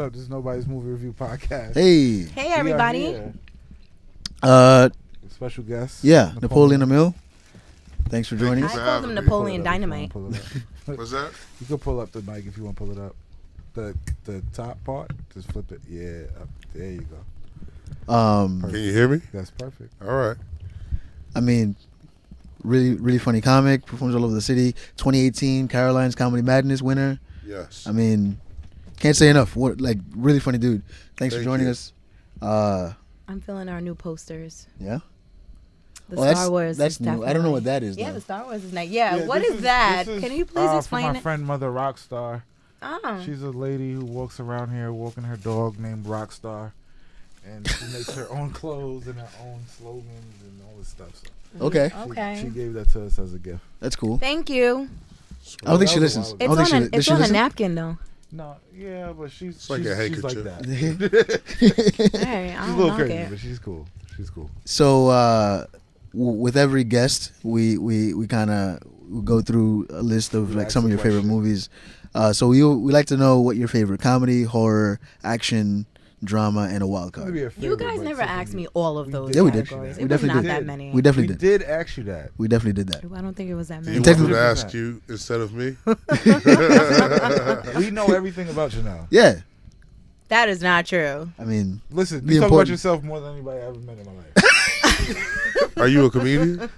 up? This is Nobody's Movie Review Podcast. Hey. Hey, everybody. Special guest. Yeah, Napoleon Emill. Thanks for joining us. I called him Napoleon Dynamite. What's that? You can pull up the mic if you want to pull it up. The top part, just flip it. Yeah, up. There you go. Can you hear me? That's perfect. All right. I mean, really funny comic. Performs all over the city. 2018 Caroline's Comedy Madness winner. Yes. I mean, can't say enough. What, like, really funny dude. Thanks for joining us. I'm feeling our new posters. Yeah. The Star Wars. That's new. I don't know what that is. Yeah, though. the Star Wars is nice. Yeah, what is that? Can you please explain from my it? friend Mother Rockstar. Oh. She's a lady who walks around here walking her dog named Rockstar. And she makes her own clothes and her own slogans and all this stuff. So Okay. She gave that to us as a gift. That's cool. Thank you. I don't think she listens. It's on a napkin, though. No, yeah, but she's like a she's like handkerchief. that. Hey, She's a little crazy, but she's cool. She's cool. So, with every guest, we kind of go through a list of like some of your favorite movies. So we like to know what your favorite comedy, horror, action, drama, and a wild card. You guys never asked me all of those. Yeah, we did. categories. We It was definitely not did. that many. We definitely We did. did ask you that. We definitely did that. I don't think it was that Do many. you want me to ask you instead of me? We know everything about you now. Yeah. That is not true. I mean, Listen, Be you talk about important. yourself more than anybody I ever met in my life. Are you a comedian?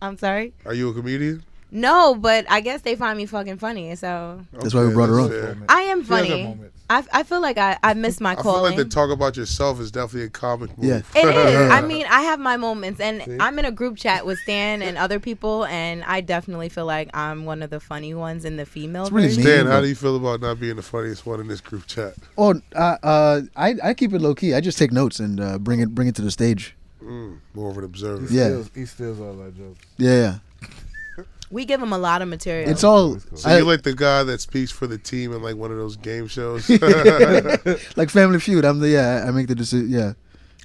I'm sorry? Are you a comedian? No, but I guess they find me fucking funny, so. That's why we brought her on. fair. I am She has her funny. moments. I feel like I missed my I feel calling. like to talk about yourself is definitely a comic move. Yeah. It is. I mean, I have my moments, and See? I'm in a group chat with Stan and other people, and I definitely feel like I'm one of the funny ones in the female It's really version. mean. Dan, how do you feel about not being the funniest one in this group chat? oh, I keep it low key. I just take notes and bring it to the stage. More of an observer. He steals all our jokes. Yeah. We give him a lot of material. It's all So you like the guy that speaks for the team in like one of those game shows? like Family Feud. I make the decision. Yeah.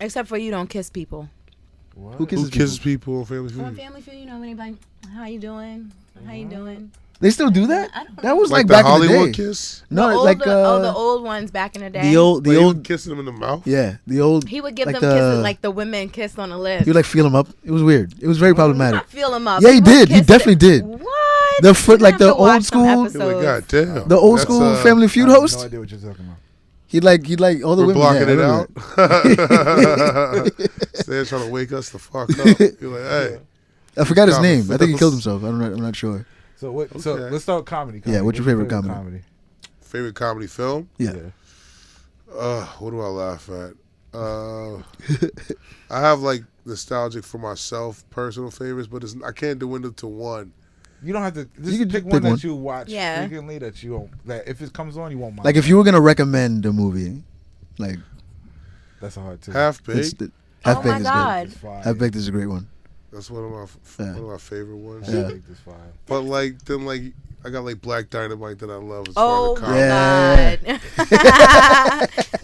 Except for you don't kiss people. What? Who kisses Who kisses people on Family On Feud? Family Feud, you know anybody? How you doing? How you doing? They still do that? I don't know. That was Like like the back in Hollywood the day. kiss? No, the like the old ones back in the day. the old Like, you kissing them in the mouth? yeah, the old. He would give like them kisses like the women kiss on the lips. He would like feel them up. It was weird. It was very problematic. Not feel him up. Yeah, he would did. He kiss definitely it. did. What? The foot, You like have the to watch old some school- episodes. You're like, God damn. The old That's, school Family Feud I have host. no idea what you're talking about. He'd like all the We're women. blocking yeah, it I out. remember They're trying to wake us the fuck up. You're like, hey. that. I forgot his Common name. I think he sense. killed himself. I'm not sure. So what? So Okay. let's start with comedy. Yeah, what's your favorite comedy? Favorite comedy film? Yeah. What do I laugh at? I have like nostalgic for myself, personal favorites, but I can't do it to one. You don't have to. Just You can pick pick one one. that you watch Yeah. frequently that you won't. That if it comes on, you won't mind. Like if you were gonna recommend a movie, like That's a hard too. Half that's Baked. the, Oh Half my Baked is God. It's fire. good. Half Baked is a great one. That's one of my favorite ones. Yeah. Half Baked is fire. But like then like I got like Black Dynamite that I love. As Oh far my as comedy. God.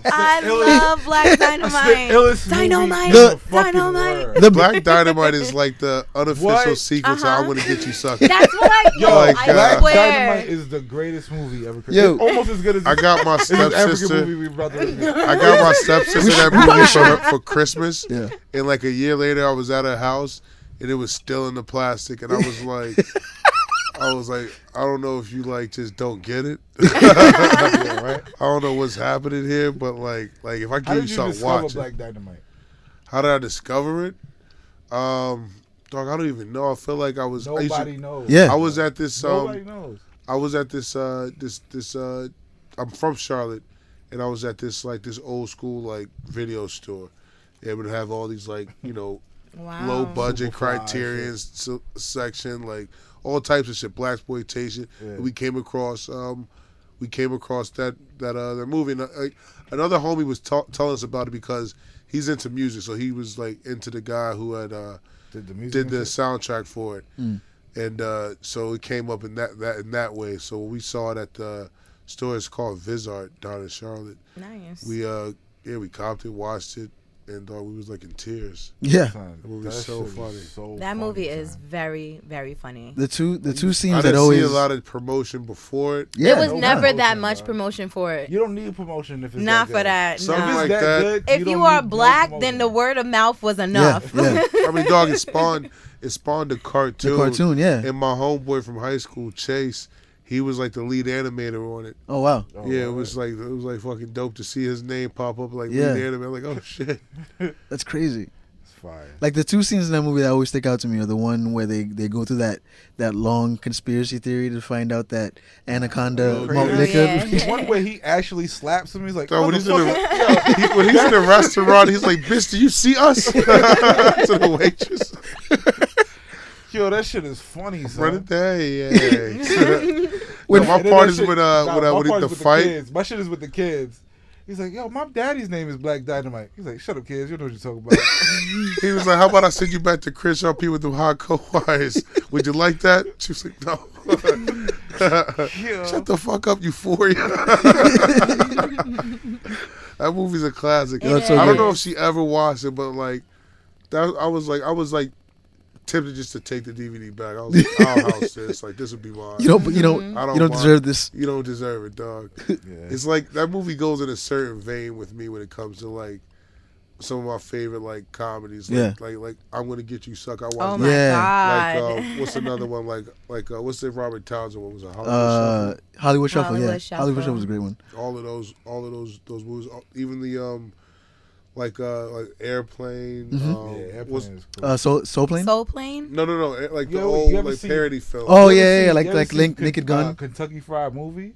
I love Black Dynamite. Dynamite. Dynamite. The Black Dynamite is like the unofficial What? sequel to I'm Gonna Get You Sucking. That's what I Yo, know. Like, I Black swear. Dynamite is the greatest movie ever created. Yo. It's almost as good as I got my it's an African stepsister. movie we brought to the I got my stepsister that movie for Christmas. Yeah. And like a year later, I was at her house and it was still in the plastic, and I was like, I don't know if you like just don't get it. Yeah, right? I don't know what's happening here, but like if I How give you did you something, discover watch it. Black Dynamite? How did I discover it? Dog, I don't even know. I feel like I was. Nobody knows. Yeah. I was at this. Nobody knows. I was at this. I'm from Charlotte, and I was at this old school like video store. It would have all these like Wow. low budget Superfly Criterion section, like all types of shit, blaxploitation. Yeah. And we came across that movie. And, another homie was telling us about it because he's into music, so he was like into the guy who had Did the music did the and shit? soundtrack for it, and so it came up in that way. So we saw it at the store. It's called Vizart down in Charlotte. Nice. We copped it, watched it. and we was like in tears. Yeah. Son, That movie was that so shit funny. was so That funny, movie son. is very, very funny. The two I scenes that didn't always. see a lot of promotion before it. Yeah. There was no never promotion, that much bro. promotion for it. You don't need promotion if it's Not that for good. that. Something If No. it's like that that. good, If don't you are need no black, then promotion. the word of mouth was enough. Yeah. I mean, dog, it spawned a cartoon. The cartoon, yeah. And my homeboy from high school, Chase, he was like the lead animator on it. Oh wow. Oh, Yeah, it right. was like fucking dope to see his name pop up like Yeah. lead animator. I'm like, oh shit. That's crazy. It's fire. Like the two scenes in that movie that always stick out to me are the one where they go through that long conspiracy theory to find out that anaconda Oh, malt yeah. liquor. Yeah. The one where he actually slaps him. He's like, So when he's, "Motherfucker." when he's in the restaurant, he's like, bitch, do you see us? To the waitress. Yo, that shit is funny, son. Run it down. Yeah. When- my And then part that is shit- with nah, my with part the is with fight. kids. My shit is with the kids. He's like, yo, my daddy's name is Black Dynamite. He's like, shut up, kids. You know what you're talking about. He was like, how about I send you back to Chris RP with the hot cold wires? Would you like that? She was like, no. Yo. Shut the fuck up, Euphoria. That movie's a classic. Yo, it's so I don't good. know if she ever watched it, but like, that I was like tempted just to take the DVD back. I was like, I'll house this. Like, this would be mine. You don't I don't you don't want- deserve this. You don't deserve it, dog. Yeah. It's like that movie goes in a certain vein with me when it comes to like some of my favorite like comedies. Like, Yeah. like I'm Gonna Get You Suck. I watched Oh that. my Yeah. god. Like what's another one? Like what's the Robert Townsend one? Was it Hollywood Shuffle, Hollywood yeah. Shuffle. Hollywood Shuffle was a great one. all of those movies, even the like Airplane. Mhm. Yeah, Airplane was is cool. Soul Plane? Soul Plane? no, like You the ever- old you ever like seen- parody film. Oh You ever yeah, seen- yeah, like you ever like seen Naked Gun. Kentucky Fried Movie.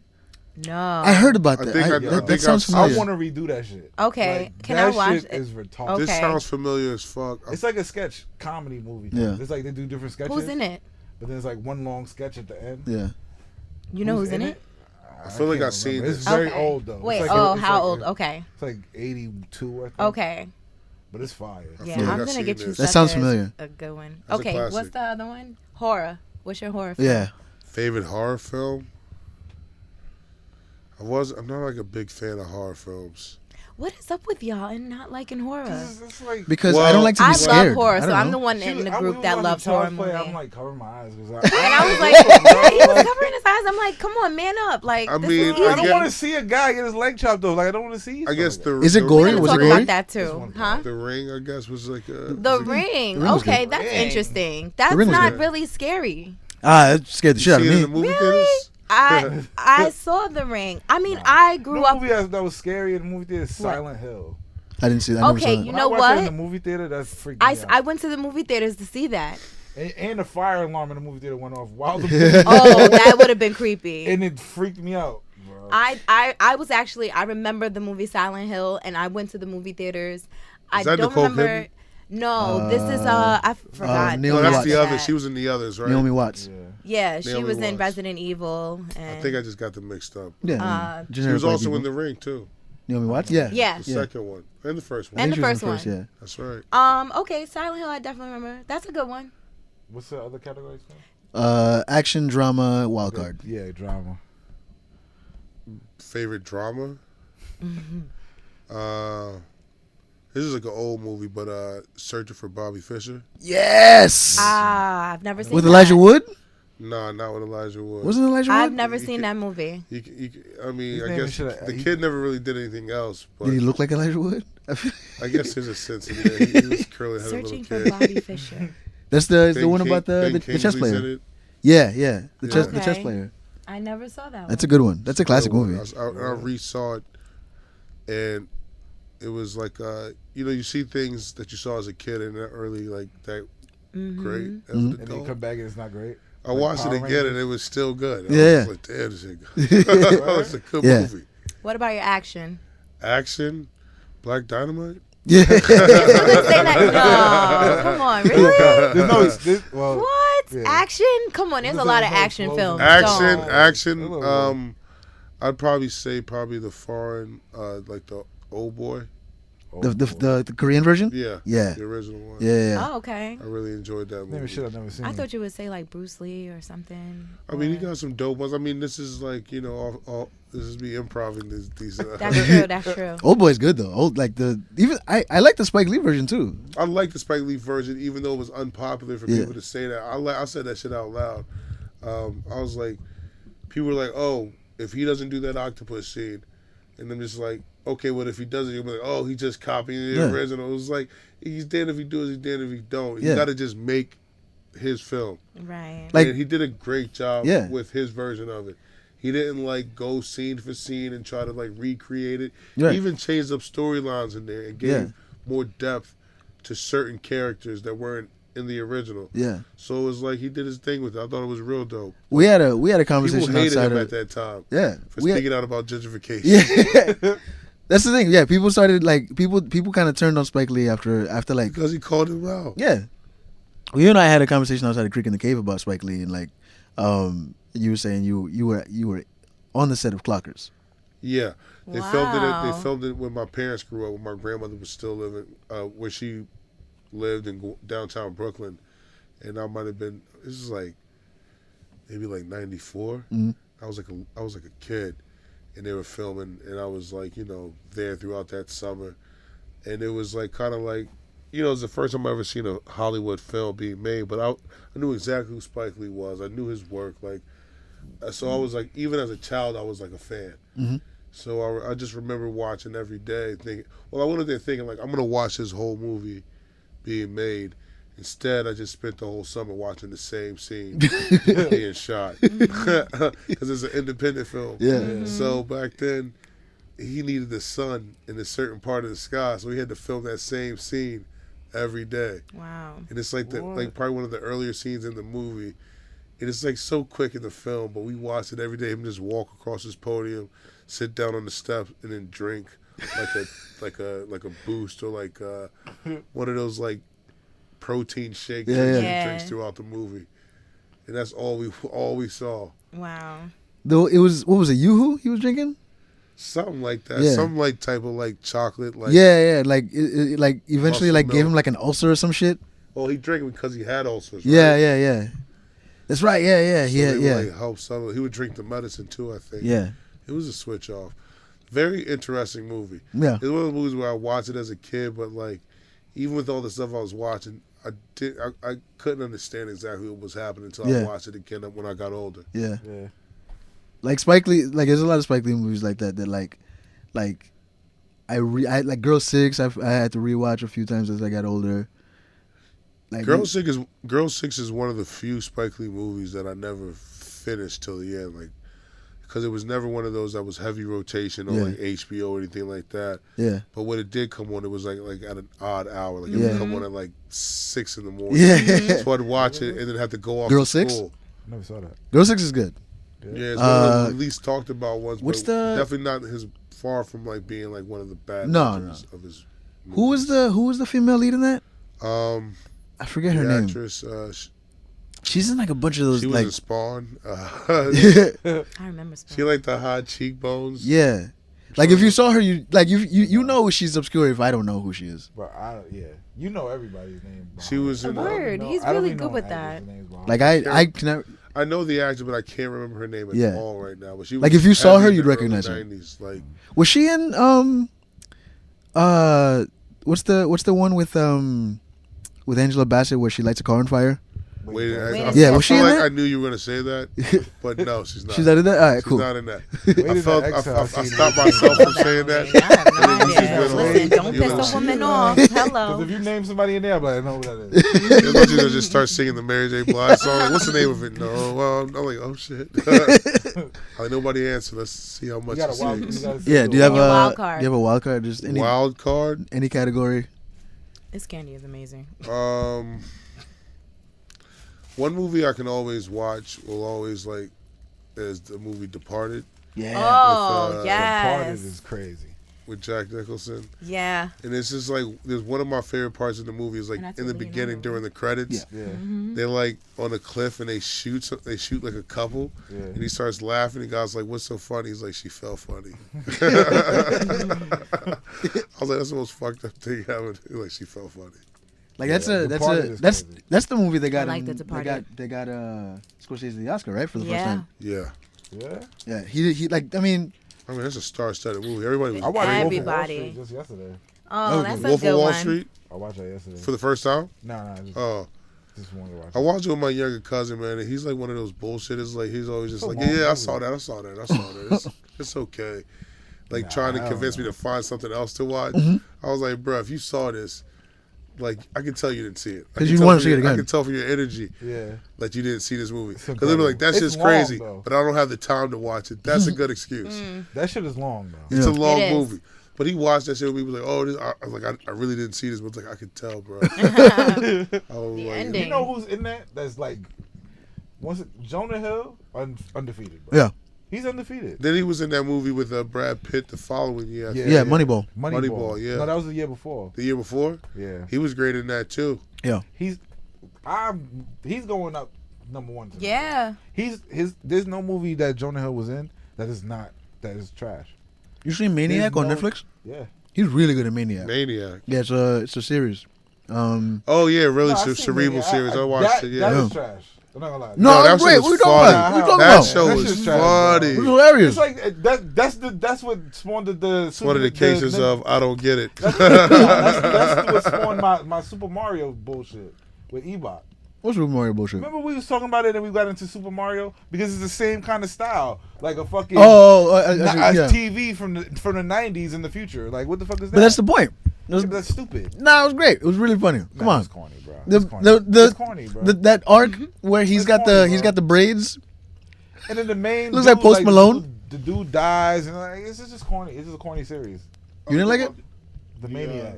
No. I heard about I that. think I that think sounds I've- familiar. I want to redo that shit. Okay, Like, can that I watch shit it? is retarded. Okay. This sounds familiar as fuck. It's like a sketch comedy movie. Yeah. It's like they do different sketches. Who's in it? But then it's like one long sketch at the end. Yeah. You know who's in it? I feel like can't I've seen remember. this. It's very Okay. old though. Wait, It's oh, it's how like- old? Okay. It's like 82, I think. Okay. But it's fire. Yeah, feel like I'm I've gonna seen get you this. That sounds suckers. familiar. A good one. That's a Okay, what's classic. the other one? Horror. What's your horror film? Yeah. Favorite horror film? I'm not like a big fan of horror films. What is up with y'all and not liking horror? It's like Because Well, I don't like to be I scared. love horror, I so don't I'm know. the one in the group that loves horror movies. I'm like covering my eyes. And I was like, he was covering his eyes. I'm like, come on, man up. Like, I this mean, is I easy. don't get- want to see a guy get his leg chopped off. Like I don't want to see. I guess stuff like the Is it the- gory? We're Was gonna it talk gory? about that This too, one- huh? The Ring, I guess, was like The Ring. The Ring was Okay, good. that's Ring. interesting. That's Ring was not good. really scary. That scared the shit out See of it in me. the movie Really? theaters? I saw The Ring. I mean, I grew The up. movie that was scary in the movie theater is Silent Hill. I didn't see that. I never Okay, saw that. you When I know watched that what? in the movie theater, that freaked me out. I went to the movie theaters to see that. And the fire alarm in the movie theater went off while the movie Oh, that would have been creepy. and it freaked me out, bro. I was actually, I remember the movie Silent Hill, and I went to the movie theaters. I that don't Nicole remember. Kidman? No, this is I forgot. Naomi No, that's Watts. the other. She was in the others, right? Naomi Watts. Yeah. Yeah, she Naomi was in Watts. Resident Evil. I And think I just got them mixed up. Yeah. She generic was white also people. in The Ring too. Naomi Watts. Yeah. Yeah. The Yeah. second one and the first one. I And think the she was in first one. Yeah. That's right. Okay, Silent Hill. I definitely remember. That's a good one. What's the other category called? Action, drama, wild card. Yeah, drama. Favorite drama? This is like an old movie, but Searching for Bobby Fischer. Yes. I've never seen With that. Elijah Wood? Nah, not with Elijah Wood. Wasn't Elijah Wood? I've never You seen can- that movie. I mean, His I name guess is shit- the he- kid never really did anything else. But Did he look like Elijah Wood? I guess there's a sense in there. He was curly headed little Searching for kid. Bobby Fischer. That's the Ben one King- about Ben the chess Kingsley's in player. it. Yeah. The Yeah. chess Okay. player. I never saw that That's a one. good one. That's a classic Good one. movie. I re-saw it, and it was like you see things that you saw as a kid and not really like that Mm-hmm. great as Mhm. an And then you adult. come back and it's not great. I watched it Power again Rangers. and it was still good. I Yeah. was like, damn, this shit good. It's a good Yeah. movie. What about your action? Action, Black Dynamite. Yeah. You didn't say that. No, come on, really? There's no, well, What? yeah. Action? Come on, there's a There's lot no of action clothes. films. Action, Don't. action. I'd probably say the foreign, like the Old Boy. The Korean version. Yeah, Yeah. the original one. Yeah. Oh, okay. I really enjoyed that movie. I've never seen I it. thought you would say like Bruce Lee or something. I mean, he got some dope ones. I mean, this is like all this is me improving these. That's true. That's true. Old Boy's good though. I like the Spike Lee version too. I like the Spike Lee version, even though it was unpopular for people to say that. I said that shit out loud. I was like, people were like, "Oh, if he doesn't do that octopus scene," and I'm just like, "Okay, what if he doesn't?" You'll be like, "Oh, he just copied the original." It was like, he's damned if he does, he's damned if he don't. You got to just make his film. Right. Like, and he did a great job with his version of it. He didn't like go scene for scene and try to like recreate it. Right. He even changed up storylines in there and gave more depth to certain characters that weren't in the original. Yeah. So it was like he did his thing with it. I thought it was real dope. We had a conversation People hated outside him of at that time. Yeah. For speaking out about gentrification. Yeah. That's the thing. Yeah, people started like people kind of turned on Spike Lee after like because he called him out. Yeah. Well, you and I had a conversation outside of Creek in the Cave about Spike Lee, and like you were saying you were on the set of Clockers. Yeah. They Wow. filmed it. They filmed it when my parents grew up. When my grandmother was still living, where she lived in downtown Brooklyn, and I might have been. This is like maybe like '94. Mm-hmm. I was like a kid, and they were filming, and I was like there throughout that summer, and it was like kind of like it was the first time I ever seen a Hollywood film being made, but I knew exactly who Spike Lee was. I knew his work, like so I was like even as a child I was like a fan. Mm-hmm. So I just remember watching every day, thinking, well, I went there thinking like I'm gonna watch this whole movie being made. Instead, I just spent the whole summer watching the same scene being shot because it's an independent film. Yeah. Mm-hmm. So back then, he needed the sun in a certain part of the sky, so he had to film that same scene every day. Wow. And it's like probably one of the earlier scenes in the movie. And it's like so quick in the film, but we watched it every day. Him just walk across his podium, sit down on the steps, and then drink like a boost or like one of those like protein shakes that he drinks throughout the movie. And that's all we saw. Wow. Though it was what was it? Yoo-hoo he was drinking? Something like that. Yeah. Some like type of like chocolate. Like Like it like eventually like gave him like an ulcer or some shit. Well, he drank it because he had ulcers. Right? Yeah. That's right. Yeah. So like help settle. He would drink the medicine too, I think. Yeah. It was a switch off. Very interesting movie. Yeah. It's one of the movies where I watched it as a kid, but like even with all the stuff I was watching, I couldn't understand exactly what was happening until I watched it again when I got older. Yeah. Yeah. Like Spike Lee, like there's a lot of Spike Lee movies like that like I like Girl 6 I had to rewatch a few times as I got older. Like Girl 6 is one of the few Spike Lee movies that I never finished till the end, like because it was never one of those that was heavy rotation on like HBO or anything like that. Yeah. But when it did come on, it was like at an odd hour. Like it would come on at like 6 in the morning. Yeah. So I'd watch it and then have to go off Girl to 6? school. Never saw that. Girl 6 is good. Yeah, it's one of the least talked about ones. What's but the- definitely not his far from like being like one of the bad No, of his Who was the female lead in that? um I forget the her name. actress She's in like a bunch of those she was like in Spawn. I remember. She like the high cheekbones. yeah. Like if you saw her, you know she's obscure. If I don't know who she is, But you know everybody's name. She was in Word. He's really good with that. like I can never, I know the actor, but I can't remember her name at all right now. But she was Like, if you saw heavy her, in you'd the early recognize her. 90s. Like was she in what's the one with Angela Bassett where she lights a car on fire? wait, Yeah, was she I in feel like that? I knew you were gonna say that, but no, she's not. She's not in that. All right, She's cool. not in that. Wait I till felt the I X-Files scene. stopped myself from saying that. I have no And then you just idea. went on. Listen, don't You piss know, a woman off. Because Hello. if you name somebody in there, I'm like, I know who that is. I thought you were gonna just start singing the Mary J. Blige song. Like, what's the name of it? No, well, I'm like, oh shit. Like nobody answered. Let's see how much You got it a wild. sings. Yeah. Do you have Your a wild card. Do you have a wild card? Just any Wild card. any category. This candy is amazing. One movie I can always watch will always like is the movie Departed. Yeah. Oh, with, yes. Departed is crazy. with Jack Nicholson. Yeah. And it's just like there's one of my favorite parts of the movie is like And that's in the what we beginning know. during the credits. Yeah. They're like on a cliff and they shoot like a couple. Yeah. And he starts laughing. And the guy's like, "What's so funny?" He's like, "She fell funny." I was like, "That's the most fucked up thing ever." Like, she fell funny. Like The Departed is that's crazy. that's the movie they got. I like in- The they Departed. got Scorsese the Oscar, right, for the first Yeah. time. Yeah. Yeah. Yeah, he like I mean, I mean, that's a star-studded movie. Everybody was. I watched great. Wolf of Wall Everybody. Street just yesterday. Oh, that's a Wolf good of Wall one. Street I watched that yesterday. for the first time. No, just, Oh. just wanted to watch I it. watched it with my younger cousin, man, and he's like one of those bullshitters. Like he's always just It's a like, long yeah, I movie. saw that. It's okay. Like Nah, trying to I don't convince me know. to find something else to watch. I was like, bro, if you saw this, like I can tell you didn't see it. I 'Cause can you tell wanna from see it your- I again. can tell from your energy Yeah. that you didn't see this movie. It's Because they'll be like, that's incredible. just It's long, crazy, though. but I don't have the time to watch it. That's a good excuse. That shit is long though. It's a Yeah. long It is. movie. But he watched that shit with me. He was like, oh, this, I was like, I really didn't see this. But I was like, I could tell, bro. I was like, ending. You know who's in that? That's like, once Jonah Hill undefeated, bro. yeah, He's undefeated. Then he was in that movie with Brad Pitt the following year. I think. yeah, Moneyball. Moneyball, yeah. No, that was the year before. The year before, Yeah. he was great in that too. Yeah, He's going up number one. To me. Yeah. There's no movie that Jonah Hill was in that is trash. you seen Maniac There's on no- Netflix? Yeah. He's really good at Maniac. Maniac. Yeah, it's a series. Oh yeah, really No, I've seen Oh, cerebral Maniac. series. I watched it. Yeah. That Yeah. is trash. I'm not gonna lie. No, that wait, shit what was you talking funny. about? What you talking That about? show That was shit's trash, funny. It was hilarious. It's like that's what spawned the. It's one of the cases of I don't get it. That's what spawned my Super Mario bullshit with Ebot. What's Super Mario bullshit? Remember we was talking about it and we got into Super Mario because it's the same kind of style, like a fucking yeah. TV from the 90s in the future. Like what the fuck is that? But that's the point. Yeah, but that's stupid. Nah, it was great. It was really funny. Come on. It's corny, bro. The- It's corny. the- It's corny, bro. That arc where he's It's got corny, he's bro. got the braids. And then the main Looks like dude, Post Malone. The dude dies, and like it's just corny. It's just a corny series. You didn't like it? The Maniac.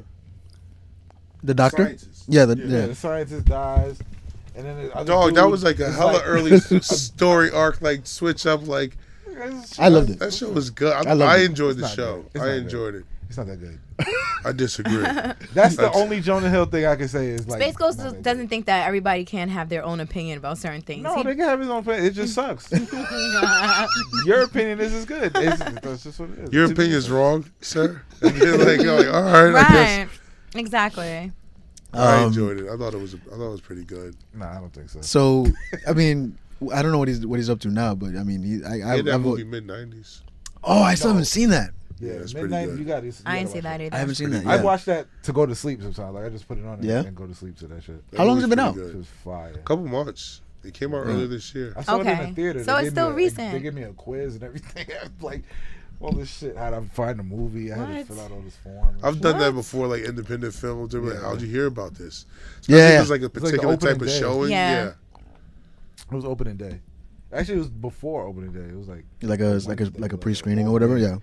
The doctor. Scientist. Yeah, the Yeah, yeah. the scientist dies, and then the other Dog, dude that was like a is hella like- early story arc, like switch up. Like I loved it. that show was good. I loved I it. enjoyed It's the not show. good. It's I not good. enjoyed it. It's not that good. I disagree. That's the only Jonah Hill thing I can say is like Space Ghost not that doesn't good. think that everybody can have their own opinion about certain things. No, He- they can have his own opinion. It just sucks. Your opinion is as good. That's just what it is. Your To me, opinion's it's- wrong, sir. And you're like, all right, I guess. right. Exactly. I enjoyed it. I thought it was pretty good. Nah, I don't think so. So I mean, I don't know what he's up to now, but I mean, He had that movie mid-90s. oh, I still No. haven't seen that. Yeah, it's pretty midnight. good. You got it. I didn't see that either. I haven't seen that. I Yeah. watch that to go to sleep sometimes. Like I just put it on Yeah? and go to sleep to that shit. How long has it been Pretty out? good. It was fire. Couple months. It came out earlier this year. I saw it in Okay. the theater. So They it's gave still me recent. They gave me a quiz and everything. Like all this shit. How to find a movie. I had What? to fill out all this form. and I've shit. done that before, like independent films. They're like, Yeah. how'd you hear about this? Yeah, Especially if yeah. it's like a like the particular type opening of day. showing. Yeah. Yeah. It was opening day. Actually, it was before opening day. It was like Like a Wednesday, pre-screening or whatever. Yeah.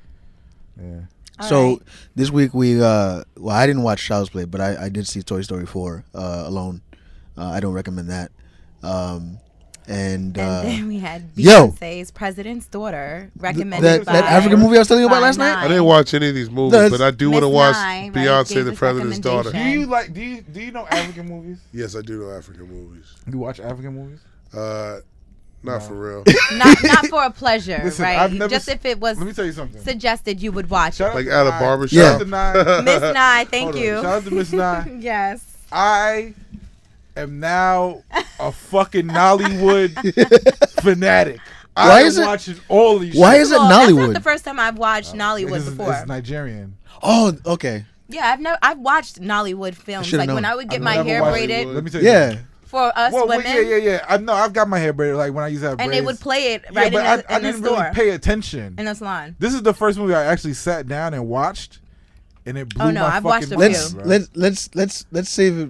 Yeah. All So right. this week we well, I didn't watch Child's Play, but I did see Toy Story 4 alone. I don't recommend that. And then we had yo. Beyonce's President's Daughter, recommended that by African movie I was telling you about by last night. I Nye. didn't watch any of these movies, No, but I do want to Miss watch Nye, right, Beyonce, gave the this President's Daughter. Do recommendation. you like? Do you know African movies? Yes, I do know African movies. You watch African movies? Not No. for real. not for a pleasure, Listen, right? I've never Just if it was Let me tell you something. suggested, you would watch Shout it. out Like to at a Nye. barbershop. Yeah. Shout out to Nye. Miss Nye, thank Hold on. you. Shout out to Miss Nye. Yes. I am now a fucking Nollywood fanatic. Why I'm is it- watching all these. why shit. is it Well, that's not Nollywood? the first time I've watched Nollywood Because before. It's Nigerian. Oh, okay. Yeah, I've watched Nollywood films. should've Like when known. I would get I've my never hair watched braided Nollywood. Let me tell you. Yeah. something. for us Well, women, yeah. I know. I've got my hair braided. Like when I used to have and braids. they would play it Yeah, right but I in the didn't store, really pay attention. in the salon. This is the first movie I actually sat down and watched, and it blew Oh, no, my I've watched fucking a mind, few. Let's save it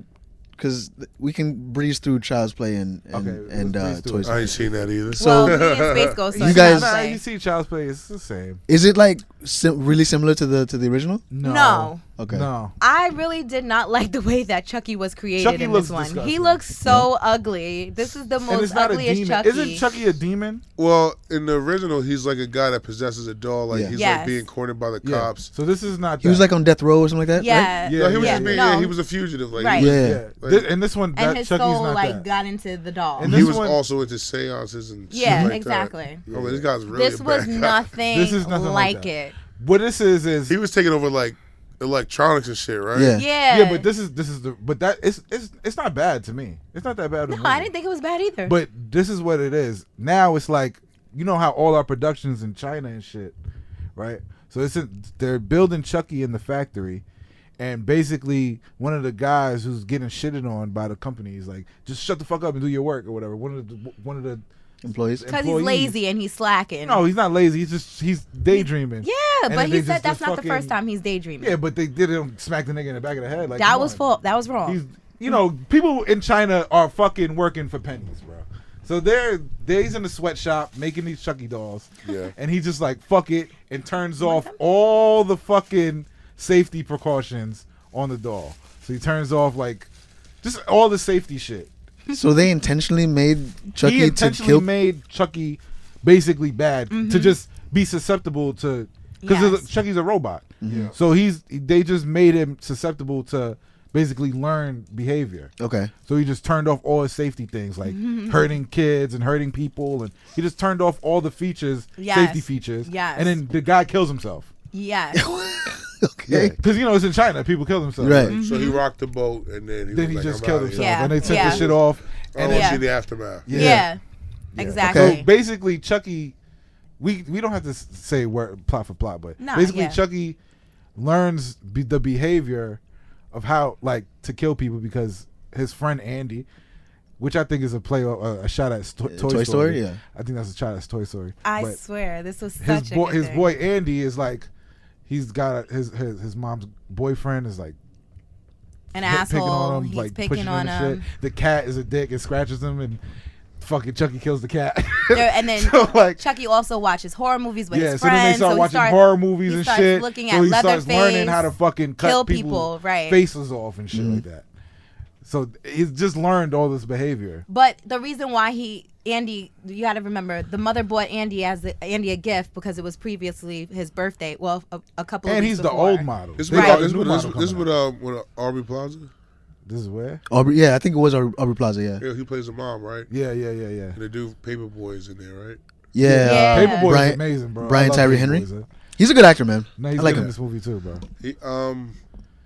because we can breeze through Child's Play and Okay, let's breeze through Toy it. Story. I ain't seen that either. So- Well, me and Space Ghost. You guys- Nah, you see Child's Play, it's the same. Is it like really similar to the original? No. Okay. No. I really did not like the way that Chucky was created Chucky in looks this one. disgusting. He looks so ugly. This is the And most it's not a ugliest demon. Chucky. Isn't Chucky a demon? Well, in the original, he's like a guy that possesses a doll. Like Yeah. he's Yes. like being cornered by the Yeah. cops. So this is not. He was that. like on death row or something like that. Yeah. Right? Yeah, No, he was yeah, just being. No. Yeah, he was a fugitive. Like Right. he was, Yeah. Yeah. And this one, And that his Chucky's soul not like that. got into the doll. And he this was one- also into seances and shit Yeah, like exactly. That. I mean, this guy's really This a was bad guy. nothing, This is nothing like like that. it. What this is He was taking over like electronics and shit, right? Yeah. Yeah. yeah, but this is the but that it's not bad to me. It's not that bad. No, I didn't think it was bad either. But this is what it is. Now it's like, you know how all our productions in China and shit, right? So they're building Chucky in the factory, and basically one of the guys who's getting shitted on by the company is like, just shut the fuck up and do your work or whatever. One of the Employees. because he's employees- lazy and he's slacking. No, he's not lazy. He's daydreaming. Yeah, And but then he they said just that's not the fucking- first time he's daydreaming. Yeah, but they didn't smack the nigga in the back of the head. Like, that come was on. full. That was wrong. He's, you know, people in China are fucking working for pennies, bro. So he's in the sweatshop making these Chucky dolls. Yeah. And he just like, fuck it, and turns off all the fucking safety precautions on the doll. So he turns off like just all the safety shit. So they intentionally made Chucky He to intentionally kill. made Chucky basically bad to just be susceptible to, because Yes. Chucky's a robot. Yeah. So they just made him susceptible to basically learn behavior. Okay. So he just turned off all his safety things, like hurting kids and hurting people, and he just turned off all the features, Yes. safety features. Yes. And then the guy kills himself. Yes. Okay. Because it's in China, people kill themselves. Right. So he rocked the boat and then Then he was like, just I'm killed outta himself, here. Yeah. and they took Yeah. the shit off. I And want to Yeah. see the aftermath. Yeah. Yeah. Yeah. Exactly. Okay. So basically, Chucky, we don't have to say word plot for plot, but Nah, basically, yeah. Chucky learns the behavior of how like to kill people because his friend Andy, which I think is a play a shot at Toy Story. Yeah. I think that's a shot at Toy Story. I But swear this was his such a boy, good his thing. boy Andy is like, he's got his mom's boyfriend is like An picking asshole. on him, He's like picking pushing on him and him. shit. The cat is a dick and scratches him, and fucking Chucky kills the cat. And then So, like, Chucky also watches horror movies with yeah, his so then they friends. start he watching starts- horror movies he and starts shit. looking So at he starts Leatherface, learning how to fucking cut kill people people, right. faces off and shit like that. So he's just learned all this behavior. But the reason why Andy, you got to remember, the mother bought Andy Andy a gift because it was previously his birthday. Well, a couple of And weeks he's the before. old model. This They Right. got a this new with model this coming with out. with Aubrey Plaza. This is where? Aubrey, yeah, I think it was Aubrey Plaza. Yeah. Yeah, he plays the mom, right? Yeah. And the dude Paperboy's in there, right? Yeah. Yeah. Paperboy Brian- is amazing, bro. Brian I love Tyree Paperboy, Henry? son. He's a good actor, man. No, he's I like good in him. this movie too, bro. He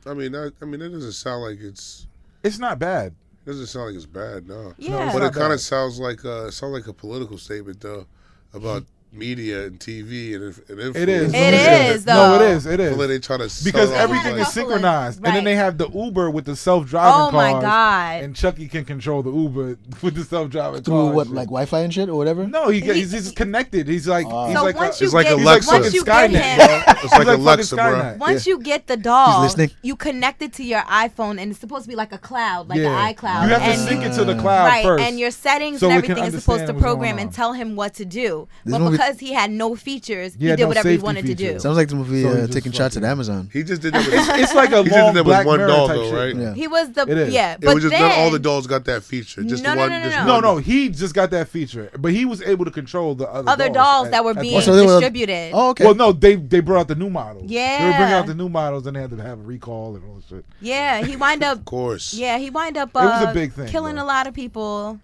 I mean that doesn't sound like it's It's not bad. doesn't sound like it's bad, no. Yeah. it's But not it kind bad. of sounds like a political statement though about media and TV and influence. It is. It is, No, though. it is. It The way is. they try to sell Because it They everything had a is couple of- synchronized, and then right. they have the Uber with the self-driving Oh my cars, God. and Chucky can control the Uber with the self-driving Through cars. what, like Wi-Fi and shit or whatever? No, he's just connected. He's like he's So like once a, you It's like get, Alexa. once you Fucking get Skynet, him, bro. It's like fucking Alexa, bro. Skynet. once you get the doll, listening. you connect it to your iPhone, and it's supposed to be like a cloud, like Yeah. an iCloud. You have and to sync it to the cloud right, first. and your settings so and it can everything is supposed to understand what's going program on. and tell him what to do. This But movie- because he had no features, He he had did no whatever he safety wanted to do. features. Sounds like the movie So he just Taking Shots at fucking- Amazon. He just did that with It's like a he just long did that Black with one Mirror doll type though, shit. right? Yeah. He was the It is. yeah, It but was just then not all the dolls got that feature. Just No, the no, one. no, no, just no. one. No, he just got that feature, but he was able to control the other dolls that were being Oh, so they were- distributed. Oh, okay. Well, no, they brought out the new models. They were bringing Yeah. out the new models, and they had to have a recall and all that shit. Yeah, he wind up. Of course. Yeah, he wind up. was a big thing, killing bro. a lot of people,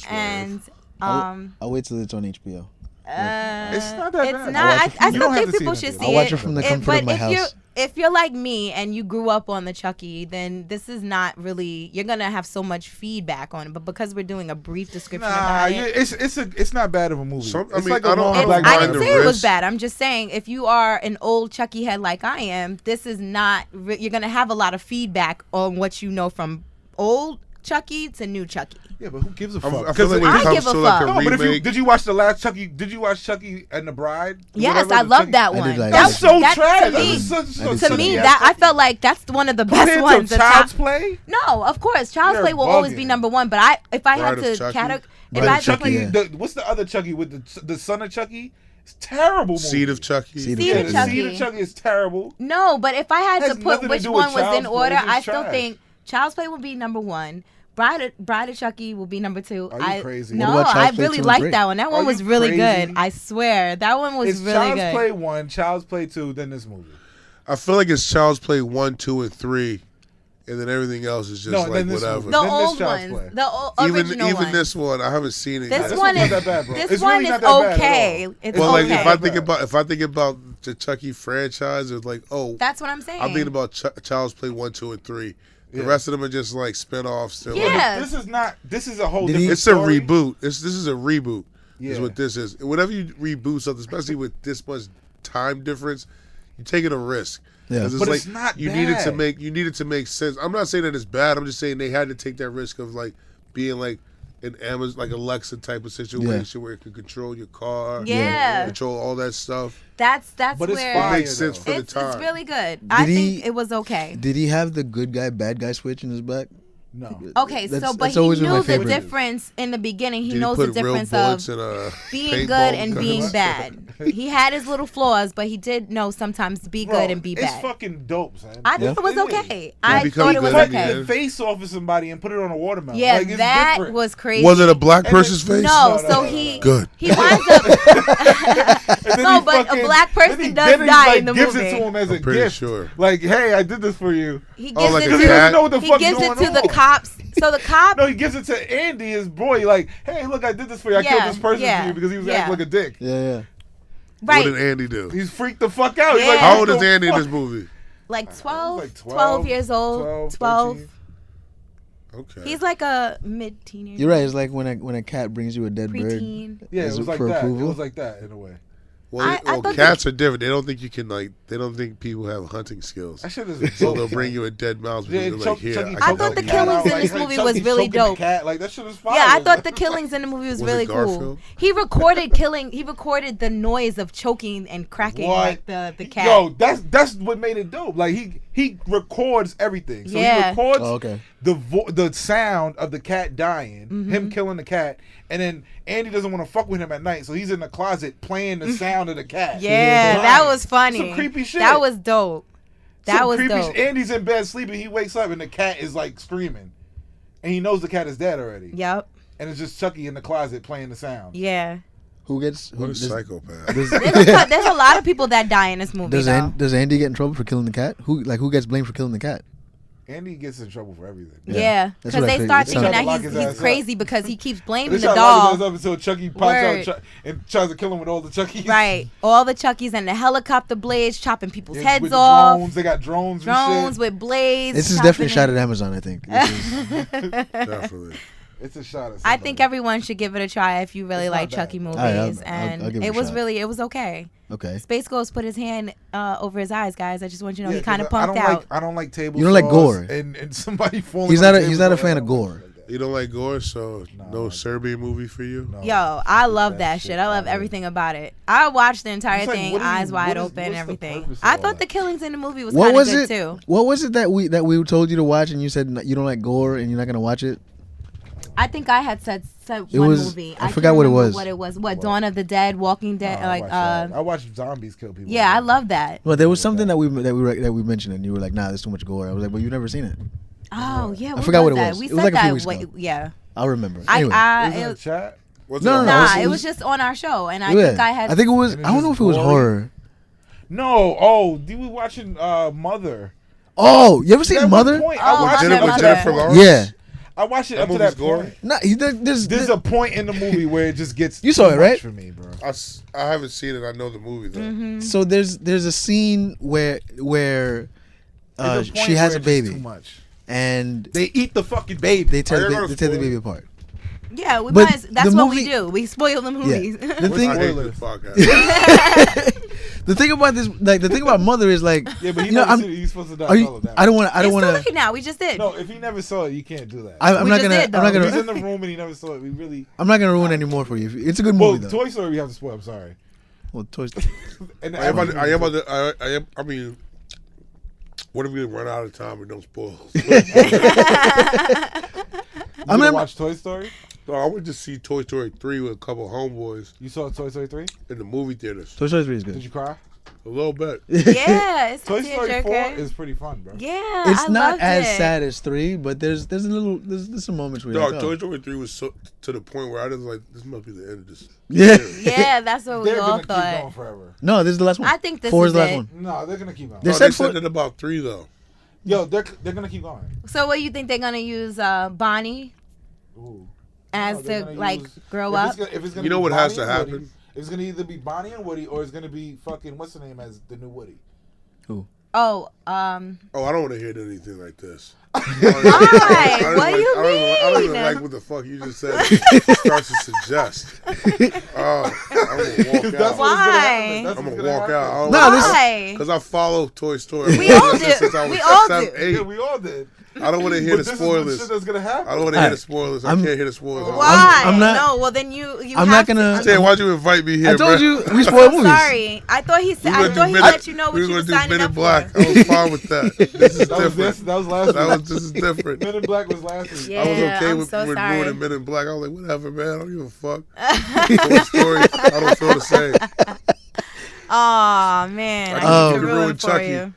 and I'll wait till it's on HBO. It's not that it's bad. not. I You still don't have think to see people it should in see I'll watch it. it from the If- comfort but of my house. If you're like me and you grew up on the Chucky, then this is not really. You're gonna have so much feedback on it. But because we're doing a brief description Nah, about yeah, it, it's not bad of a movie. Some- I it's mean, like I a don't- long I don't Black I mind didn't the say it was risk. bad. I'm just saying if you are an old Chucky head like I am, this is not. You're gonna have a lot of feedback on what you know from old Chucky to new Chucky. Yeah, but who gives a fuck? I feel like when I it comes give a to like a fuck. no, but remake, did you watch the last Chucky? Did you watch Chucky and the Bride? Yes, Whatever, I the love Chucky- that I one. did like That's that. so that- trash. to me- To me, that I felt like that's one of the best Compared ones. to The Child's top- Play. No, of course, Child's You're Play will always be bugging. number one. But if I had Bride of to Chucky? categorize, if Bride I of had to Chucky, put, yeah. What's the other Chucky with the son of Chucky It's terrible movie. Seed of Chucky. Seed of Seed of The Chucky. Seed of Chucky is terrible. No, but if I had Has to put nothing to which do with one was in Child's Play, order, it's I just still trash. think Child's Play would be number 1. Bride of Chucky will be number 2. Are you crazy? No, What about I Child's Play really 2 and liked 3? that one. That one Are was you really crazy? good. I swear. That one was It's really Child's good. Play 1, Child's Play 2, then this movie. I feel like it's Child's Play 1, 2, and 3, and then everything else is just No, like then this whatever. movie. The Then this old Child's ones. Play. The old, Even original ones. this one, I haven't seen it This yet. This one one's is not that bad, bro. This It's one really is not that bad at okay. all. It's Well, like okay. if I think about the Chucky franchise, it's like, oh, That's what I'm saying. I'm thinking about Child's Play 1, 2, and 3. The Yeah. rest of them are just like spinoffs. And Yeah. This is not. This is a whole Did different he- It's a story. reboot. This is a reboot. Yeah. Is what this is. Whenever you reboot something, especially with this much time difference, you're taking a risk. Yeah. 'Cause But like it's not you needed to bad. make sense. I'm not saying that it's bad. I'm just saying they had to take that risk of like being like an Amazon, like Alexa type of situation where it can control your car, Yeah. control all that stuff. That's But it's where fire, It makes sense though. for the it's time. really good. I Did think he- it was okay. Did he have the good guy, bad guy switch in his back? No. Okay, That's- so but that's he always been my knew the favorite. difference in the beginning. He Did knows he the put real difference bullets of in a being paintball good and gun? being bad. He had his little flaws, but he did know sometimes to be Bro, good and be It's bad. fucking dope, son. I think it was It is. okay. I become thought it was good at the Cut okay. end. the face off of somebody and put it on a watermelon. Yeah, Like, it's that different. was crazy. Was it a black And person's face? No, No, so no, he Good. he winds up. And then No, he but a black person then he- does then he, die like, in the gives movie. it to him as a I'm pretty gift. sure. Like, hey, I did this for you. He Oh, gives like it a to Because he doesn't know what the he fuck gives is it going to on. the cops. So the cop. No, he gives it to Andy, his boy. Like, hey, look, I did this for you. I Yeah, killed this person yeah, for you because he was yeah. acting like a dick. Yeah. Right. What did Andy do? He's freaked the fuck out. He's Yeah. like, How what old is the Andy in fuck? this movie? Like 12, Like 12 years old, 12. 13. Okay. He's like a mid-teenager. You're right. It's like when a cat brings you a dead bird. Preteen. Yeah, it Is was it like for that. approval? It was like that in a way. Well, I thought cats are different. They don't think you can like. They don't think people have hunting skills. I should have. So they'll bring you a dead mouse because they're like, here. I can thought help the you. killings in this movie was really dope. Cat. Like that shit was fire. Yeah, I thought the killings in the movie was Was it really cool. Garfield? He recorded the noise of choking and cracking What? like the cat. Yo, that's what made it dope. Like he records everything. So he Yeah. records Oh, okay. the sound of the cat dying, Mm-hmm. him killing the cat, and then Andy doesn't want to fuck with him at night, so he's in the closet playing the sound of the cat. Yeah, Right. that was funny. Some creepy shit. That was dope. That Some was creepy dope. Andy's in bed sleeping. He wakes up and the cat is like screaming, and he knows the cat is dead already. Yep. And it's just Chucky in the closet playing the sound. Yeah. Who gets? What a does, psychopath. does, There's a lot of people that die in this movie. though. does Andy get in trouble for killing the cat? Who gets blamed for killing the cat? Andy gets in trouble for everything. Yeah, That's because what I they figured. start It thinking sounded that like his ass he's up. crazy because he keeps blaming They the try to lock his doll. ass up until Chucky pops Word. out and tries to kill him with all the Chuckies. Right. All the Chuckies and the helicopter blades chopping people's Yeah, heads with the off. Drones. They got drones. Drones And shit. with blades. This is chopping definitely shot it. at Amazon. I think. This is- Definitely. It's a shot. At I somebody. think everyone should give it a try if you really It's not like bad. Chucky movies. Alright, I'll and give it a it was shot. it was okay. okay. Space Ghost put his hand over his eyes, guys. I just want you to know Yeah, he kind of 'cause punked I out. don't I don't like table. You don't like saws gore. and somebody falling. He's on not the a table. fan I of don't gore. like that. You don't like gore, so No, no I- Serbian movie for you. No. Yo, I love that that shit shit. I love out. everything about it. I watched the entire It's like, thing, what are you- eyes wide what is- open, and what's the everything. purpose of I all thought the that? killings in the movie was What kind of was good it? too. What was it that we told you to watch and you said you don't like gore and you're not gonna watch it? I think I had said It one was- movie. I can't forgot what it remember was. What it was? What Dawn of the Dead, Walking Dead, No, I like watched that. I watched zombies kill people. yeah, I love that. Well, there was something that we mentioned and you were like, nah, there's too much gore. I was like, well, you've never seen it. Oh yeah, what forgot what it that? was. We It was said like a few that. weeks Wait, ago. yeah. I'll remember. Anyway. Is it in It the was, chat? What's No, it no, on? nah, it it was- was just on our show, and I Yeah. think I had. I think it was. And I don't it's know if it was gory? horror. No. Oh, you were watching Mother. Oh, you ever At seen one Mother? point, Oh, I watched it Jennifer- up to Jennifer that Lawrence? point. Yeah. I watched it That up to movie's that gory? point. No, There's a point in the movie where it just gets. You saw too it, right? much for me, bro. I haven't seen it. I know the movie though. Mm-hmm. So there's a scene where There's a point she has where a it's just baby Too much. and They eat the fucking baby. they tear Are you the, gonna they tear the spoil baby it? apart. Yeah, we But might. That's the what movie- we do. We spoil the movies. The What's thing, I hate Spoilers. this podcast. the thing about this, like the thing about Mother is like, Yeah, but he you know, never I'm, seen it. He's supposed to not are tell you, him that. I don't want to. I don't It's want too to. late now. We just did. No, if he never saw it, you can't do that. I'm We not just gonna. did, I'm not though. If he's gonna. in the room and he never saw it, we really. I'm not gonna ruin any more for you. It's a good Well, movie though. Toy Story we have to spoil. I'm sorry. Well, Toy Story. And I mean, what if we run out of time and don't spoil? You I'm gonna gonna- watch Toy Story? No, I went to see Toy Story 3 with a couple of homeboys You saw Toy Story 3? in the movie theaters. Toy Story 3 is Did good. you cry? A little bit. Yeah, it's Toy a Story 4 tearjerker. is pretty fun, bro. Yeah, It's I not loved as it. sad as 3, but there's some moments where you're Dog, like, Toy oh. Story 3 was so to the point where I was like, this must be the end of this. Yeah. Yeah, that's what we They're all gonna keep going thought. forever. No, this is the last one. I think this 4 is is the last it. one. No, they're gonna keep going. They No, said they said for- that about 3 though. Yo, they're gonna keep going. So, what you think they're gonna use Bonnie Ooh. as No, they're to gonna like use- grow if up? It's gonna, if it's gonna You know be what has Bonnie to and Woody, happen? it's gonna either be Bonnie and Woody, or it's gonna be fucking what's the name as the new Woody. Who? Oh, Oh, I don't want to hear anything like this. Why? What do you I don't even mean? like what the fuck you just said. It starts to suggest. Oh, I'm gonna walk That's out. what's gonna Why? happen. That's I'm what's gonna walk happen. out. No, this- Why? Because I follow Toy Story. We all Since do. I was We all 7, do. 8. Yeah, we all did. I don't want to hear But the this is the spoilers. shit that's gonna happen. I don't want to hear the Alright. spoilers. I I'm- can't hear the spoilers. Why? I'm not- No. Well, then you I'm have not gonna- To, Stan, why'd you invite me here, I told bro? you we spoil I'm movies. sorry. I thought he said. I thought he let you know what we you were were gonna do signing Men up in Black. for. I was fine with that. This is That was different. that was last week. This is different. Men in Black was last week. Yeah. I was okay I'm with so with sorry. ruining Men in Black. I was like, whatever, man. I don't give a fuck. Toy Story, I don't feel the same. Oh man, I I need can to ruin ruin for Chucky. you.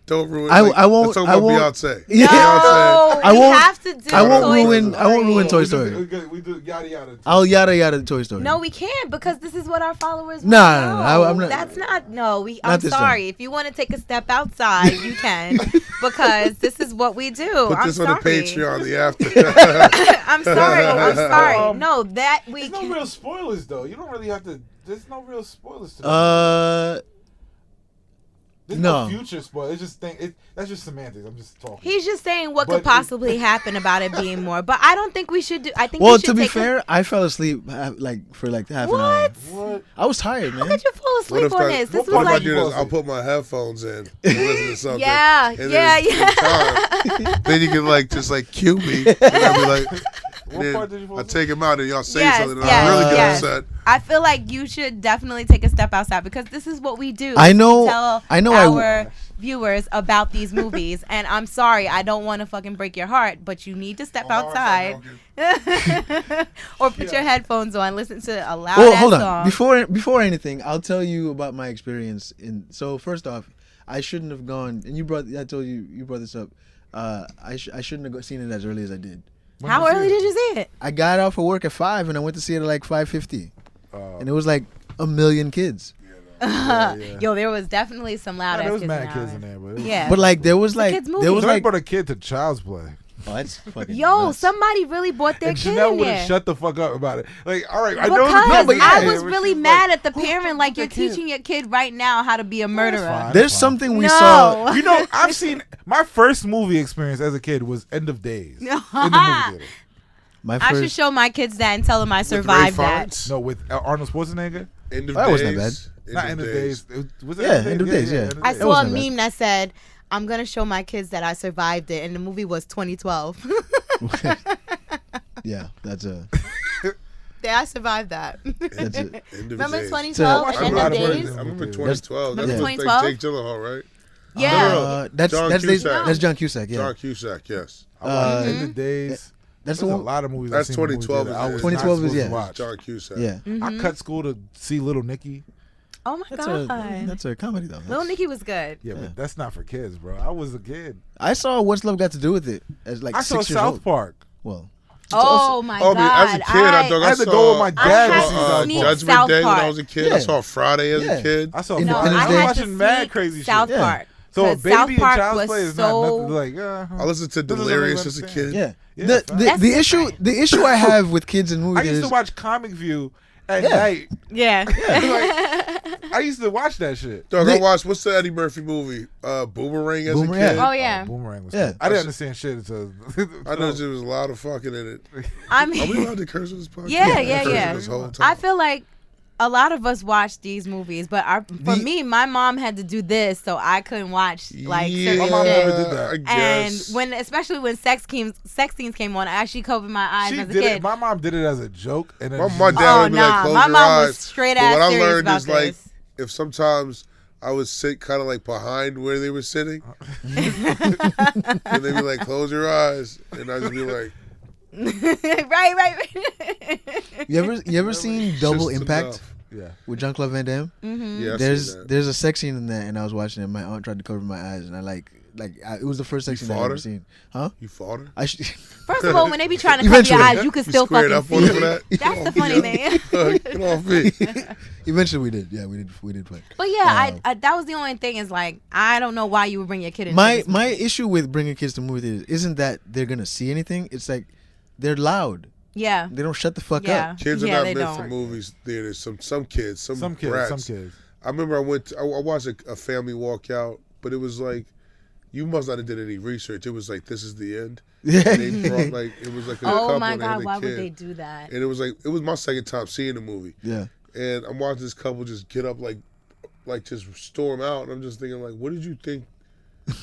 Don't ruin. I won't- Let's talk I about won't- Beyonce. Yeah. No, I we won't- have to do I won't Toy ruin- I won't Story. ruin Toy We Story. we do yada yada. I'll yada yada Toy Story. No, we can't because this is what our followers. No, want to no, no, know. I'm not- That's not. No, we. Not I'm this sorry. time. If you want to take a step outside, you can, because this is what we do. Put I'm this sorry. on the Patreon. The after. I'm sorry. I'm sorry. No, that we. There's no Can, real spoilers though. You don't really have to. There's no real spoilers to that. There's no no. future spoil. It's just that's just semantics. I'm just talking. He's just saying what But could possibly happen about it being more, but I don't think we should do. I think. Well, we should to be take fair, I fell asleep for like half an hour. What? What? I was tired, How man. could you fall What asleep if on I, this? This what was what if I like. do this? like- I'll put my headphones in and listen to something. Yeah, and yeah, then in yeah. time, then you can like just like cue me. And I'll be like, What then part did you fall I asleep? take him out and y'all say Yes, something and yes, I really get yes. upset. I feel like you should definitely take a step outside because this is what we do. I know- We tell I know our viewers about these movies, and I'm sorry, I don't want to fucking break your heart, but you need to step My heart's outside not or put your headphones on, listen to a loud Well, ass hold on. song. Before anything, I'll tell you about my experience. So first off, I shouldn't have gone. And I told you brought this up. I shouldn't have seen it as early as I did. When How you see early it? did you see it? I got out for work at 5 and I went to see it at like 5:50, Oh. and it was like a million kids. Yeah. Yo, there was definitely some loud There ass was kids mad in kids ours. in there, but it was, Yeah. But like there was like kid's movie. there was Somebody like brought a kid to Child's Play. oh, that's fucking Yo, nuts. somebody really bought their And kid Janelle in would have there. shut the fuck up about it. Like, all right, I Because know the No, but yeah, I was but really she's mad like, at the who parent, fucked like with you're that kid? teaching your kid right now how to be a murderer. fine. There's something we No. saw. You know, I've seen my first movie experience as a kid was End of Days in the movie theater. My I should first. show my kids that and tell them I With Ray survived that. Fiennes? No, with Arnold Schwarzenegger. End of That wasn't days. Not End of Days. Was it Yeah, End of Days, yeah. End of I Days. saw a wasn't bad. meme that said, I'm going to show my kids that I survived it. And the movie was 2012. Yeah, that's a. Yeah, I survived that. That's it. End of Remember days. 2012 watched and a End lot of of Days? movies. I remember That's- 2012. That Remember was like 2012? Jake Gyllenhaal, right? Yeah. That's John that's Cusack. that's John Cusack. Yeah, John Cusack, yes. I watched End Mm-hmm. of Days. that's There's the a one. lot of movies. That's I've seen in the movie 2012 theater I is was it. not 2012 is, supposed to yeah. watch. John Cusack. Yeah, Mm-hmm. I cut school to see Little Nicky. Oh my that's God. a comedy though. Little That's- Nicky was good. Yeah, Yeah. but that's not for kids, bro. I was a kid. I saw What's Love Got to Do with It as like I saw 6 years South old. Park. Well, Oh my Oh, I mean, God. as a kid, I I had to go with my I dad had to see to South sneak Park. South Judgment Day when I Park. was a kid. Yeah. I saw Friday as Yeah. a kid. I saw. No, I Independence was Day. watching mad sneak crazy South shit. Yeah. Park. So a 'Cause baby South in Park Child's was Play is so- not nothing like. I listened to Doesn't Delirious make as a sense. kid. yeah. Yeah, the fine. the, That's the issue different. the issue I have with kids in movies I used is to watch Comic View at Yeah. night. Yeah. I used to watch that shit. Dog, They- I watched, what's the Eddie Murphy movie? Boomerang as Boomerang, a kid. yeah. Oh, yeah. Boomerang was. Yeah. Cool. I didn't understand shit until. I know there was a lot of fucking in it. I Are we mean, allowed to curse on this podcast? Yeah, I'm yeah, cursing yeah. This whole time. I feel like a lot of us watch these movies, but for me, my mom had to do this, so I couldn't watch like certain My mom shit. never did that. I And guess. especially when sex scenes came on, I actually covered my eyes She as a did kid. it. My mom did it as a joke, and then My she- dad Oh would be nah, like, close my your mom eyes. was straight But ass what I serious learned about is like, this. if sometimes I would sit kind of like behind where they were sitting, and they'd be like, close your eyes, and I'd just be like, Right. You ever seen Double Just Impact enough. Yeah. with Jean-Claude Van Damme? Yeah, I've There's seen that. there's a sex scene in there, and I was watching it. My aunt tried to cover my eyes, and it was the first sex scene I've fought ever her? seen. Huh? You fought her? I should. First of all, when they be trying to cover your Eventually. eyes, you can You still squared fucking up on see. her for that? That's the funny thing. Get off me. Eventually, we did. Yeah, we did play. But yeah, I that was the only thing. Is like I don't know why you would bring your kid into My this my issue with bringing kids to movie theaters isn't that they're gonna see anything. It's like they're loud. Yeah. They don't shut the fuck Yeah. up. Kids are Yeah, not they meant don't. for movies theaters. Some kids, some brats. Some kids. I remember I watched a family walk out, but it was like, you must not have did any research. It was like, this is the end. Yeah. And they brought it was like a couple Oh my and they had God! a Why kid. would they do that? And it was my second time seeing the movie. Yeah. And I'm watching this couple just get up like just storm out, and I'm just thinking like, what did you think?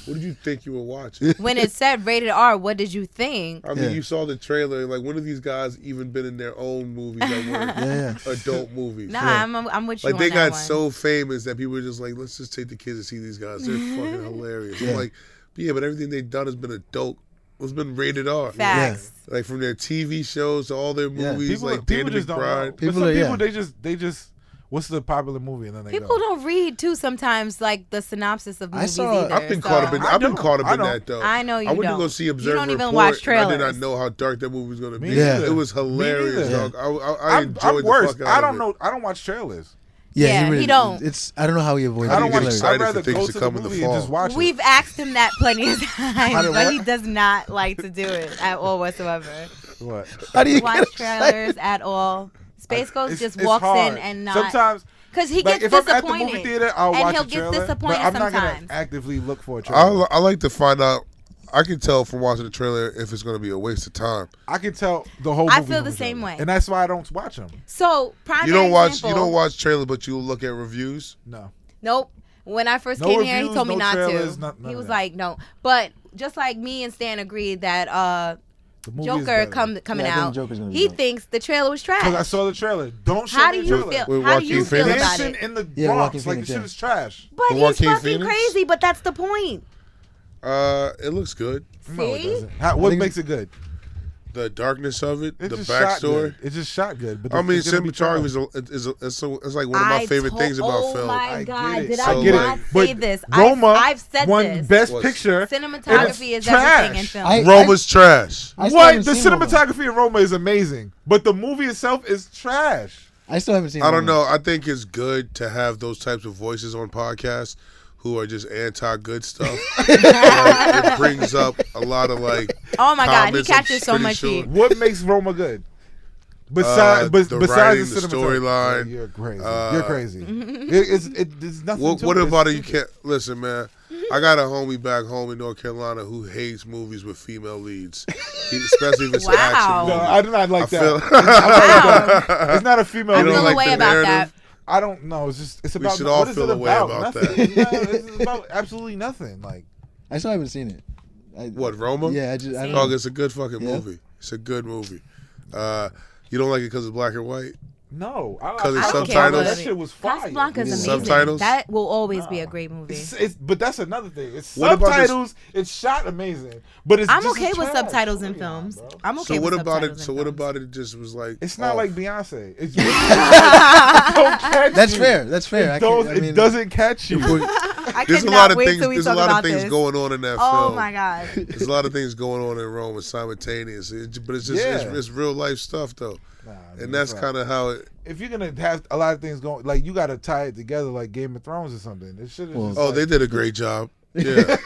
What did you think you were watching? When it said rated R, what did you think? I mean, Yeah. you saw the trailer. Like, when have these guys even been in their own movies that were Yeah. adult movies? Nah, Yeah. I'm with you Like, on they that got one. so famous that people were just like, let's just take the kids to see these guys. They're fucking hilarious. Yeah. I'm like, yeah, but everything they've done has been adult. It's been rated R. Facts. Like, from their TV shows to all their Yeah. movies, People, like people Danny just don't know. McBride. But People some are- people yeah. they just what's the popular movie and then they People go. don't read too sometimes, like the synopsis of I movies saw- either. I've been so- caught up in. I I've been don't. caught up I in don't. that though. I know you I went to don't. go see You Observer don't even Report, watch and I did trailers. not know how dark that movie was going to be. Me neither. It was hilarious, neither. dog. I enjoyed I'm the worse. fuck out I of don't it. know. I don't watch trailers. Yeah, he don't. It's I don't know how he avoids. How I do don't you watch. get it. excited I'd for rather things go to to come the in the movie and fall? just watch We've asked him that plenty of times, did but what? he does not like to do it at all whatsoever. it. What? How do you Watch trailers at all. Space Ghost It's- just it's walks hard. in and not. Sometimes. Because he Like, gets if I'm at the disappointed. movie theater, I'll and watch he'll a get trailer, disappointed but I'm not sometimes. gonna actively look for a trailer. I like to find out. I can tell from watching the trailer if it's going to be a waste of time. I can tell the whole. I movie feel from the the same trailer. way. and that's why I don't watch them. So prime You don't watch. example, You don't watch trailer, but you look at reviews. No. Nope. When I first No came here, he reviews, told me no not trailers, to. none He of was that. like, no. But just like me and Stan agreed that The movie is Joker better. coming Yeah, I think out, Joker's gonna be he dope. thinks the trailer was trash. Because I saw the trailer. Don't show How me do the you trailer. feel? With How do you Joaquin feel Phoenix? about Dancing it? in the Yeah, Bronx, Joaquin like Phoenix, the shit yeah. is trash. But With he's Joaquin fucking Phoenix? crazy. But that's the point. It looks good. No, it See? doesn't. What think- makes it good? The darkness of it, It's the just shot backstory. good. It's just shot good. But I mean, it's gonna be cinematography trash. is like one of my favorite things about oh film. my I God, get it. did So, I I get not it. say But this? Roma I've said won this. Best Was- Picture. Cinematography is trash. everything in film. I- Roma's trash. I still What? haven't The seen Roma. cinematography in Roma is amazing, but the movie itself is trash. I still haven't seen. I don't Roma. know. I think it's good to have those types of voices on podcasts who are just anti-good stuff. Like, it brings up a lot of like. Oh my God, he comments I'm catches so pretty much sure. heat. What makes Roma good? Besides, the besides writing, the the cinematography. storyline, You're crazy. uh, You're crazy. There's nothing. What, to what it. about it? It's You can't listen, man. I got a homie back home in North Carolina who hates movies with female leads, especially if it's an Wow. action No, movie. I do not like I that. Wow. It's not a female. I You don't feel lead. a like way the about narrative? that. I don't know. It's just it's We about. should all what is feel it a way about nothing. that. It's about absolutely nothing. Like I still haven't seen it. What, Roma? Yeah, I don't Oh, know. it's a good fucking Yeah. movie. It's a good movie. You don't like it because it's black and white? no, 'Cause it's I don't care subtitles? what That it shit is. was fire. Casablanca's Yeah. amazing. Subtitles? That will always be a great movie. But that's another thing. It's What about this- subtitles. It's shot amazing, but it's I'm just okay as with trash. subtitles in Come on, films. bro. I'm okay So with what about subtitles it? in So what films. about it? Just was like It's not off? like Beyonce. It's really don't catch That's you. fair. That's fair. It doesn't catch you. I There's a cannot lot of wait things. till we There's a talk lot about of things this. going on in that Oh film. my God. There's a lot of things going on in Rome simultaneous. But it's just Yeah. it's real life stuff though, Nah, and that's kind of how it. If you're gonna have a lot of things going, like you gotta tie it together, like Game of Thrones or something. It should. Well, Oh, they did a great job. Yeah,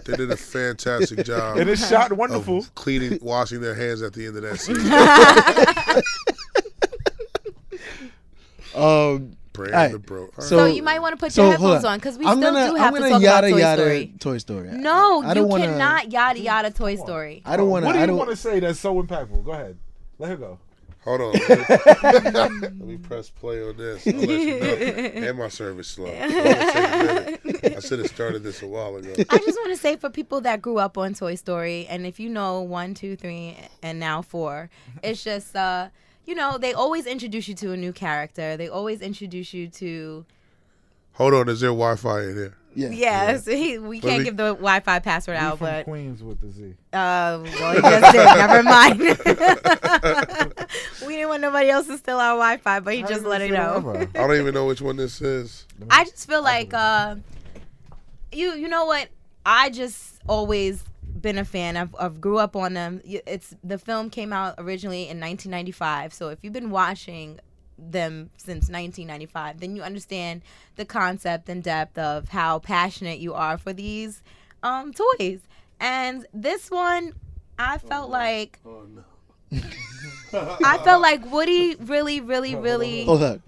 they did a fantastic job. and it's shot of wonderful. cleaning, washing their hands at the end of that scene. Brand Alright, the bro. All right. So you might want to put your headphones on because we still do have to talk about Toy Story. Toy Story. No, I don't you wanna, cannot yada yada Toy Story. I don't want to. What do I you don't want to say that's so impactful? Go ahead. Let her go. Hold on. Let me press play on this. I'll let you know. And my service slow. It's gonna take a minute. I should have started this a while ago. I just want to say for people that grew up on Toy Story, and if you know 1, 2, 3, and now 4, it's just they always introduce you to a new character. They always introduce you to. Hold on. Is there Wi-Fi in here? Yeah. Yes, we But can't we- give the Wi-Fi password We out, from but Queens with the Z. well, he just did. Never mind. We didn't want nobody else to steal our Wi-Fi, but he How just you let gonna it say the know. Wi-Fi? I don't even know which one this is. I just feel like you know what? I just always been a fan. I've grew up on them. It's the film came out originally in 1995. So if you've been watching them since 1995, then you understand the concept and depth of how passionate you are for these toys. And this one, I felt like Oh no. I felt like Woody really. Hold up.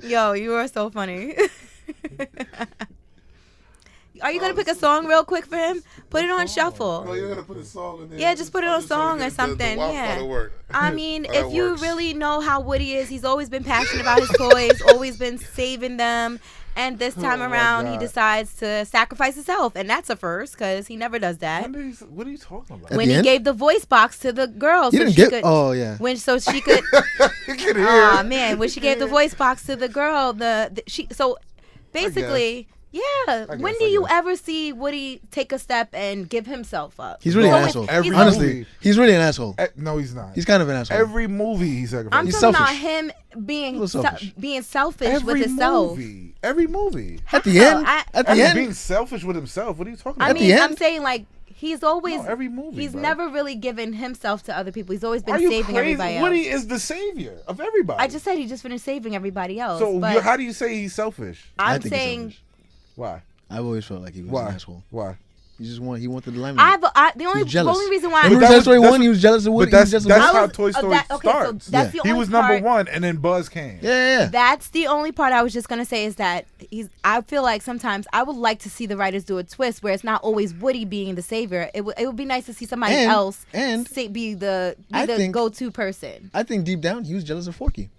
Yo, you are so funny. Are you gonna pick a song real quick for him? Put it on Oh, shuffle. you're gonna put a song in there. Yeah, just put it I'm on just trying to song get or the something. Wi-Fi Yeah. to work. I mean, That if you works. really know how Woody is, he's always been passionate about his toys, always been saving them. And this time Oh my around, he God. decides to sacrifice himself, and that's a first because he never does that. What are you talking about? At When the he end? gave the voice box to the girl, He so didn't she get. could. Oh yeah. When so she could. You can hear. Oh man, when she gave the voice box to the girl, she so basically. Yeah. I When guess, do I you guess. ever see Woody take a step and give himself up? He's really So an when- asshole. every Honestly, movie- he's really an asshole. No, he's not. He's kind of an asshole. Every movie he's sacrificed. I'm He's talking about selfish. him being little selfish. being selfish Every with himself. movie. Every movie. At the How? end. I- At the Every end. being selfish with himself. What are you talking I about? the mean, end? I'm saying like he's always No, every movie. he's bro. never really given himself to other people. He's always been Are you saving crazy? everybody else. Woody is the savior of everybody. I just said he just finished saving everybody else. So but how do you say he's selfish? I I'm think he's saying selfish. Why? I've always felt like he was Why? an asshole. Why? He wanted the limelight. the only He's jealous. reason why Remember that Toy was- Story that's 1? He was jealous of Woody. But that's he was that's jealous of how Woody. Toy Story okay, starts. so that's Yeah. the He only was number part, one, and then Buzz came. Yeah. That's the only part I was just gonna say is that I feel like sometimes I would like to see the writers do a twist where it's not always Woody being the savior. It would be nice to see somebody And- else and be the I think- go-to person. I think deep down he was jealous of Forky.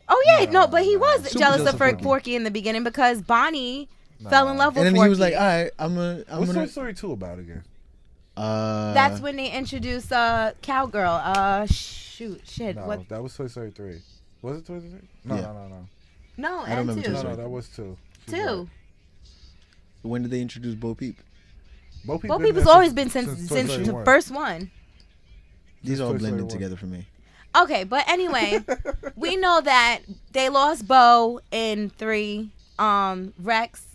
Oh yeah, no, but he was Super jealous jealous of of Forky. Forky in the beginning because Bonnie fell in love with And then Forky. he was like, "All right, I'm What's Toy gonna." Story 2 about again? That's when they introduced Cowgirl. Shit. No, What? that was Toy Story 3. Was it Toy Story 3? No, Yeah. no. No, I don't and remember two. Toy No, Story. no, that was 2. She's Two. right. When did they introduce Bo Peep? Bo Peep Bo been Peep has there always been since Toy Story the 1. first one. These all Toy Story blended 1. together for me. Okay, but anyway, we know that they lost Bo in 3. Rex.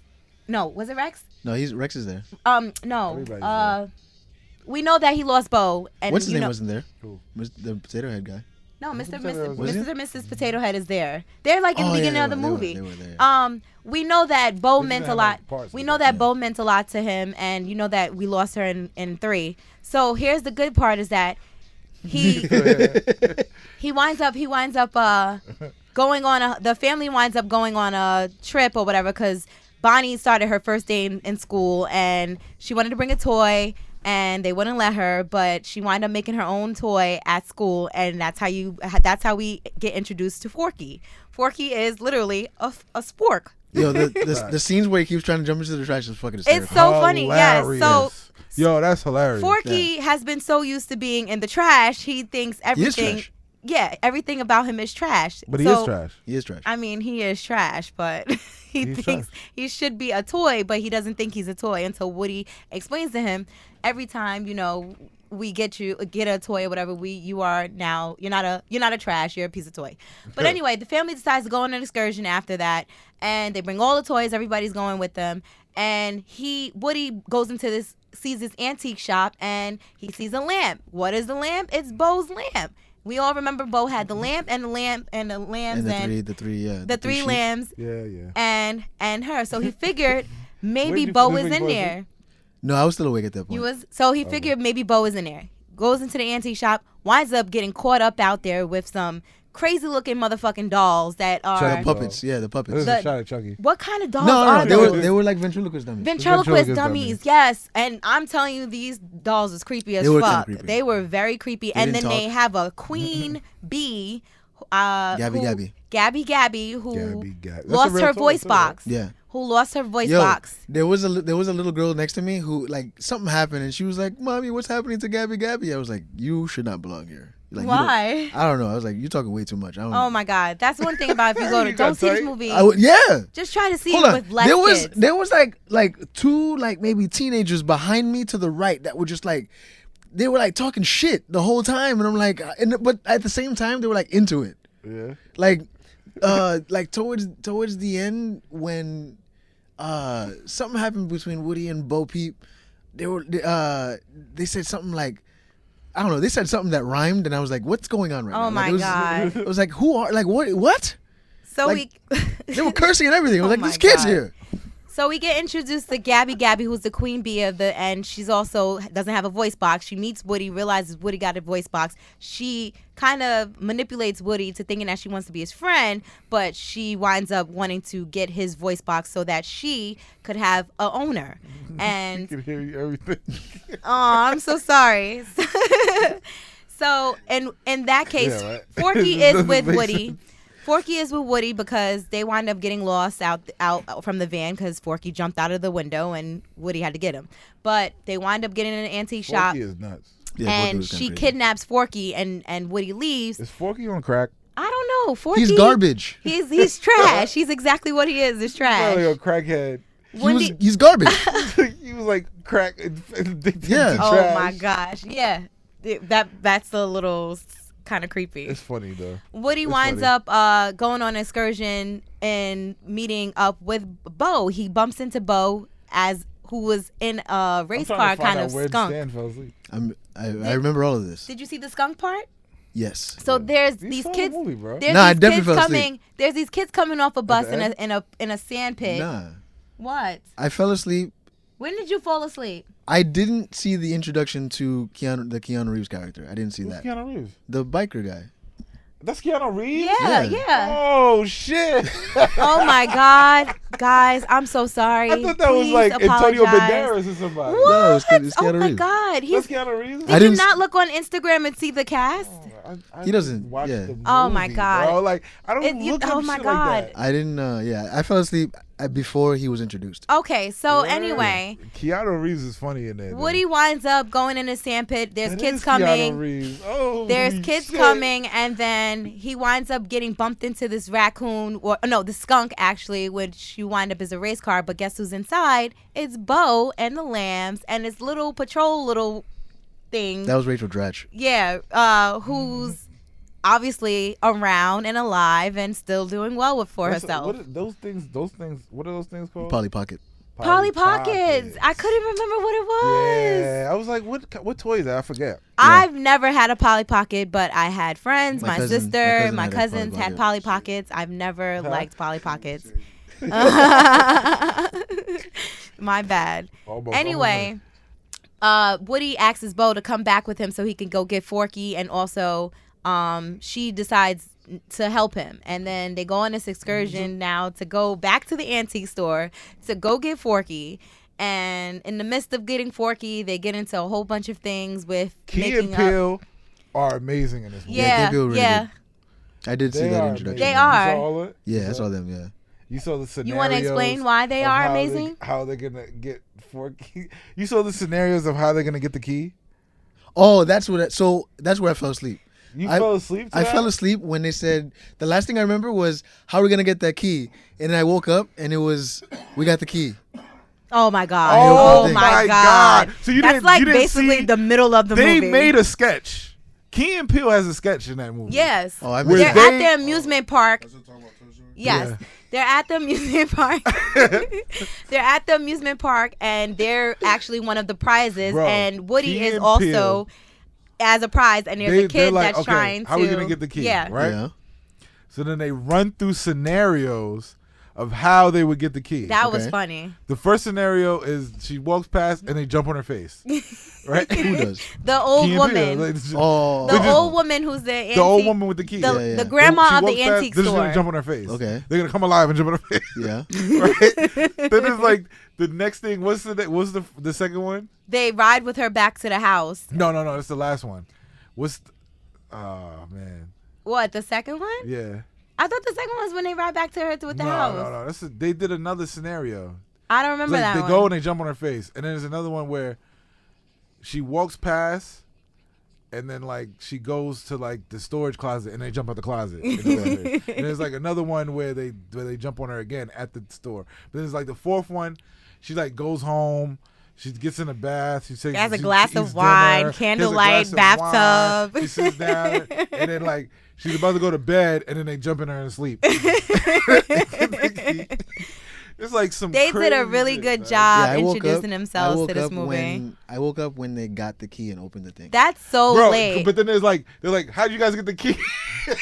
No, was it Rex? No, Rex is there. No. Everybody's there. We know that he lost Bo, and What's his you name know, wasn't there? Who? The potato head guy. no, Mr. Potato Was he? Mr. and Mrs. Potato Head is there. They're like in the Oh, yeah, beginning they of the were, movie. they were there. We know that Bo They just meant a didn't lot. have parts We with know it. that Yeah. Bo meant a lot to him, and you know that we lost her in 3. So here's the good part is that he he winds up going on the family winds up going on a trip or whatever because Bonnie started her first day in school and she wanted to bring a toy and they wouldn't let her, but she wound up making her own toy at school, and that's how we get introduced to Forky. Forky is literally a spork. Yo, the scenes where he keeps trying to jump into the trash is fucking hysterical. It's so funny, yes. So Hilarious. Yo, that's hilarious. Forky has been so used to being in the trash, he thinks everything. trash. Yeah, everything about him is trash. But he So, is trash. He is trash. I mean, he is trash, but he He's thinks trash. he should be a toy, but he doesn't think he's a toy until Woody explains to him every time, we get a toy or whatever, you're not a trash, you're a piece of toy. But anyway, the family decides to go on an excursion after that, and they bring all the toys, everybody's going with them, and Woody goes into sees this antique shop and he sees a lamp. What is the lamp? It's Bo's lamp. We all remember Bo had the lamp and the lambs and the three sheep. lambs Yeah. and her. So he figured maybe Where'd you Bo think was in Bo was there. No, I was still awake at that point. So he figured maybe Bo was in there. Goes into the antique shop, winds up getting caught up out there with some crazy looking motherfucking dolls that are The Chucky. puppets, yeah, the puppets. This is The- a shot at Chucky. what kind of dolls No, are they those? were like ventriloquist dummies. Ventriloquist Ventriloquist dummies, dummies. yes. And I'm telling you, these dolls was creepy as They were kinda fuck. creepy. They were very creepy. And then didn't they talk. have a queen bee, Gabby. Gabby, who Gabby. That's lost a real her toy, voice too. box. Yeah. who lost her voice Yo, box. there was a little girl next to me who like something happened and she was like, "Mommy, what's happening to Gabby?" I was like, "You should not belong here." Like, Why? I don't know. I was like, "You're talking way too much." I don't Oh know. my God, that's one thing about if you go to You don't got see this tight? movie. Yeah. Just try to see Hold it on. with less kids. There was like two like maybe teenagers behind me to the right that were just like they were like talking shit the whole time, and I'm like, but at the same time they were like into it. Yeah. Like towards the end when something happened between Woody and Bo Peep, they said something like, I don't know, they said something that rhymed, and I was like, what's going on right now? Oh my God. It was like, who are like what? So like, we They were cursing and everything. I was Oh like, my these kids God. here. So we get introduced to Gabby, who's the queen bee of the end. She's also doesn't have a voice box. She meets Woody, realizes Woody got a voice box. She kind of manipulates Woody to thinking that she wants to be his friend, but she winds up wanting to get his voice box so that she could have a owner. I And can hear you everything. oh, I'm so sorry. So in that case, Yeah, right. Forky It is doesn't with make Woody. sense. Forky is with Woody because they wind up getting lost out from the van because Forky jumped out of the window and Woody had to get him. But they wind up getting in an antique shop, Forky is nuts. Yeah, Forky and was kinda she crazy. kidnaps Forky, and Woody leaves. Is Forky on crack? I don't know. Forky. He's garbage. He's trash. He's exactly what he is. He's Probably a trash. crackhead. He's garbage. He was like crack addicted Yeah. to Oh trash. my gosh. Yeah. That's a little kind of creepy. It's funny though. Woody It's winds funny. up going on an excursion and meeting up with Bo. He bumps into Bo who was in a race car kind of skunk. Stan fell asleep. I remember all of this. Did you see the skunk part? Yes. So there's You these saw the kids. movie, bro. There's Nah, I these definitely kids fell asleep. coming. There's these kids coming off a bus the in a sand pit. Nah. What? I fell asleep. When did you fall asleep? I didn't see the introduction to the Keanu Reeves character. I didn't see Who's that. Keanu Reeves? The biker guy. That's Keanu Reeves? Yeah, Yeah. yeah. Oh shit! Oh my God, guys, I'm so sorry. I thought that was Please like Antonio apologize. Banderas or somebody. What? No, it's Oh Keanu my Reeves. God, That's Keanu Reeves. Did I you didn't not look on Instagram and see the cast? I He doesn't- watch yeah. the Oh, my movie, God. Bro. Like I don't look up oh my shit God. like that. I didn't. Yeah, I fell asleep before he was introduced. Okay, so Word. anyway, Keanu Reeves is funny in there. Woody winds up going in a sand pit. There's That kids is Keanu coming. Reeves. Oh, There's kids coming, and then he winds up getting bumped into this raccoon, or no, the skunk actually, which you wind up as a race car. But guess who's inside? It's Bo and the lambs and his little little thing. That was Rachel Dratch. Yeah, who's obviously around and alive and still doing well for herself. What are those things? What are those things called? Polly Pocket. Polly Pockets. I couldn't remember what it was. Yeah, I was like, what toy is that? I forget. I've never had a Polly Pocket, but I had friends, My my cousin- sister, my my cousin cousins had a had Polly Polly Pockets. I've never liked Polly Pockets. My bad. Almost, Anyway, Woody asks Bo to come back with him so he can go get Forky, and also she decides to help him. And then they go on this excursion now to go back to the antique store to go get Forky. And in the midst of getting Forky, they get into a whole bunch of things with Key making and up. Peele are amazing in this movie. Yeah, they do really yeah. good. I did see They that are introduction. They amazing. are. You saw all of it? Yeah, I saw them. Yeah. You saw the scenarios. You want to explain why they of are how amazing? how they're gonna get Forky. You saw the scenarios of how they're gonna get the key. Oh, that's what. So that's where I fell asleep. You I- fell asleep. To I that? fell asleep when they said the last thing I remember was how are we gonna get that key, and then I woke up and it was we got the key. Oh my god! Oh Oh my my god! So you That's didn't- like you didn't basically see- the middle of the They movie. made a sketch. Key and Peele has a sketch in that movie. Yes. Oh, I Where missed They're that. at the amusement park. That's what I'm talking about, Toy Story? Yes. Yeah. They're at the amusement park. They're at the amusement park, and they're actually one of the prizes. Bro, and Woody Key is and also Peele. as a prize, and there's a They're kid like, that's okay, trying to. how are we gonna get the key? Yeah. Right. Yeah. So then they run through scenarios of how they would get the key. That was Okay. funny. The first scenario is she walks past and they jump on her face. Right? Who does? The old Key and woman. Peele. Like, just- Oh. The They just- old woman who's the antique, the old woman with the key. the, Yeah, yeah. the grandma She of walks the past, antique they're just store. gonna jump on her face. Okay. They're gonna come alive and jump on her face. Yeah. Right? Then it's like the next thing. What's the second one? They ride with her back to the house. No, that's the last one. Oh man. What, the second one? Yeah. I thought the second one was when they ride back to her with the house. No. They did another scenario. I don't remember that They one. go and they jump on her face, and then there's another one where she walks past, and then like she goes to like the storage closet, and they jump out the closet. And there's like another one where they jump on her again at the store. But then there's like the fourth one, she like goes home. She gets in a bath. She has a glass of wine, candlelight, bathtub. She sits down, and then like she's about to go to bed, and then they jump in her and sleep. It's like some. They did a really shit, good man. job introducing themselves to this movie. I woke up when they got the key and opened the thing. That's so Bro, late. but then they're like, how'd you guys get the key?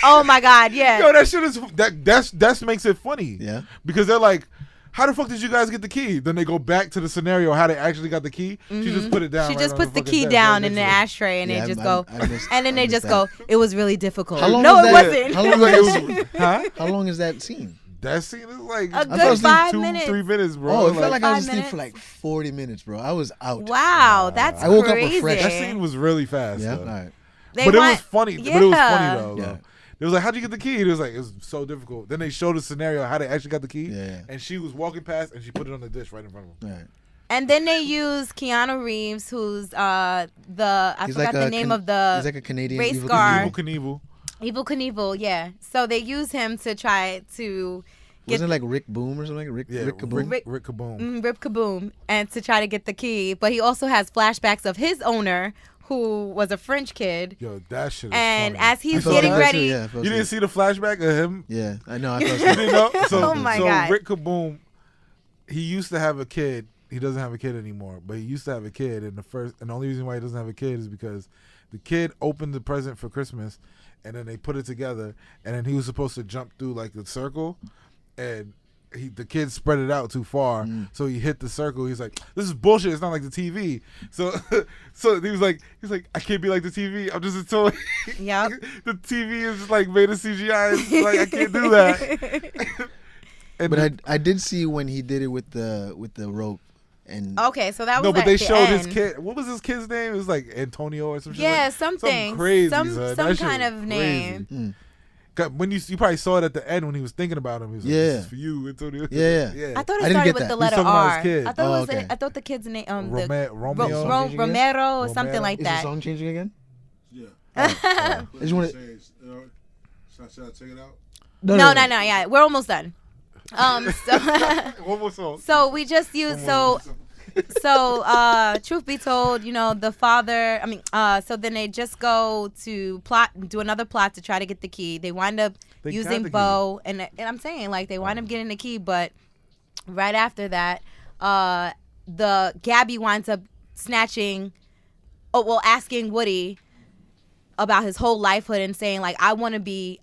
Oh my God, yeah. Yo, that shit is that makes it funny. Yeah. Because they're like, how the fuck did you guys get the key? Then they go back to the scenario how they actually got the key. She just put it down. She right just on puts the fucking key desk down right in the next to it. ashtray, and Yeah, they just I go, missed- and then I they missed just that. go. It was really difficult. How long No, was it that? wasn't. How long was that? Huh? How long is that scene? That scene is like A I good fell asleep 5 minutes. 2-3 minutes, bro. Oh, it felt like I was 5 asleep for minutes. like 40 minutes, bro. I was out. Wow, that's I woke up crazy. refreshed. that scene was really fast. Yeah. though. All right. They But it was want- funny. Yeah. But it was funny though. Yeah. It was like, how'd you get the key? It was like, it was so difficult. Then they showed the scenario how they actually got the key. Yeah. And she was walking past and she put it on the dish right in front of him. All right. And then they use Keanu Reeves, who's I He's forgot like the name of the He's like a Canadian race evil car. Evil Knievel. Knievel. Evil Knievel. Yeah. So they use him to try to get Wasn't it like Rick Boom or something? Rick Kaboom? Rick Kaboom. Rip Kaboom, and to try to get the key. But he also has flashbacks of his owner, who was a French kid. Yo, that shit is And funny. as he's I felt getting that ready, too, yeah, I felt You didn't that. see the flashback of him? Yeah, I know. I felt You didn't know? Oh my God. Rick Kaboom, he used to have a kid. He doesn't have a kid anymore, but he used to have a kid. And the only reason why he doesn't have a kid is because the kid opened the present for Christmas, and then they put it together, and then he was supposed to jump through like the circle, and the kid spread it out too far, so he hit the circle. He's like, "This is bullshit. It's not like the TV." So, so he was like, "I can't be like the TV. I'm just a toy." Yep. The TV is just like made of CGI. It's like I can't do that. And But I did see when he did it with the rope and okay, so that was no, but at they the showed his end. kid. What was his kid's name? It was like Antonio or some shit. Yeah, like, something, crazy, some son. some That shit kind was of crazy. name. When you probably saw it at the end when he was thinking about him. He was like, Yeah. "This is for you, Antonio." Yeah. I thought I it didn't started get with that. the He's letter talking about his R. kid. I thought Oh, it was. okay. I thought the kid's name Romeo. Romero or something Romero. like is the that. song changing again? Yeah. I just want to. Should I take it out? No. Yeah, we're almost done. So One more song. so we just use truth be told, the father, so then they just go to do another plot to try to get the key. They wind up They got using the Bo, and I'm saying, like, they wind up getting the key, but right after that, the Gabby winds up asking Woody about his whole lifehood and saying, like, I want to be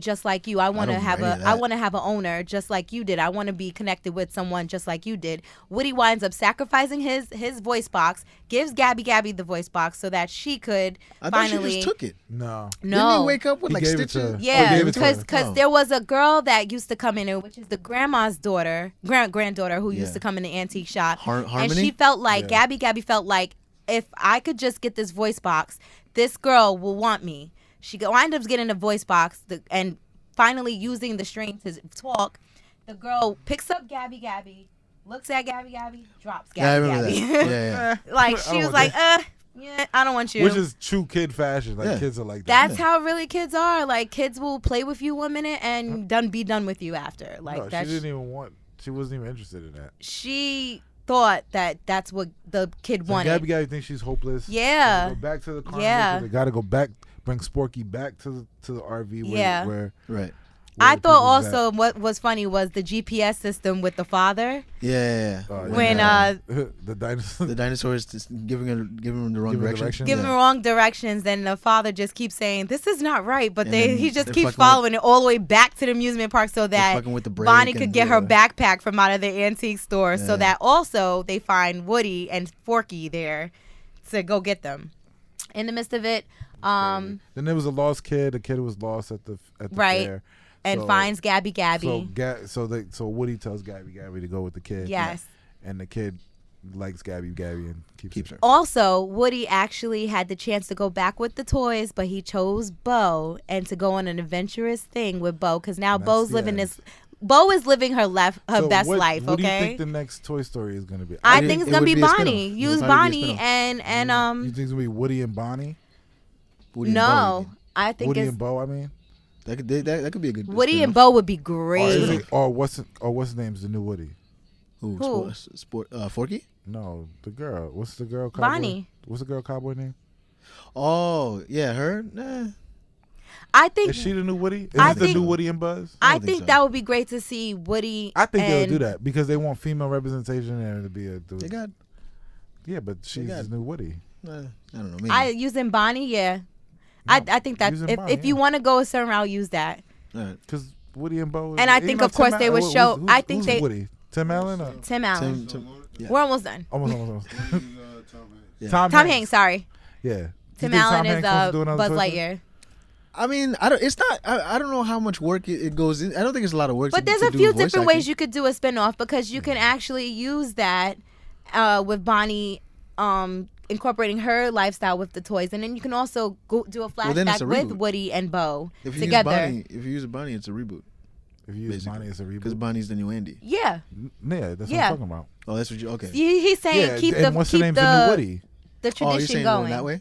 just like you. I want to don't have agree to I that. want to have an owner just like you did. I want to be connected with someone just like you did. Woody winds up sacrificing his voice box, gives Gabby the voice box so that she could I thought finally she just took it. No. Didn't no he wake up with He like gave it to stitches? her. yeah, gave it to her. because there was a girl that used to come in, which is the grandma's daughter, granddaughter, who used Yeah. to come in the antique shop, and Harmony? she felt like Yeah. Gabby felt like, if I could just get this voice box, this girl will want me. She winds up getting a voice box and finally using the string to talk. The girl picks up Gabby, looks at Gabby, drops Yeah, I Gabby. remember that. Yeah, yeah. Like, I she don't was want like, that. yeah, I don't want you. Which is true kid fashion. Like Yeah. kids are like that. That's how really kids are. Like, kids will play with you 1 minute and be done with you after. Like, No, she that's didn't even want. She wasn't even interested in that. she thought that's what the kid So wanted. Gabby thinks she's hopeless. Yeah. Go back to the carnival. Yeah. They got to go back. Bring Sporky back to the RV. Where, Yeah. Where Right. I the thought people's also what was funny was the GPS system with the father. Yeah. at. When, the dinosaur. The dinosaurs just giving him the wrong Giving direction. directions. Give him wrong directions, and the father just keeps saying, "This is not right," but And then he just they're keeps fucking following it all the way back to the amusement park so that fucking with the brake Bonnie could and get her the- backpack from out of the antique store, so Yeah. that also they find Woody and Forky there to go get them. In the midst of it, Then there was a lost kid. The kid was lost at the Right. fair. and So- finds Gabby. So Woody tells Gabby to go with the kid. Yes. And the kid likes Gabby and keeps her. Also, Woody actually had the chance to go back with the toys, but he chose Bo and to go on an adventurous thing with Bo because now Bo's living this. Bo is living her best life. What Okay. do you think the next Toy Story is gonna be? I think it's gonna be a Bonnie. spin-off. Use It'll probably be a Bonnie spin-off. and You think it's gonna be Woody and Bonnie? Woody and no, Bo, I think Woody it's and Bo. I mean, that could be a good. Woody and spin-off. Bo would be or, great. is it, or what's his name's the new Woody? Who? Forky? No, the girl. What's the girl? Cowboy? Bonnie. What's the girl cowboy name? Oh yeah, her. Nah. I think Is she the new Woody? Is I it the think- new Woody and Buzz? I don't think think so. that would be great to see Woody. I think they'll and do that because they want female representation and to be a. They got. Yeah, but she's got- the new Woody. I don't know. Maybe. I using Bonnie, yeah. No, I think that using if Bonnie, you yeah. want to go a certain route, use that. All right. Because Woody and Bo. And I think, of course, they would show- I think who's they- Woody. Tim Allen. Or? Tim Allen. Yeah. We're almost done. Almost. Yeah. Tom Hanks, sorry. Yeah. You Tim think Allen Tom is Hanks wants to do another Buzz Toy Story? Lightyear. I mean, I don't. It's not. I don't know how much work it goes in. I don't think it's a lot of work. But there's to a do few voice different ways acting. you could do a spinoff because you can actually use that with Bonnie incorporating her lifestyle with the toys, and then you can also go do a Well, then it's flashback a with reboot. Woody and Bo If you together. if you use Bonnie, it's a reboot. If you use Bonnie as a Because reboot. Bonnie's the new Andy. Yeah, Yeah, that's what Yeah. I'm talking about. Oh, that's what you. Okay. he's saying Yeah, keep and the what's keep the name's the new Woody? the Oh, you're tradition saying going. that way.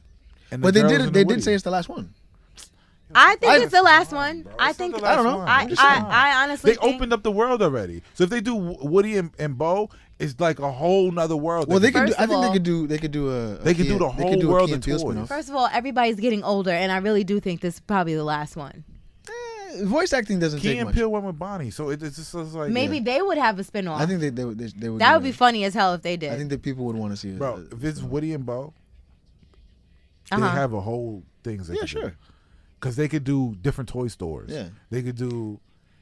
And But the they girl's did. in the They did Woody. say it's the last one. I think I- it's the last one. Bro, I it's not think the last I don't know. one. I, I'm just I, saying. I honestly They think opened up the world already. So if they do Woody and Bo, it's like a whole nother world. Well, they can could. First I of think all- they could do. They could do a. They could do the they whole could do a world Key of and Peele toys. spinoff. first of all, everybody's getting older, and I really do think this is probably the last one. Voice acting doesn't Key take and much. Peele went with Bonnie, so it's just it's like Maybe they would have a spinoff. I think they would. They would. that do would be funny as hell if they did. I think that people would want to see it. bro. If it's Woody and Bo, they Uh-huh. have a whole things. They Yeah, could sure. Because they could do different toy stores. Yeah. They could do,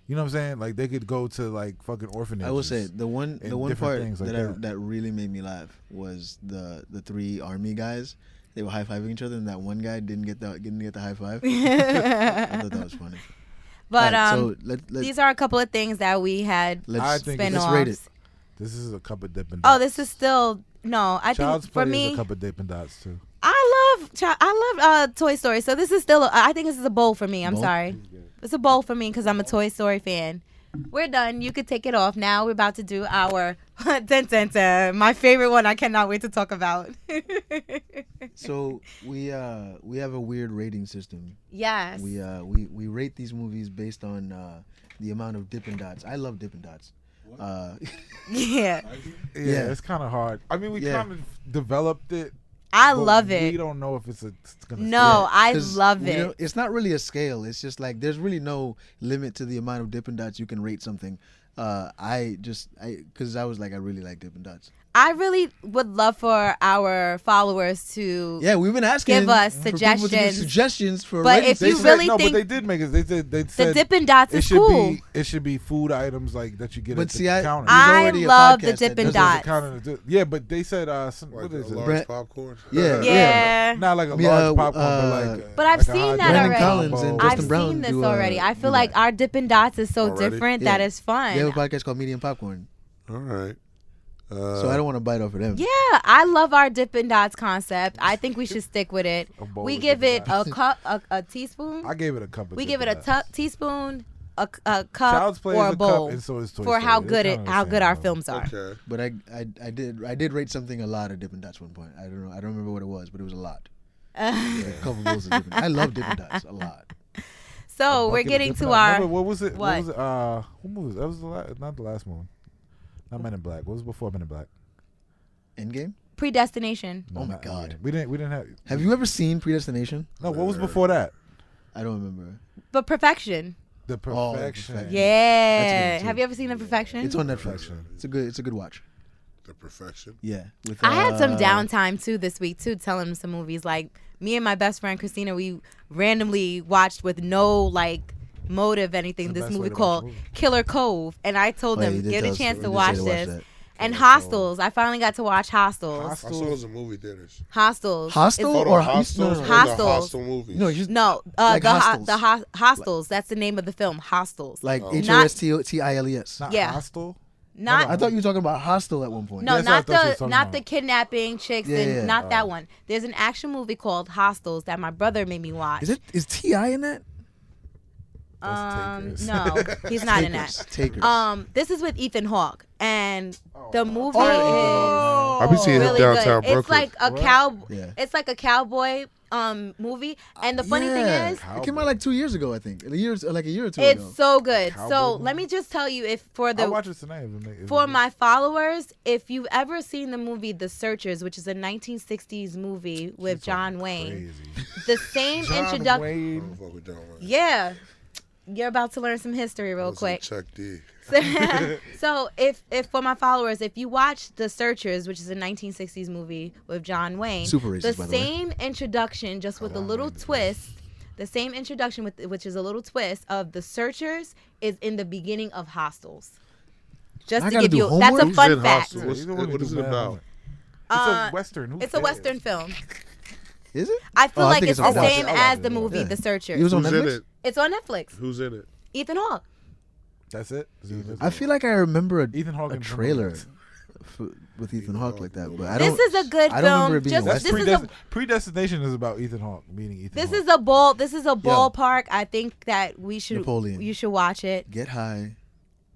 you know what I'm saying? Like they could go to like fucking orphanages. I will say the one and part different things like that that. that really made me laugh was the three army guys. They were high fiving each other, and that one guy didn't get the high five. I thought that was funny. but All right, so let these are a couple of things that we had I let's think spinoffs. let's rate it. This is a cup of Dippin' Oh, Dots. this is still no. I Child's think for Play is me, a cup of Dippin' Dots too. I love Toy Story. So this is still. I think this is a bowl for me. I'm Bowl? sorry. It's a bowl for me because I'm a Toy Story fan. We're done. You could take it off now. We're about to do our dun, dun, dun, my favorite one. I cannot wait to talk about. So we have a weird rating system. Yes. We rate these movies based on the amount of Dippin' Dots. I love Dippin' Dots. Yeah. Yeah, it's kind of hard. I mean, we Yeah. kind of developed it. I but love We it. don't know if it's gonna. No, I 'Cause love we it. don't- It's not really a scale. It's just like there's really no limit to the amount of Dippin' Dots you can rate something. Because I was like, I really like Dippin' Dots. I really would love for our followers to. Yeah, we've been asking. Give us for people to give suggestions. Suggestions for. But rating if They you systems. said, really no, think but they did make it. They the said Dippin' Dots it is should cool. be it should be food items like that you get But at the see, counter. I already a love the podcast that Dippin' does There's a Dots. counter to do- yeah, but they said what Like is a it? large Brett- popcorn. Yeah. Yeah. Not like a Yeah, large popcorn, But I've like a seen hot that dog already. Collins and combo. Justin I've Brown seen this do, already. I feel do like that. our Dippin' Dots is so Already? different Yeah. that it's fun. They have a podcast called Medium Popcorn. All right. So I don't want to bite off of them. Yeah, I love our Dippin' Dots concept. I think we should stick with it. A bowl We of give it Dippin' a cup, a teaspoon. I gave it a cup of We give it a Dippin' Dots. teaspoon, a cup, Child's Play or is a bowl cup, and so is Toy for Story. how They're good kinda the how same good our level. films are. Okay. But I did rate something a lot of Dippin' Dots one point. I don't know. I don't remember what it was, but it was a lot. Like a couple bowls of Dippin'. I love Dippin' Dots a lot. So A we're bucket of getting Dippin' to Dots. our Remember, what was it? What? Was it? What movie was that? Was not the last one. Not Men in Black. What was before Men in Black? Endgame. predestination. Oh my not God. Endgame. We didn't have. Have you ever seen Predestination? No, what was before that? I don't remember. But perfection. The Oh, Perfection. Perfection. Yeah. That's a good one, Have too. you ever seen the perfection? It's on Netflix. Perfection. It's a good watch. The Perfection. Yeah. With, I had some downtime too this week too, telling him some movies. Like me and my best friend Christina, we randomly watched with no like motive anything It's the this best movie way to watch called a movie. Killer Cove, and I told Oh, yeah, them you did give tell it a us- chance you to did watch say this. that. And Killer Cove. Hostels, I finally got to watch Hostels. I saw those in movie theaters. Hostels. Hostel It's- or Hostels? no, no, Or Hostels. the Hostel movies. no, just No, Like Hostels. Hostels. That's the name of the film. Hostels. like Oh. HOSTILES. Not Yeah. Hostel. Not I thought you were talking about Hostel at one point. no, That's what I not thought she was the talking not about. the kidnapping chicks Yeah, and yeah. not that one. There's an action movie called Hostels that my brother made me watch. Is T.I. in that? That's Takers. No, he's not in that. Takers. This is with Ethan Hawke, and the movie Oh. I be seeing is him really downtown good. It's Brooklyn. like a Yeah. It's like a cowboy movie, and the funny thing Yeah. is, it came out like 2 years ago, I think. Like a year or two it's ago. so good. Cowboy So movie? let me just tell you, if for I'll the watch it tonight. for my followers, if you've ever seen the movie The Searchers, which is a 1960s movie with John Wayne, the same introduction. I don't fuck with John Wayne. Yeah, you're about to learn some history real Listen quick. to Chuck D. So if for my followers, if you watch The Searchers, which is a 1960s movie with John Wayne, Super racist, the by the way. same introduction, just with a little twist, the same introduction with which is a little twist of The Searchers is in the beginning of Hostels. Just I to gotta give do you, homework? that's a Who's fun in fact. Hostel? What is it about? It's a western. Who It's a cares? western film. Is it? I feel Oh, I like think it's it's the on same Netflix. as the movie Yeah. The Searchers. It was on Who's in Netflix? it? It's on Netflix. Who's in it? Ethan Hawke. That's it. I feel like I remember Ethan Hawke a and trailer Timberlakes. with Ethan Hawke like that, but I don't. This is a good I don't remember film. it being Just a That's this western. is a predestination is about Ethan Hawke meeting Ethan. This Hawke. is a ball. This is a ballpark. I think that we should. Napoleon. You should watch it. Get high,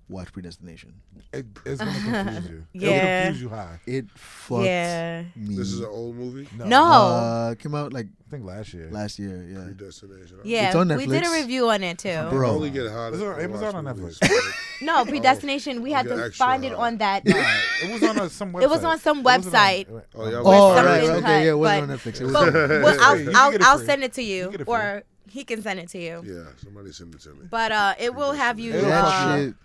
watch Predestination. It's gonna confuse you. Yeah. It'll confuse you high. It fucked Yeah. me. This is an old movie. No. Came out like I think last year. last year. Yeah. Predestination. Yeah, It's on we did a Netflix. review on it too. Bro. I only get hot. It's on when I Amazon watch or movies. No, Predestination. We had get to extra find it high. on that. It was on some website. It was on some It wasn't website. Oh, yeah. Oh, some right. is Okay, cut, yeah, it wasn't but- on Netflix. It was But on well, free. You can I'll get it I'll free. send it to You you, can get it free. or he can send it to you. Yeah, somebody send it to me. But it will have you. It'll that fuck you shit.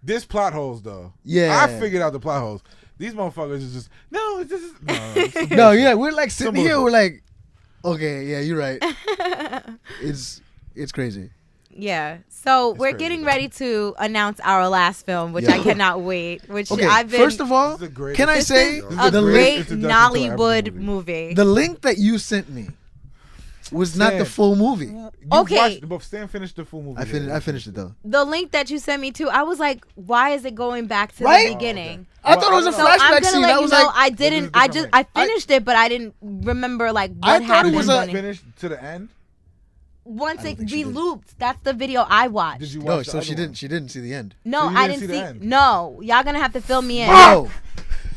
This plot holes though. Yeah. I figured out the plot holes. These motherfuckers is just no. This is it's some No, bullshit. yeah, we're like sitting Some here. bullshit. We're like, okay, yeah, you're right. It's crazy. Yeah. So we're crazy, getting though. ready to announce our last film, which Yeah. I cannot wait. Which Okay, I've been. first of all, This is the greatest- can I this say is This is a the the great introduction to our Nollywood movie. movie. the link that you sent me was not the Sam. full movie. You Okay. watched, but Stan finished the full movie. I finished it though. The link that you sent me to, I was like, why is it going back to Right? the beginning? I thought it was a So I'm flashback gonna scene. let I you was know like, I didn't. I just I finished it, but I didn't remember like I what thought it happened. was on a- it. Finished to the end. Once I don't it think she did. re-looped, that's the video I watched. Did you watch? no, the so other she one? didn't. She didn't see the end. No, So you I didn't didn't see see. the end? No, y'all gonna have to fill me in No,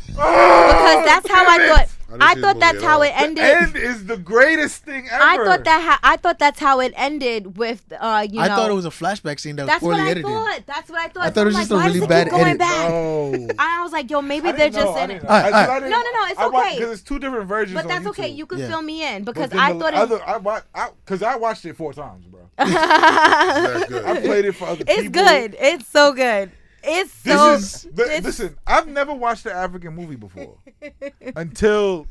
because that's how I thought. I didn't I see the thought movie that's at how all. it ended. End is the greatest thing ever. I thought that's how it ended with you I know. thought it was a flashback scene that was That's what poorly I edited. thought. That's what I thought. I thought it was I'm just a like, why really does it bad keep going edit. back? No. I was like, yo, maybe I they're didn't know, just I in. didn't know. Alright, I alright. didn't- No, it's I watched- okay. Because it's two different versions. But on that's okay. YouTube. You can Yeah. fill me in But because then I the thought it. other, because I watched it 4 times, bro. That's good. I played it for other people. It's good. It's so good. It's This so. is listen. I've never watched an African movie before until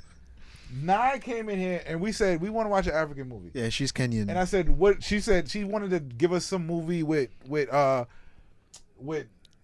Nye came in here and we said we want to watch an African movie. Yeah, she's Kenyan. And I said, what? She said she wanted to give us some movie with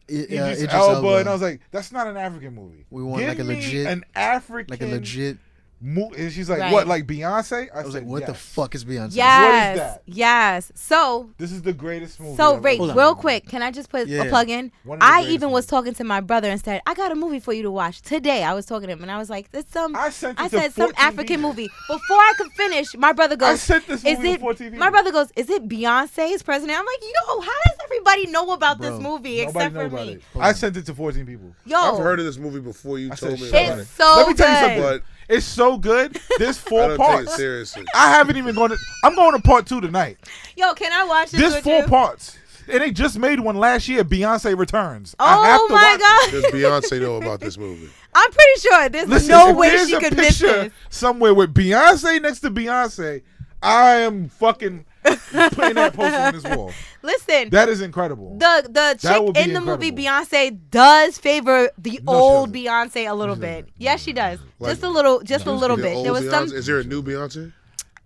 Idris Elba, and I was like, that's not an African movie. We want, Give like, a me legit- an African, like a legit. And she's like, Right. what, like Beyonce? I was said, like, what the yes. fuck is Beyonce? Yes. that? Yes. So. This is the greatest movie. So, ever. Ray, Hold on. real quick, can I just put Yeah. a plug in? One of the I greatest even was movies. talking to my brother and said, I got a movie for you to watch today. I was talking to him and I was like, "It's some." I sent it I to said some 14 African people. movie. Before I could finish, my brother I goes, sent this "Is movie to it?" 14 people. My brother goes, "Is it Beyonce's president?" I'm like, "Yo, how does everybody know about this Bro, movie Nobody except know for about me?" it. I sent it to 14 people. Yo, I've heard of this movie before you I told said, me shut about up. it. it's so Let me tell you good. something. It's so good. There's I 4 don't take it parts. seriously. I haven't even gone to. I'm going to part 2 tonight. Yo, can I watch this There's with 4 you? parts. And they just made one last year. Beyonce Returns. I have Oh to my watch it. god! Does Beyonce know about this movie? I'm pretty sure there's Listen, no if way there's she a could miss picture this. somewhere with Beyonce next to Beyonce, I am fucking putting that poster on this wall. Listen, That is incredible. the chick would be in the movie incredible. Beyonce does favor the No, she old doesn't. Beyonce a little bit. Yes, she does. Like- Just a little, just a little The bit. old There was Beyonce? some. Is there a new Beyonce?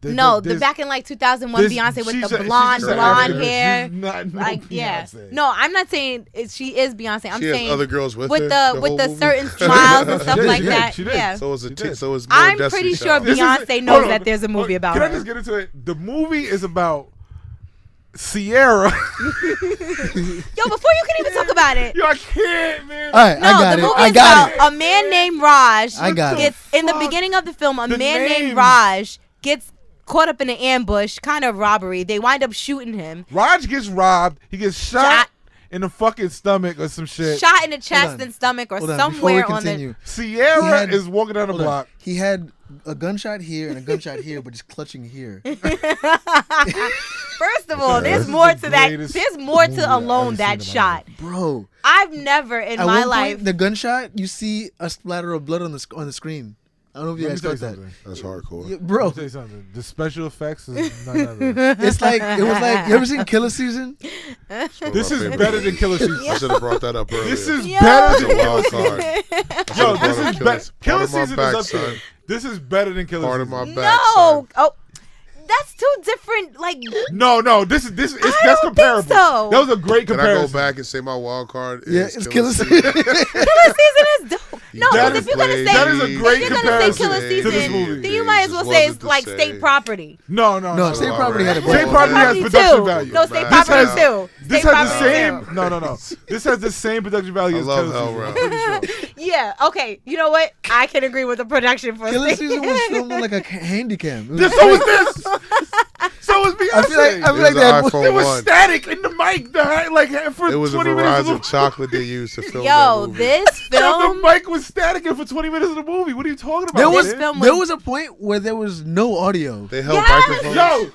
No, the there's- back in like 2001 there's- Beyonce with she's the a- blonde she's an blonde African. hair. She's not no Like yeah, Beyonce. no, I'm not saying she is Beyonce. I'm She has saying other girls with her with the the with whole the movie? certain smiles and stuff She did, like she did, that. she did. Yeah, So it's She did. so it's more I'm Destiny pretty sure Child. This is- Beyonce hold knows on. that there's a movie about Can her. I just get into it? The movie is about Sierra. Yo, before you can even talk about it. Yo, I can't, man. All right, No, I got the it. movie I is got it. about a man named Raj. I got it. gets in the Fuck. beginning of the film. A The man named name. Raj gets caught up in an ambush, kind of robbery. They wind up shooting him. Raj gets robbed. He gets shot Shot. in the fucking stomach or some shit. Shot in the chest on. and stomach or Hold on, before we somewhere on the. continue. Sierra He had- is walking down the Hold on. block. He had a gunshot here and a gunshot here, but he's clutching here. First of all, This there's is more the to that. greatest There's more movie to I've alone ever that seen in my shot. Bro, I've never in at my one life. point, the gunshot, you see a splatter of blood on the screen. I don't know if you Let me guys tell you caught that. something. That's hardcore. Yeah, Let bro, me tell you something. The special effects is none other. it's like it was like you ever seen Killer Season? That's one of This my is favorite better movies. than Killer Season. I should have brought that up earlier. This is Yo. better That's than a Killer wild Season. card. Yo, this is better. Killer Part of my Season back, is up there. son. This is better than Killer Part of Season. my back, No. son. Oh, that's two different. Like, No, this is I that's don't comparable. think so. That was a great Can I comparison. go back and say my wild card is Yeah, it's Killer Season. Killer Season is dope. No, That because is- if you're gonna say that is a great if you're gonna say comparison Killer to Season, this movie. then you might as well say it's like state property. No. No, State Property had a State budget. Property has Property production too. value. No, state This property has- too. This State has the property same. too. No. This has the same production value I as love Killer Season. Hellraiser. I'm pretty sure. Yeah. Okay. You know what? I can agree with the production for Killer State- Season was filmed on like a handy cam. It was- So was this. So was Beyonce. I feel like It was that. an iPhone There was 1. static in the mic for It was a 20 minutes of Verizon the chocolate they used to film Yo, that movie. this Yo, film. the mic was static for 20 minutes of the movie. What are you talking about? There was man? film there was a point where there was no audio. They held Yes! microphones. Yo, was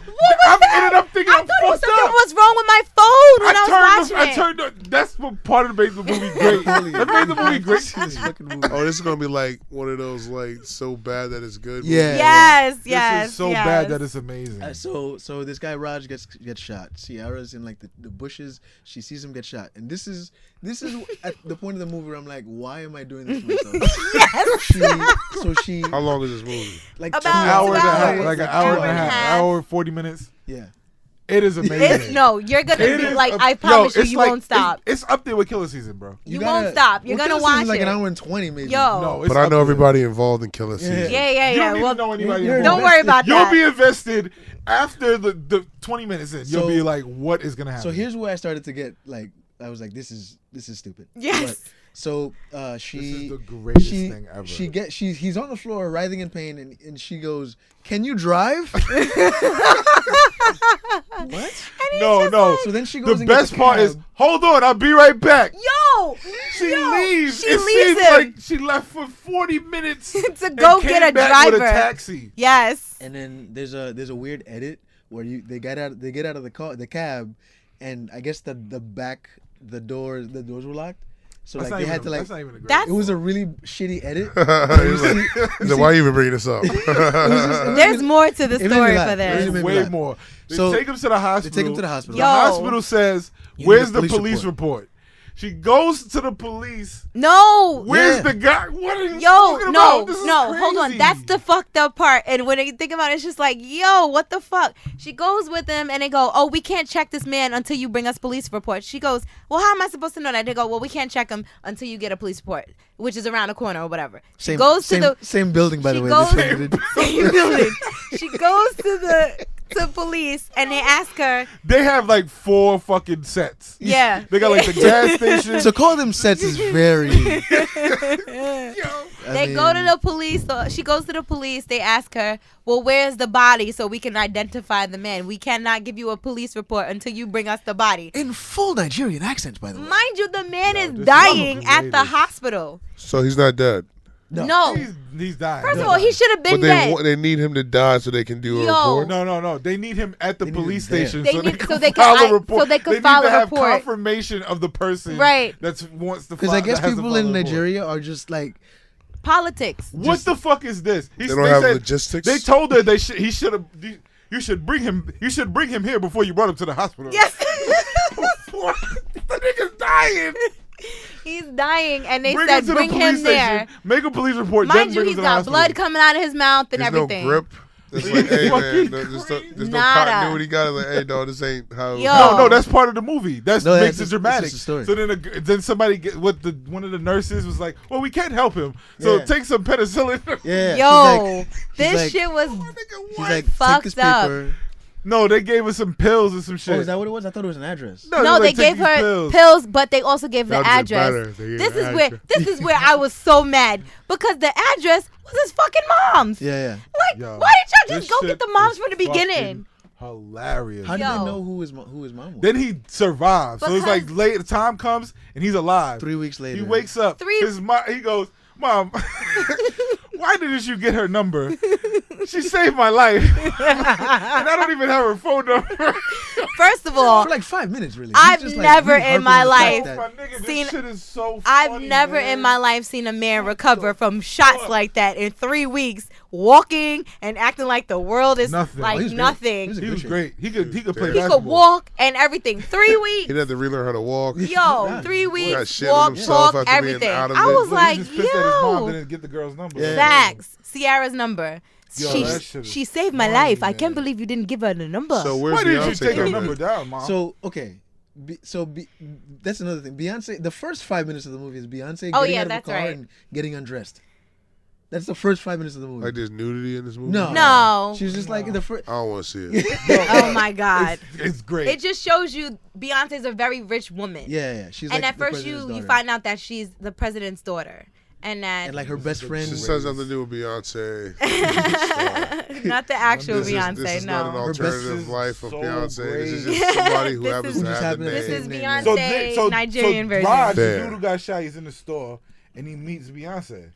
that? ended up thinking I I'm thought it was fucked something up. was wrong with my phone when I was watching I turned that's what part of the made the movie great. That made the movie great. This fucking movie. Oh, this is gonna be like one of those like so bad that it's good. Yeah. Yes, This yes. is so yes. bad that it's amazing. So this guy Raj gets shot. Sierra's in like the bushes. She sees him get shot, and this is at the point of the movie where I'm like, why am I doing this to myself? She How long is this movie? like About 2 Hour and a half, hours. like an hour and a half, hour 40 minutes. Yeah. It is amazing. It's, no, you're gonna It be is like, a- I promise yo, you, it's you like- won't stop. It's up there with Killer Season, bro. You won't stop. You're gonna Killer watch Season's like it. an hour and 20 maybe. Yo. No, it's But I up know there. everybody involved in Killer Season. Yeah. You don't even Well, know anybody. you're- involved. don't worry about You'll that. be invested after the 20 minutes in. You'll So- be like, what is gonna happen? So here's where I started to get like, I was like, this is stupid. Yes. But, so this she is the greatest she thing ever. he's on the floor writhing in pain, and she goes, "Can you drive?" What? no. So then she goes. The and gets best a part is, cab. hold on, I'll be right back. Yo, She yo, leaves. She It leaves seems him like she left for 40 minutes to go and get came a back with a driver. taxi. Yes. And then there's a weird edit where they get out of the cab, and I guess the doors were locked. So That's like not they had even to a- like. that's not even a great. That's- It was a really shitty edit. He's like, why you even bringing this up? There's more to the It made me story laugh. for It this. made me way laugh. more. They So, take him to the hospital. They take him to the hospital. The Yo. hospital says, You "Where's need a the police police report?" She goes to the police. No. Where's Yeah. the guy? What are you Yo, talking no, about? This is no, hold on. crazy. That's the fucked up part. And when you think about it, it's just like, yo, what the fuck? She goes with him and they go, oh, we can't check this man until you bring us police report. She goes, well, how am I supposed to know that? They go, well, we can't check him until you get a police report, which is around the corner or whatever. She goes to the same building, by she the way. goes- They filmed it. same building. She goes to police and they ask her, They have like 4 fucking sets. yeah. They got like the gas station. To call them sets is very. They go to the police. So she goes to the police. They ask her, well, where's the body so we can identify the man? We cannot give you a police report until you bring us the body. in full Nigerian accent, by the way. Mind you, the man Yo, is this dying is at the greatest. hospital. So he's not dead. No. He's dying. First of all, he should have been But dead. they need him to die so they can do a Yo. report. No. They need him at the They need police him there. station They so, need- they can so they can file I- a report. so they can need file to a have report. confirmation of the person Right. that wants to Because file. I guess that has to people file in the report. Nigeria are just like, Politics. What the fuck is this? They don't have logistics? They told her he should have. You should bring him. You should bring him here before you brought him to the hospital. Yes. What? The nigga's dying. He's dying, and they Bring said him to the bring police him there. station. Make a police report. Mind then you, bring he's him to the got hospital. blood coming out of his mouth and There's everything. no grip. It's like, hey Fucking man, there's no Nada. continuity. Got it. Like, hey dog, this ain't how. Yo. No, that's part of the movie. That No, makes that's it dramatic. just the story. So then somebody one of the nurses was like, "Well, we can't help him, so Yeah. take some penicillin." yeah. Yo, she's this like- shit was She's like, take fucked this up. paper. No, they gave her some pills or some shit. Oh, is that what it was? I thought it was an address. No, like, they take gave these her pills, but they also gave the That was better. address. They gave This the is where address. this is where I was so mad because the address was his fucking mom's. Yeah. Like, Yo, why did y'all this just go get shit the moms is from the beginning? Hilarious. How did Yo. they know who his mom was? Then he survives. So it's like Because- late. The time comes and he's alive. 3 weeks later. He wakes up. His mom. He goes, "Mom, why didn't you get her number? She saved my life, and I don't even have her phone number." First of all, for like 5 minutes, really. I've He's just, never really in my harping on the life fact My nigga, seen- this shit is so I've funny, never man. in my life seen a man recover from shots like that in 3 weeks, walking and acting like the world is Nothing. like Oh, he was great. nothing. He He was Good great. He could play He basketball. could walk and everything. 3 weeks. He'd have to relearn how to walk. Yo, 3 Got weeks, shit on walk, himself talk, after being everything. out of I it. was Look, like, he's just pissed that his mom yo, didn't get the girl's number. Yeah. facts. Sierra's number. Yo, she that shit is she saved my funny, life. I man. can't believe you didn't give her the number. So where's Why didn't you Beyonce take her come number in? down, mom? So okay, that's another thing. Beyonce, the first 5 minutes of the movie is Beyonce Oh, getting yeah, out of the that's car right. and getting undressed. That's the first 5 minutes of the movie. Like there's nudity in this movie? No, No. She's just like the first. I don't want to see it. Oh my God. it's great. It just shows you Beyonce's a very rich woman. Yeah. She's And like at the first you president's daughter. find out that she's the president's daughter. And that and like her best friend. This has nothing to do with Beyonce. not the actual This Beyonce, is not an no. alternative is life of so Beyonce. This is great. just somebody who This happens is- to have the This name. is name. Beyonce Nigerian version. Raj, the Fair. dude who got shot, he's in the store and he meets Beyonce.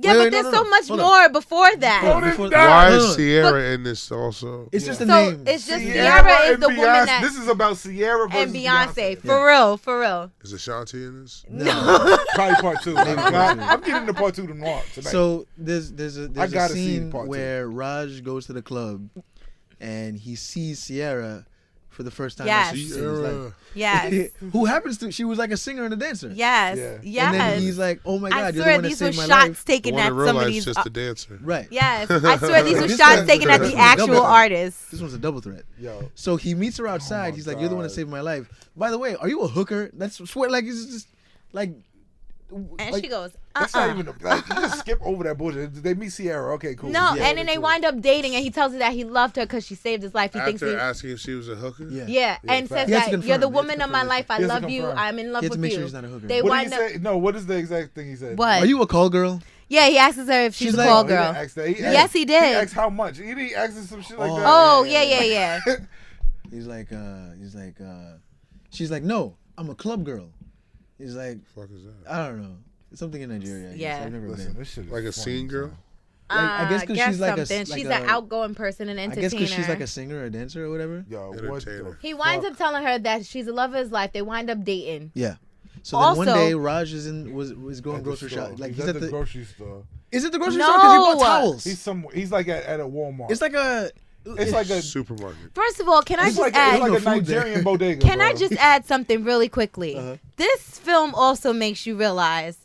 Yeah, Wait, but wait, there's no, so no. much Hold on. more before that. Hold on, Why before- Why no, is no. Sierra in this also? It's just a So name. it's just Sierra is and the woman Beyonce. that This is about Sierra versus and Beyonce. Beyonce. For real. Is Ashanti in this? No. Probably part two. Maybe part two. I'm getting to part two tomorrow tonight. So there's I a gotta see scene part two. where Raj goes to the club and he sees Sierra for the first time. Yes. in his life. Sierra. Yes. Who happens to? She was like a singer and a dancer. Yes. Yeah. Yes. And then he's like, "Oh my God, I you're the swear one that these were saved my shots life." The taken one at in real life is somebody's. just a dancer. Right. Yes. I swear these were This shots one- taken at this the one's actual double. artists. This one's a double threat. Yo, So he meets her outside. my He's like, "You're the one that God. saved my life." By the way, are you a hooker? That's swear like it's just like. And like, she goes, that's not even like you just skip over that bullshit. They meet Sierra. Okay, cool. no, Yeah, and then they wind up dating, and he tells her that he loved her because she saved his life. He thinks After he, asking if she was a hooker? Yeah. yeah, and facts. says He has to that you're the confirm. He has to woman of my confirm life. I He has to love you. confirm. I'm in love He has to with make you. sure he's not a hooker. They What wind did he up. say? No, what is the exact thing he said? What? Are you a call girl? Yeah, he asks her if she's She's a like- call He girl. didn't ask that. He Yes, asked- he did. He asked how much. He didn't ask her some shit like that. Oh yeah. He's like, she's like, "No, I'm a club girl." He's like, Fuck is that? I don't know, something in Nigeria. I guess. Yeah. I've never Listen, been. this shit is Like a funny, scene girl? son. I guess 'cause she's like a- something. like She's a- an outgoing person, an I entertainer. guess because she's like a singer or a dancer or whatever. Yo, what Entertainer. the He winds fuck? up telling her that she's the love of his life. They wind up dating. Yeah. So then one Also- day Raj was going At the grocery store. shop. Like he's at the grocery store. Is it the grocery store? Because he No. bought towels. He's like at a Walmart. It's like a. It's like a Supermarket. First of all, can I it's just like add? it's like a Food there. Nigerian bodega. Can I bro. just add something really quickly? Uh-huh. This film also makes you realize,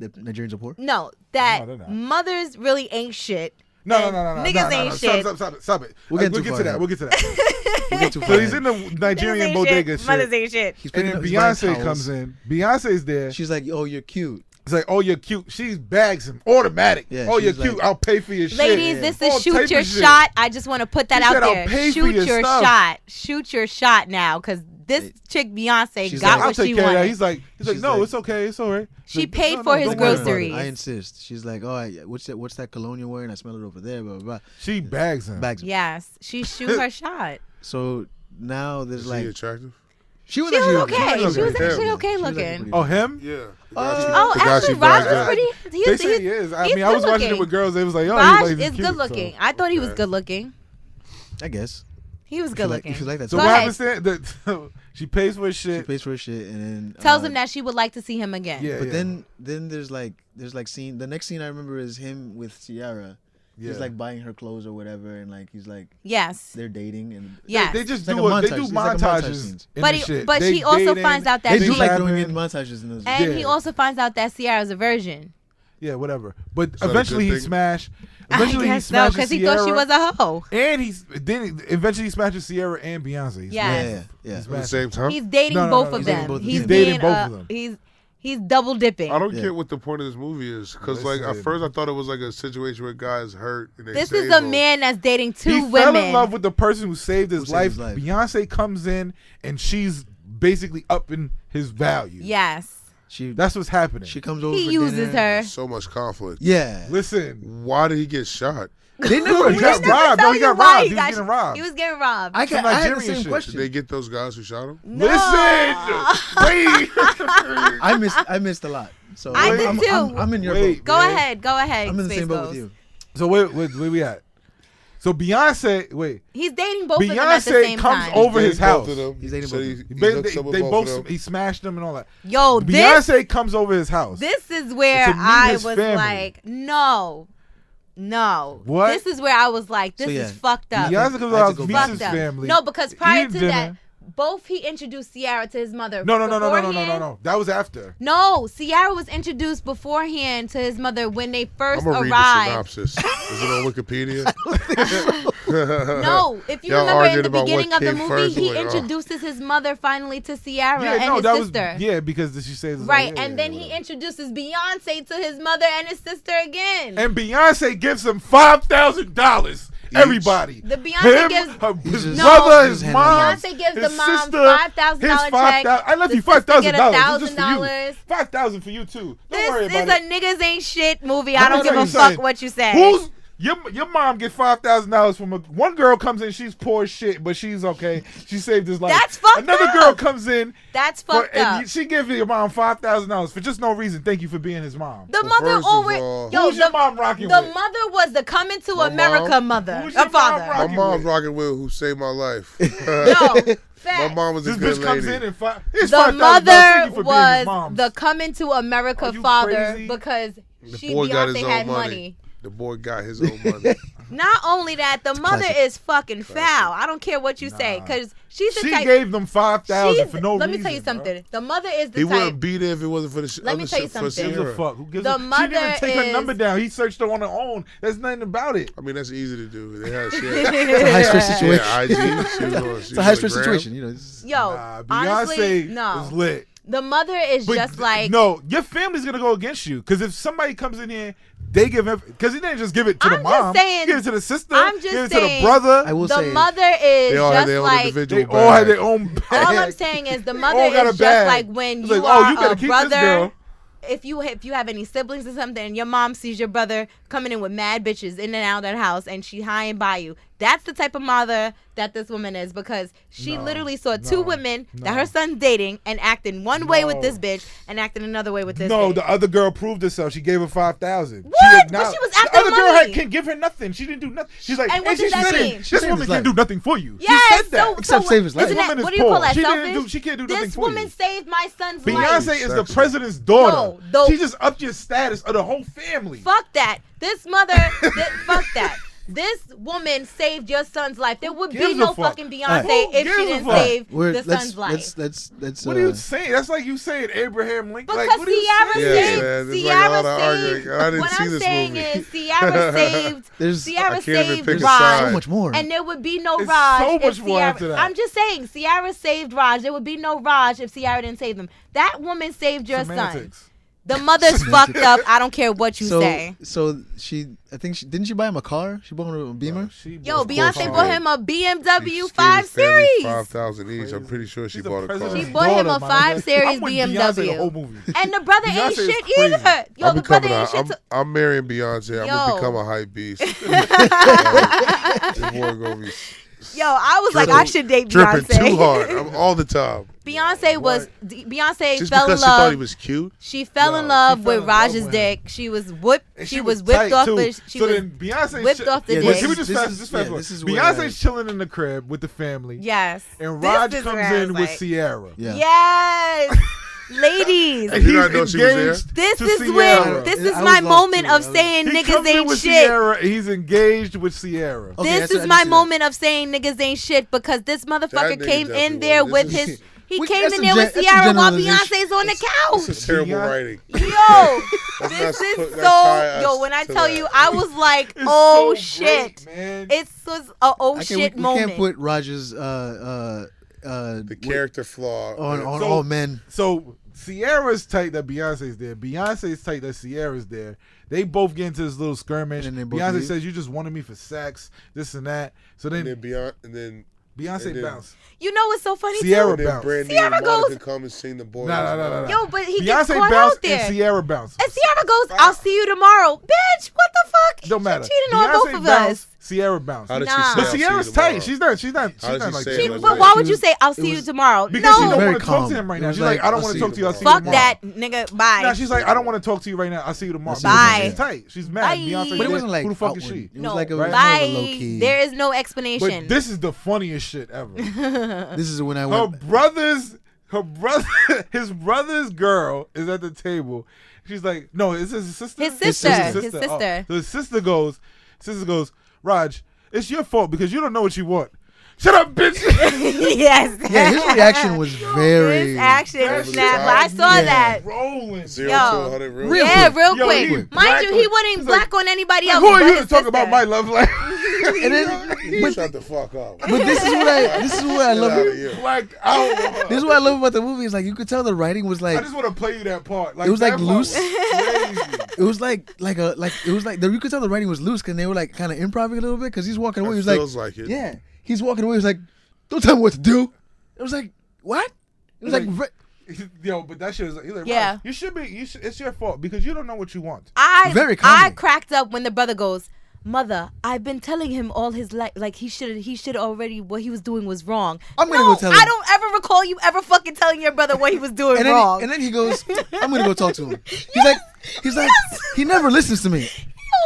The Nigerians are poor. no, that No, they're not. mothers really ain't shit. No. Niggas ain't shit. Stop it. We'll get We'll too get far to that. ahead. We'll get to that. We get too far So he's ahead. in the Nigerian Niggas ain't bodega shit. Mothers shit. ain't shit. He's And picking then up- he's buying Beyonce towels. comes in. Beyonce's there. She's like, "Oh, you're cute." It's like, oh, you're cute. She bags him automatic. Yeah, Oh, you're she's cute. like- I'll pay for your shit. Ladies, this All is shoot type your of shit. shot. I just want to put that He out said, "I'll there. pay for Shoot your your stuff." shot. Shoot your shot now, because this chick Beyonce She's got like, I'll what take she care of that. wanted. He's like, She's no, like- it's okay. It's all right. She Like, paid no, for no, his don't worry about it. groceries. I insist. She's like, "Oh, what's that cologne you're wearing? I smell it over there." Blah blah blah. She bags him. Bags. Yes, she shoot her shot. So now there's Is like he attractive? she was She was actually okay. She was okay. actually okay She was looking. actually Oh, pretty him? Yeah. Oh, The guy actually, she Raj bagged was up. pretty. They say he is. I he's mean, I was good watching it looking. with girls. They was like, oh, Raj he's is cute, good looking. So, I thought he was Okay. good looking. I guess. He was If good you like- looking. If you like that, so Go what ahead. happens then? That she pays for his she shit. pays for his shit and then Tells him that she would like to see him again. Yeah, But yeah. then there's like scene. The next scene I remember is him with Ciara. Yeah. He's like buying her clothes or whatever, and like he's like Yes. they're dating and Yes. They just It's like do a they montage. do It's like a montage montages. scenes. in But the he- shit. but They she also dating, finds out that they she- do like trapping. throwing in montages in those. And Yeah. he also finds out that Ciara's a virgin. Yeah, whatever. But that a eventually good he thing? smashed. Eventually I he guess so, smashes because he thought she Ciara, was a hoe. and eventually he smashes Sierra and Beyonce. He Yeah. smashes- Yeah. he At the smashes- same time? He's dating No, no, both no, of he's them. dating both of them. He's He's dating being, both of them. He's double dipping. I don't get what the point of this movie is. Because, like, at first I thought it was like a situation where a guy's hurt. And they This save is a him. man that's dating two He women. fell in love with the person who saved his life. life. Beyonce comes in and she's basically upping his value. Yes. That's what's happening. She comes over. He for uses dinner. her. So much conflict. Yeah. Listen, Why did he get shot? They never. he got Never robbed. tell No, he you got why robbed. He was got- getting robbed. He was getting robbed. I Some had the Nigerian same shit. Did question. they get those guys who shot him? No. Listen, wait. I missed a lot. So I did I'm, too. I'm in your Wait. boat. Go Man. ahead. Go ahead. I'm in the Space same boat Ghost. with you. So where we at? So Beyonce, wait. He's dating both of them at the Beyonce same comes time. over his Dated both house. of them. He's dating So both he- of them. he They, hooks up with they both both of them. he smashed them and all that. Yo, this Beyonce comes over his house. is where To meet I his was family. like, no. What? This is where I was like, this So, yeah. is fucked up. Beyonce comes over I had his to house, go meets back. his Fucked up. family. No, because prior eat to dinner. that, both he introduced Ciara to his mother. No. Beforehand- That was after. No, Ciara was introduced beforehand to his mother when they first I'm going to read the arrived. synopsis. Is it on Wikipedia? No, if you Y'all remember in arguing the about beginning what of the came movie, first, he like, oh. introduces his mother finally to Ciara Yeah, and no, his that sister. was because she says Right, like, yeah, and then yeah, he whatever. introduces Beyonce to his mother and his sister again. And Beyonce gives him $5,000. Everybody. The Beyonce him, gives- his No. brother, his Beyonce mom, Beyonce gives his the mom sister, $5,000 his check. I left The you sister $5,000. get Just for you. $1,000. $5,000 for you too. Don't This worry is about a it. niggas ain't shit movie. I'm I don't not give a even fuck saying. what you say. Who's your mom get $5,000 from one girl comes in, she's poor as shit, but she's okay. She saved his life. That's fucked Another up. girl comes in, That's fucked up. and she gives your mom $5,000 for just no reason. Thank you for being his mom. The Well, mother first of always. all- Yo, Who's your mom rocking the with? mother was the coming to My America mom? mother. Who's A your mom father. My rocking mom's with? rocking with who saved my life. No. My Facts. mom was a This good bitch comes lady. in and it's The $5,000. Thank mother you for being his was mom. the coming to America Are you father crazy? because The she boy got his Beyonce own had money. money. The boy got his own money. Not only that, the mother classic. is fucking foul. I don't care what you say, because she's the She type. gave them $5,000 she's- for no let reason. me tell you bro. something. The mother is the He type. wouldn't be there if it wasn't for the Let me other tell you shit for something. Who gives a Sierra. fuck? Who gives The a, she didn't even mother take her is- number down. He searched her on her own. There's nothing about it. I mean, that's easy to do. They had shit. It's a high stress situation. Yeah, IG. She was on, It's a high stress situation. You know. It's, Yo, Nah, honestly, Beyonce no. is lit. The mother is But just like. no, your family's gonna go against you because if somebody comes in here, they give him because he didn't just give it to the I'm just mom. saying- He give it to the sister. I'm just give it to saying- the brother. I will The say. mother is They all had just their own like. individual They all had bag. their own bag. All I'm saying is the mother all got is a just bag. like when It's you like, oh, are you better a keep this brother. girl. If you have any siblings or something, and your mom sees your brother coming in with mad bitches in and out of that house, and she high and by you, that's the type of mother that this woman is because she No, literally saw two no, women that no. her son's dating and acting one way with No. this bitch and acting another way with this No, bitch. the other girl proved herself. She gave her $5,000. What? But acknowledged- she was the after other girl money. can't give her nothing. She didn't do nothing. She's like, And what she does that said it. mean? This She saved woman his can't do life. nothing for you. Yes, she said that. so Except save his life. isn't This that, woman what is do you call poor. that? She didn't Selfish? do- she can't do nothing This for woman you. saved my son's life. Beyonce is the Sexy. president's daughter. No, though- She just upped your status of the whole family. Fuck that. This mother, fuck that. This woman saved your son's life. There would be gives a no fuck? fucking Beyonce Alright. Who if gives she a didn't fuck? save we're, the son's life. let's. What are you saying? That's like you saying Abraham Lincoln. Because Like, what are you Ciara saying? Yeah, saved. man, it's like Ciara all the saved. arguing. I didn't What see I'm this saying movie. is, Ciara saved. There's- Ciara I can't even saved pick a Raj. side. so much more. And there would be no It's Raj so if much more Ciara. after that. I'm just saying, Ciara saved Raj. There would be no Raj if Ciara didn't save them. That woman saved your son. Semantics. The mother's fucked up. I don't care what you say. So I think didn't she buy him a car? She bought him a Beamer. Yo, course Beyonce she bought did. him a BMW She 5 gave the family Series. 5,000 each. I'm pretty sure she She's the bought a car. president's She bought him a daughter, my 5 nigga. Series I'm with Beyonce the BMW. whole movie. And the brother Beyonce ain't is shit crazy. either. Yo, I'm the brother becoming ain't shit. I'm marrying Beyonce. I'm Yo. gonna become a hype beast. This boy gonna be Yo, I was like, I should date dripping Beyonce. too hard. I'm all the time. Beyonce was Beyonce Just fell in because she thought love. he was cute. She fell in Yo, love she fell with in love Raj's with dick. She was whipped. And She was whipped tight, off. too. She so was then Beyonce whipped off the Yeah, dick. Wait, can we just This fast? is- Just yeah, fast forward. this is where Beyonce's chilling in the crib with the family. Yes. And This Raj is comes where I in was with like, Ciara. Yeah. Yes, ladies. And Did he's not know she was there? engaged This to is Ciara. when this is I my was lost, moment too. of I was- saying He niggas comes in ain't with shit. Ciara. And he's engaged with Ciara. Okay, This I is did my see that. moment of saying niggas ain't shit because this motherfucker That nigga came in definitely there was. with This his. is- He Wait, came that's in some there with gen- that's some Ciara while generalization. Beyonce's on the This couch. is terrible Beyonce- writing. Yo, That's this not is put- that's so. tie Yo, us when I to tell that. you, I was like, It's oh so shit. great, man. It was a oh I shit we moment. can't put Rogers The character flaw. on So- all men. So Sierra's tight that Beyonce's there. Beyonce's tight that Sierra's there. They both get into this little skirmish. And then they both Beyonce leave? says, "You just wanted me for sex, this and that." So then Beyonce bounced. You know what's so funny? Sierra too? bounced. Brandy Sierra and Monica goes- come and sing the boys. No. Yo, but he Beyonce gets caught bounced out there. and Sierra bounced. And Sierra goes, "I'll see you tomorrow." Bitch, what the fuck? Don't matter. She cheating on Beyonce both of bounced, us. Sierra bounced. How did Nah. she say? But "I'll see you Sierra's tomorrow"? tight. She's not How did like she say that. it? But why would She you was- say, "I'll it see you was- tomorrow"? Because she No. don't Very want to talk calm. to him right It now. was She's like, like, "I don't "I'll want see to you talk to you. I'll see you Fuck tomorrow." that, nigga. Bye. Nah, she's like, "I don't want to talk to you right now. I'll see you tomorrow." Bye. She's tight. She's mad. Bye. Beyonce, But it wasn't like who the fuck outward. is she? It was No, like a right? more of a bye. low key. There is no explanation. But this is the funniest shit ever. This is when I Her went. his brother's girl is at the table. She's like, no, is this his sister? His sister. His His Oh. sister. So his sister goes, Raj, it's your fault because you don't know what you want. Shut up, bitch. Yes. Yeah, his reaction was very. His action That's snap. right. I saw Yeah. that. Rolling. 0 Yo. to 100 real Real Yeah, quick. real Yo, quick. he- Mind black you, on- he wouldn't he's black on anybody Like, else. who are but you to his talk sister. about my love life? And then, You shut the fuck up. but this is what I Get love. out of here. Blacked out. This is what I love about the movie. Is like you could tell the writing was I like just want to play you that part. Like, It was, like, that part loose. was crazy. it was like it was like you could tell the writing was loose because they were like kind of improvising a little bit because he's walking away. He was Feels like, like it. yeah, he's walking away. He was like, don't tell me what to do. It was like what? It was like, Yo, but that shit is like, he's like, Yeah. Raj, you should be. It's your fault because you don't know what you want. Very I comedy. cracked up when the brother goes, "Mother, I've been telling him all his life, like he should already, what he was doing was wrong." I'm gonna No, go tell him. I don't ever recall you ever fucking telling your brother what he was doing and then wrong. and then he goes, I'm gonna go talk to him. He's like he never listens to me.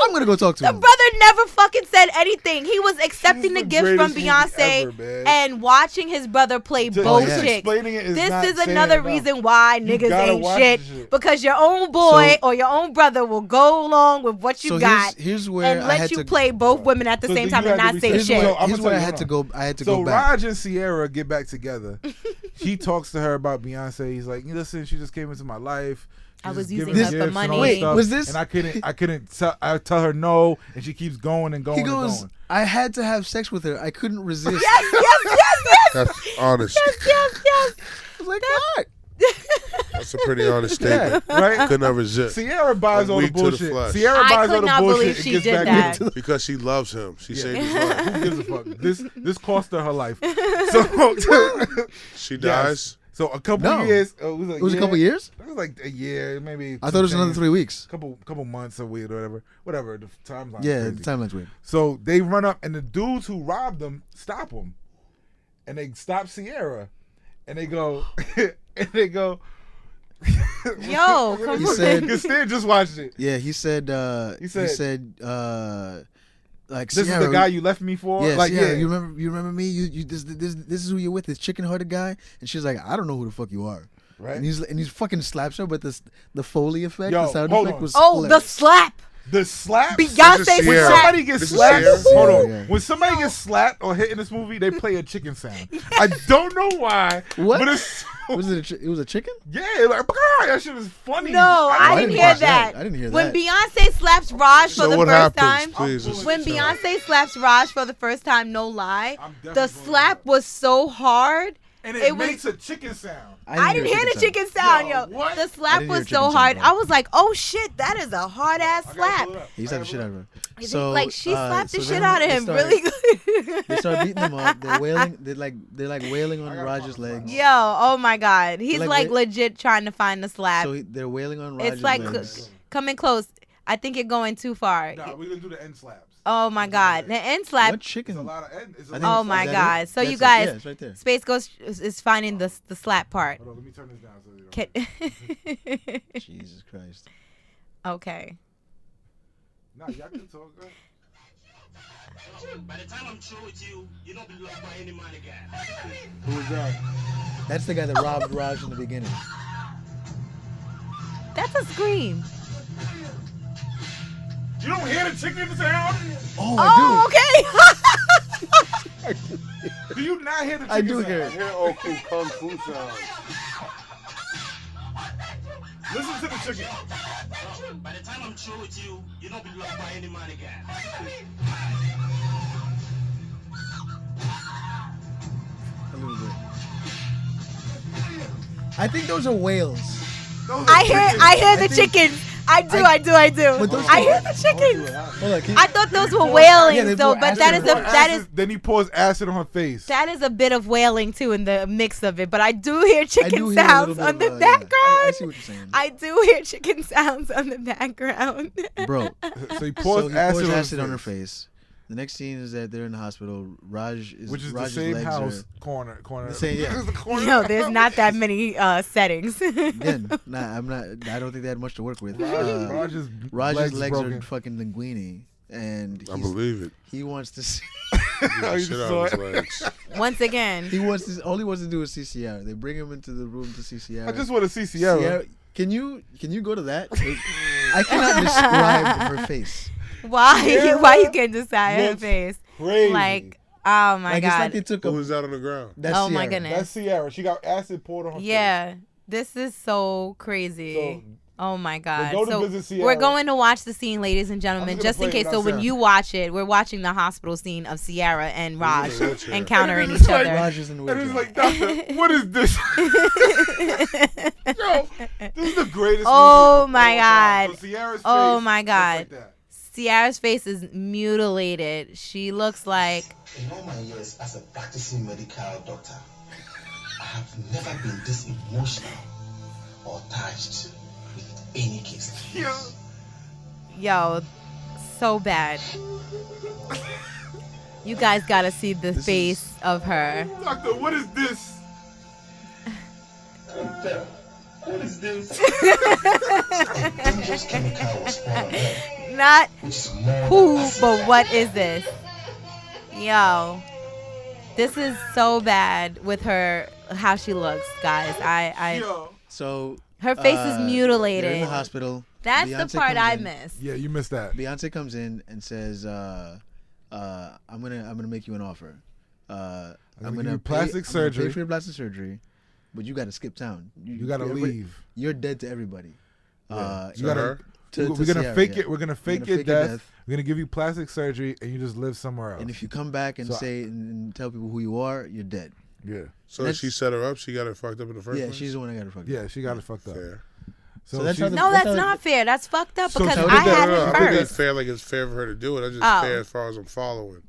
I'm gonna go talk to the him. brother never fucking said anything. He was accepting She's the the gift from greatest movie Beyonce ever, man. and watching his brother play Just both yeah. chicks. explaining it is This not is saying another enough. reason why niggas gotta ain't watch shit, this shit. because your own boy So- or your own brother will go along with what you So got here's where and I let had you to play both women at the So same then time you and had to not say research. shit. So, I'ma Here's tell where I you, had to hold go. I had to So go back. Raj and Sierra get back together. He talks to her about Beyonce. He's like, "Listen, she just came into my life. I She's was just using giving her me for gifts and money." all Wait, stuff, was this- And I couldn't tell. I tell her no, and she keeps going and going He goes, and going. I had to have sex with her. I couldn't resist. yes. That's honest. yes. I was like, God. That's a pretty honest statement. Right? Could not resist. Sierra buys I'm all the weak to the bullshit. flesh. Sierra I buys could all the not bullshit believe and she gets did back that. into Because she loves him. She saved his Who life. gives a fuck? This cost her life. So, She dies. so a couple No. years. It was a couple years? It was like a year, maybe. I thought it was another 3 weeks. Couple months, a week, or whatever. The timeline. Yeah, crazy. the timeline's weird. So they run up, and the dudes who robbed them stop them, and they stop Sierra, and they go, Yo, come He on. said- because Stan just watched it. Yeah, he said, like, This Sierra, is the guy you left me for. Yeah, like, Sierra, you remember me? This is who you're with, this chicken-hearted guy? And she's like, I don't know who the fuck you are. Right. And he's fucking slaps her, but the Foley effect, Yo, the sound hold effect on. was Oh, the hilarious. slap. The slap. Beyonce This is When Sierra. slap. somebody gets This is slapped, Sierra? hold on. Yeah. When somebody gets slapped or hit in this movie, they play a chicken sound. I don't know why, What? but it's It was a chicken? yeah, like that shit was funny. No, I didn't hear watch that. I didn't hear When that. Beyonce slaps Raj for So the what first happens, time, please? when Beyonce slaps Raj for the first time, no lie, I'm definitely the going slap to was so hard. and it it, was- makes a chicken sound. I didn't hear the chicken sound, Yo, yo. what? The I slap didn't was hear so chicken hard. sound. I was like, oh shit, that is a hard ass I gotta slap. pull it up. He slapped the shit out of her. So, like she slapped the so shit then out of they him start- really good. They start beating him up. They're wailing. They're like wailing on I gotta Raj's find the legs. Yo, oh my god, he's Like, like wait- legit trying to find the slap. So they're wailing on Raj's It's like legs. coming close. I think you're going too far. Nah, we're gonna do the end slaps. Oh my god, the end slap. What It's chicken? a lot of end. It's a I lot think- Oh of my is that god. it? So you That's it. guys, Yeah, it's right there. Space Ghost is finding the slap part. Hold on, let me turn this down so you don't. Can- Jesus Christ. okay. Nah, y'all can talk. Right? By the time I'm through with you, you don't be loved by any man again. Who was that? That's the guy that robbed Raj in the beginning. That's a scream. You don't hear the chicken sound? Oh, Oh, okay. Do you not hear the chicken I do sound? hear it. Hear Oku Kung Fu sound. Listen to the chicken. By the time I'm through with you, you don't be loved by any man again. A little bit. I think those are whales. I hear the chickens. I do. I hear the chickens. Hold on, I thought those were wailing Yeah, they though, pour but acid that is Then he pours acid on her face. that is a bit of wailing too in the mix of it. But I do hear chicken do hear a sounds little on bit the of, yeah. background. I see what you're saying. I do hear chicken sounds on the background. Bro, So he pours acid on her face. The next scene is that they're in the hospital. Which is Raj's the same legs house are, corner. The same, yeah. The corner. No, there's not that many settings. Again, I'm not. I don't think they had much to work with. Raj's Legs broken. are fucking linguini, and I believe it. he wants to see. Oh, you Shit just out saw of it? his legs. Once again, All he wants to do is see Ciara. They bring him into the room to see Ciara. I just want to see Sierra. Can you go to that? I cannot describe her face. why you can't decide her looks face? Crazy. Like, oh my Like it's like god. they took Who a. was out on the ground? That's Oh my Ciara. goodness. That's Sierra. She got acid poured on her face. Yeah, this is so crazy. So, Oh my God. go to So visit Sierra. we're going to watch the scene, ladies and gentlemen, just just gonna in play it case. So without when sound. you watch it, we're watching the hospital scene of Ciara and Raj in a wheelchair. encountering And it's each like- other. Raj is in the And it's wheelchair. like, doctor, what is this? Yo, this is the greatest Oh movie of my all time. God. So Sierra's Oh face my looks God. like that. Ciara's face is mutilated. She looks like In all my years as a practicing medical doctor, I have never been this emotional or touched with any case like this. yo, so bad. You guys gotta see the This face of her. Doctor, what is this? Doctor, what is this? Dangerous chemical was found on her, Not which is more who, than acid. but what is this? Yo, this is so bad with her, how she looks, guys. Yo. So Her face is they're mutilated. in the hospital. That's Beyonce the part comes I in. miss. Yeah, you missed that. Beyonce comes in and says, "I'm gonna make you an offer. gonna I'm give gonna you pay- plastic I'm gonna surgery. pay for your plastic surgery, but you gotta skip town. You gotta leave. You're dead to everybody. You gotta. her? To We're gonna Ciara, fake yeah. it. We're gonna We're fake gonna your fake your death. death. We're gonna give you plastic surgery, and you just live somewhere else. And if you come back and So- say and tell people who you are, you're dead. yeah, So That's- she set her up. She got her fucked up in the first Yeah, place. she's the one that got her fucked yeah, up. she got it fucked up. Fair. So that's how the- No, that's how- not fair. That's fucked up So because she I did that- had No, it I don't think it's first. fair. Like it's fair for her to do it. I just Oh. fair as far as I'm following.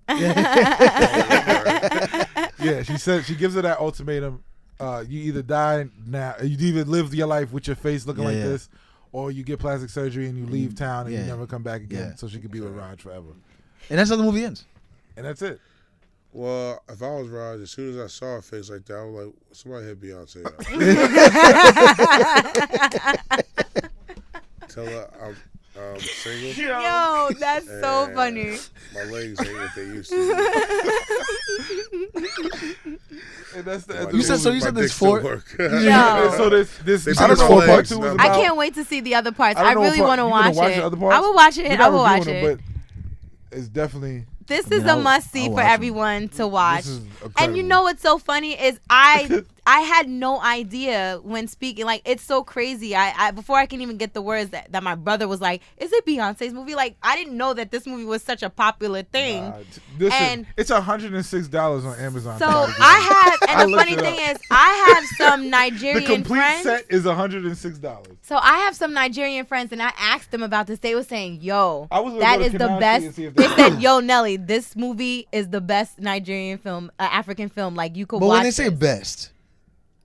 Yeah, she said she gives her that ultimatum. You either die now, you either live your life with your face looking like Yeah. this, or you get plastic surgery and you leave town and you Yeah. never come back again, Yeah. so she could be with Raj forever. And that's how the movie ends. And that's it. Well, if I was Raj, as soon as I saw her face like that, I was like, somebody hit Beyonce up. Tell her I'm single. Yo, that's so and funny. My legs ain't what they used to be. And that's the My end of You the said- so movie. you said My there's dick still four- work. Yo. And so this They I said don't it's know four what part parts two was now. about. I can't wait to see the other parts. I I don't know really what want to part- you gonna watch watch it. the other parts? I will watch We're it. not I will watch reviewing it. them, but it's definitely. This mean, is a I'll- must see I'll for watch 'em. everyone to watch. This is And you incredible. know what's so funny is I had no idea when speaking. Like, it's so crazy. I before I can even get the words that my brother was like, "Is it Beyonce's movie?" Like, I didn't know that this movie was such a popular thing. Listen, And- it's $106 on Amazon. So Prime. I have, I and the looked funny it thing up. is, I have some the Nigerian complete friends. set is $106. So I have some Nigerian friends, and I asked them about this. They were saying, "Yo, I was gonna that go to is the Canal Street best." and see if They they- said, "Yo, Nelly, this movie is the best Nigerian film, African film. Like, you could But watch." when they say this." best,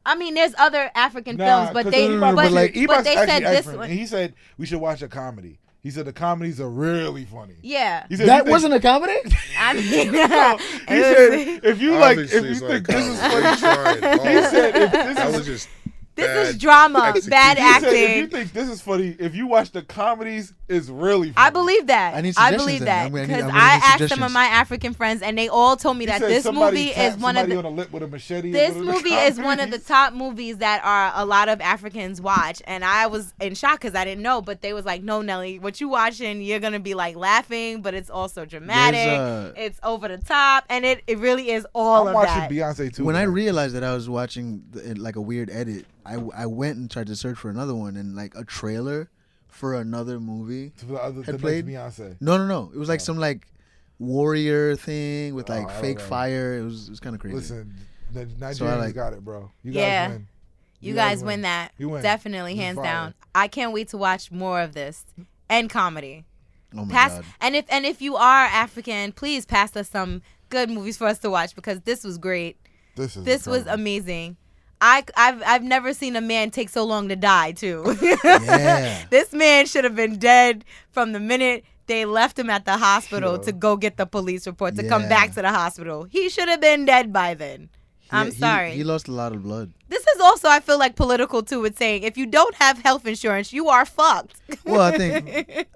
I mean, there's other African Nah, films, but 'cause they, no, but, but like, but Ebach's they actually said this excellent, one. and he said we should watch a comedy. He said the comedies are really funny. Yeah, He said that you think- wasn't a comedy. I mean, He said if you like, if Obviously, you it's not think a this is comedy. funny, Trying hard. he said if this That is was just this bad is drama, execution. bad he said, if you acting. think this is funny, if you watch the comedies, it's really funny. I believe that. I need I suggestions believe then. that I'm gonna need- because I'm gonna I need asked some of suggestions. my African friends, and they all told me He that said this somebody movie tapped is one of somebody the. on the lip with a machete. in This one of the movie is one of the comedies. top movies that are a lot of Africans watch, and I was in shock because I didn't know. But they was like, "No, Nelly, what you watching? You're gonna be like laughing, but it's also dramatic. It's over the top, and it really is all I'm of watching that." Beyonce too. When I man. realized that I was watching like a weird edit, I went and tried to search for another one, and like a trailer for another movie. For the other, had the played- next Beyonce. No. It was like some like warrior thing with like I don't fake know. fire. It was kind of crazy. Listen, the Nigerians So I like- got it, bro. You Yeah. guys win. You guys win that. You win. Definitely, This is hands fire. down. I can't wait to watch more of this and comedy. Oh my Pass god. and if you are African, please pass us some good movies for us to watch because this was great. This was This amazing. I've never seen a man take so long to die too. Yeah. This man should have been dead from the minute they left him at the hospital Yo. to go get the police report to come Yeah. back to the hospital. He should have been dead by then. I'm sorry. He lost a lot of blood. This is also, I feel like, political too. With saying if you don't have health insurance, you are fucked. Well, I think.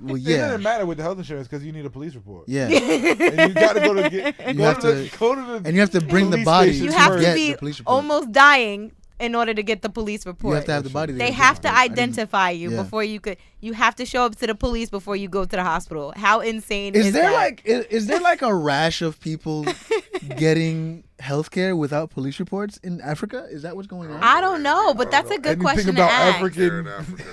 Well, It yeah. doesn't matter with the health insurance because you need a police report. Yeah. And you got to go to go to the And you have to bring the police body. station You have first. to get be the police report. almost dying in order to get the police report. You have to have the body. They there. have to I didn't- identify you yeah. before you could. You have to show up to the police before you go to the hospital. How insane Is is there that? like is there like a rash of people getting healthcare without police reports in Africa? Is that what's going on? I don't know, but that's a good Anything question to about ask. They're in Africa.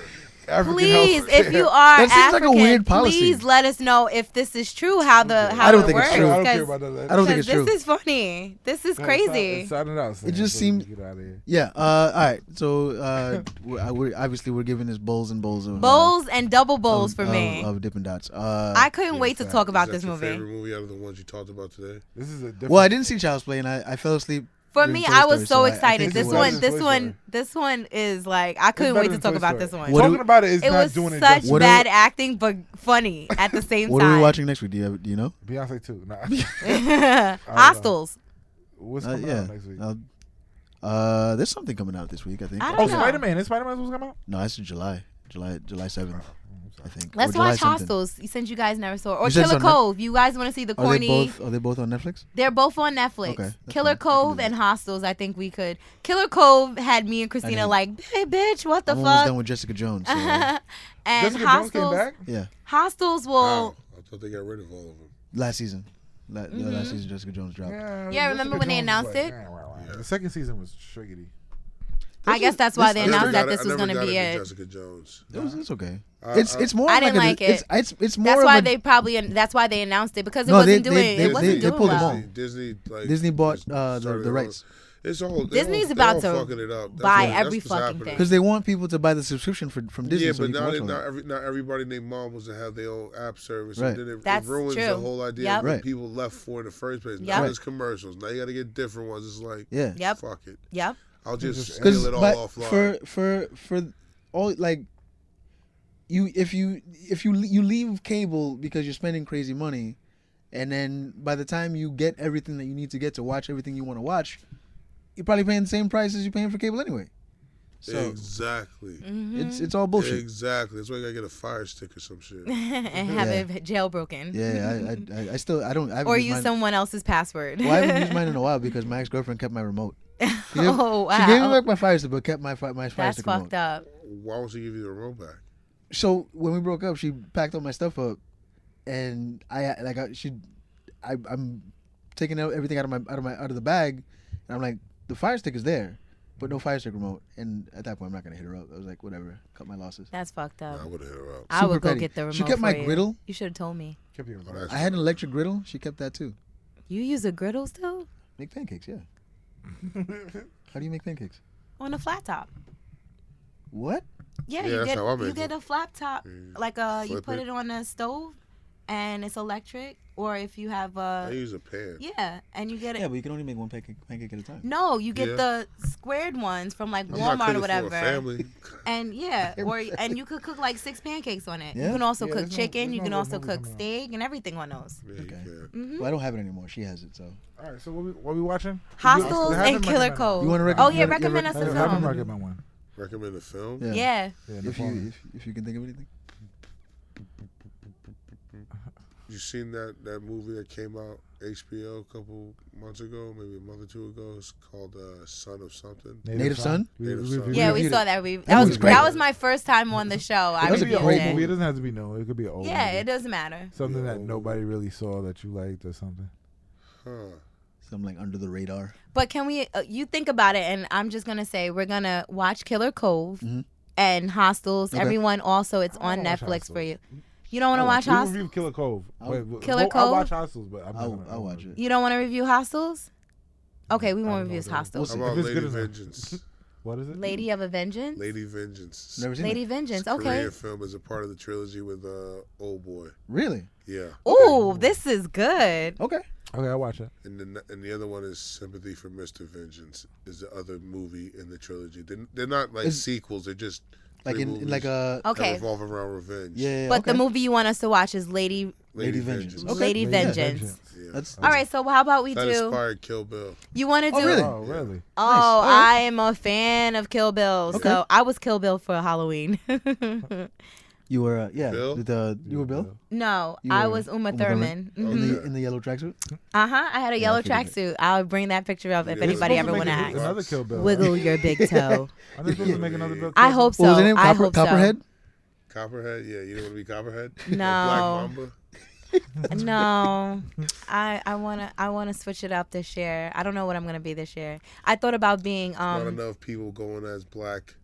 African Please, healthcare. if you are That seems like a African, weird policy. please let us know if this is true. How I don't it think it's works. true. I don't care 'cause- about that. I don't think it's this true. is funny. This is crazy. Sign it out. Sam, just so seemed- we get out of here. Yeah. All right. So we're giving this bowls and bowls of Bowls and double bowls of, for of, me. of Dippin' Dots. I couldn't wait to fact. talk about Is this that your movie. favorite movie out of the ones you talked about today? This is a different. Well, I didn't see Child's Play, and I fell asleep. For during me, Toy I was Story, so I excited. think This it better one, than this Toy one, Story. this one is like I couldn't It's wait better to than talk Toy about Story. this one. What Talking do- about it is It not was doing it such justice. What do- bad acting, but funny at the same What are we time. watching next week? Do you know? Beyonce too. Nah. Hostels. What's coming out next week? There's something coming out this week. I think. I Oh, don't know. Spider-Man. Is Spider-Man supposed to come out? No, it's in July 7th. I think. Let's Or July watch something. Hostels since you guys never saw, or You said it's Killer on Net- Cove. You guys want to see the corny? Are they both on Netflix? They're both on Netflix. Okay, that's Killer fine. I can Cove do and that. Hostels. I think we could. Killer Cove had me and Christina didn't- like, hey, bitch, what the I'm almost fuck? done with Jessica Jones. So, And Jessica Jones came Hostels. back. yeah, Hostels will. Wow. I thought they got rid of all of them. last season. The last season Jessica Jones dropped. Yeah, remember when they announced it? The second season was shiggity. I guess that's why they this- announced this- that I this was never gonna got be into it. Jessica Jones. It's okay. I- It's more. I of didn't like like it. It's more. That's of why a- they probably. That's why they announced it because it No, wasn't they- doing. they- It wasn't they doing pulled them well. all. Disney, like Disney bought started the it all. rights It's all Disney's they're about all to fucking it up. That's buy what- every that's what's fucking happening. thing. because they want people to buy the subscription from Disney. Yeah, so but you can now watch they, all not, that. not everybody named mom was to have their own app service. Right. And then it That's ruins true. the whole idea Yep. of what Right. people left for in the first place. Yep. Now Right. there's commercials. Now you got to get different ones. It's like, Yeah. Yep. fuck it. Yep. I'll just Because steal it all offline. for all like if you leave cable because you're spending crazy money, and then by the time you get everything that you need to get to watch everything you want to watch, you're probably paying the same price as you're paying for cable anyway. So Exactly. Mm-hmm. it's all bullshit. Exactly. That's why you got to get a fire stick or some shit. And have Yeah. it jailbroken. Yeah, I still I don't. I haven't Or used use mine- someone else's password. Well, I haven't used mine in a while because my ex-girlfriend kept my remote. She gave, Oh wow. She gave me back my fire stick, but kept my fire That's stick remote. fucked up. Why won't she give you the remote back? So when we broke up, she packed all my stuff up, and I'm taking everything out of the bag, and I'm like, the fire stick is there, but no fire stick remote. And at that point, I'm not gonna hit her up. I was like, whatever, cut my losses. That's fucked up. I would have hit her up. I Super would go petty. get the remote. She kept my for you. griddle. You should have told me. Kept your That's- I had an electric griddle. She kept that too. You use a griddle still Make pancakes, yeah. How do you make pancakes? on a flat top. What? Yeah, Yeah, you that's how I get make you get it. a flat top, like you Flip put it. it on a stove, and it's electric. Or if you have I use a pan. yeah, and you get it. Yeah, but you can only make one pancake at a time. No, you get Yeah. the squared ones from like I'm not Walmart cooking or whatever. For a family. And yeah, and you could cook like 6 pancakes on it. Yeah? You can also Yeah, cook there's no- chicken. there's You no can real also movies cook coming out. steak and everything on those. Yeah, Okay. you can. Well, I don't have it anymore. She has it, so. All right, so what we watching? Hostels Have and him Killer recommend Cove. You wanna Oh yeah, recommend- recommend us yeah, a Have him film. recommend one. Recommend a film? Yeah. Yeah. Yeah, If Napoleon. you can think of anything. You seen that movie that came out HBO a couple months ago, maybe a month or two ago? It's called Son of Something. Native Son? Native Son. Yeah, we reviewed saw it. that. That That was was great. that was my first time on the show. I It could be reviewed an old it. movie. It doesn't have to be new. It could be an old Yeah, movie. it doesn't matter. Something Yeah, that old nobody really saw that you liked or something. Huh. Something like Under the Radar. But can we? You think about it, and I'm just gonna say we're gonna watch Killer Cove Mhm. and Hostels. Okay. Everyone also, it's I on wanna watch Netflix for Hostels. you. You don't want to watch We Hostels? review Killer Cove. Killer I'll Cove? watch Hostels, but I'm not I'll gonna watch it. You don't want to review Hostels? Okay, we I won't don't know review what that is. Hostels. How If about it's Lady good enough. Vengeance? What is it? Lady of a Vengeance. Lady Vengeance. Never seen Lady it. Vengeance. It's a Okay. Korean film is a part of the trilogy with Old Boy. Really? Yeah. Ooh, this is good. Okay. Okay, I'll watch it. And the other one is Sympathy for Mr. Vengeance. Is the other movie in the trilogy. They're not like sequels. They're just Like three in movies like a that Okay. revolve around revenge. yeah. But okay. the movie you want us to watch is Lady Lady Vengeance. Okay. Lady Yeah. Vengeance. Yeah. That's All right, so how about we That do? inspired Kill Bill. You want to do? Oh, really? Oh, really? Oh, All right. I am a fan of Kill Bill. Okay. So I was Kill Bill for Halloween. You were Bill? You were Bill No, You I were was Uma Uma Thurman. in the yellow tracksuit. I had a yellow I figured tracksuit. I'll bring that picture up if Yeah, anybody they're ever supposed want to to make ask. Another Kill Bill. Wiggle your big toe. Are they supposed to make another Bill? I hope so. What was her name? I hope Copperhead. Copperhead? Yeah, you don't want to be Copperhead? No. Black Mamba? so. No, I wanna switch it up this year. I don't know what I'm gonna be this year. I thought about being Not enough people going as black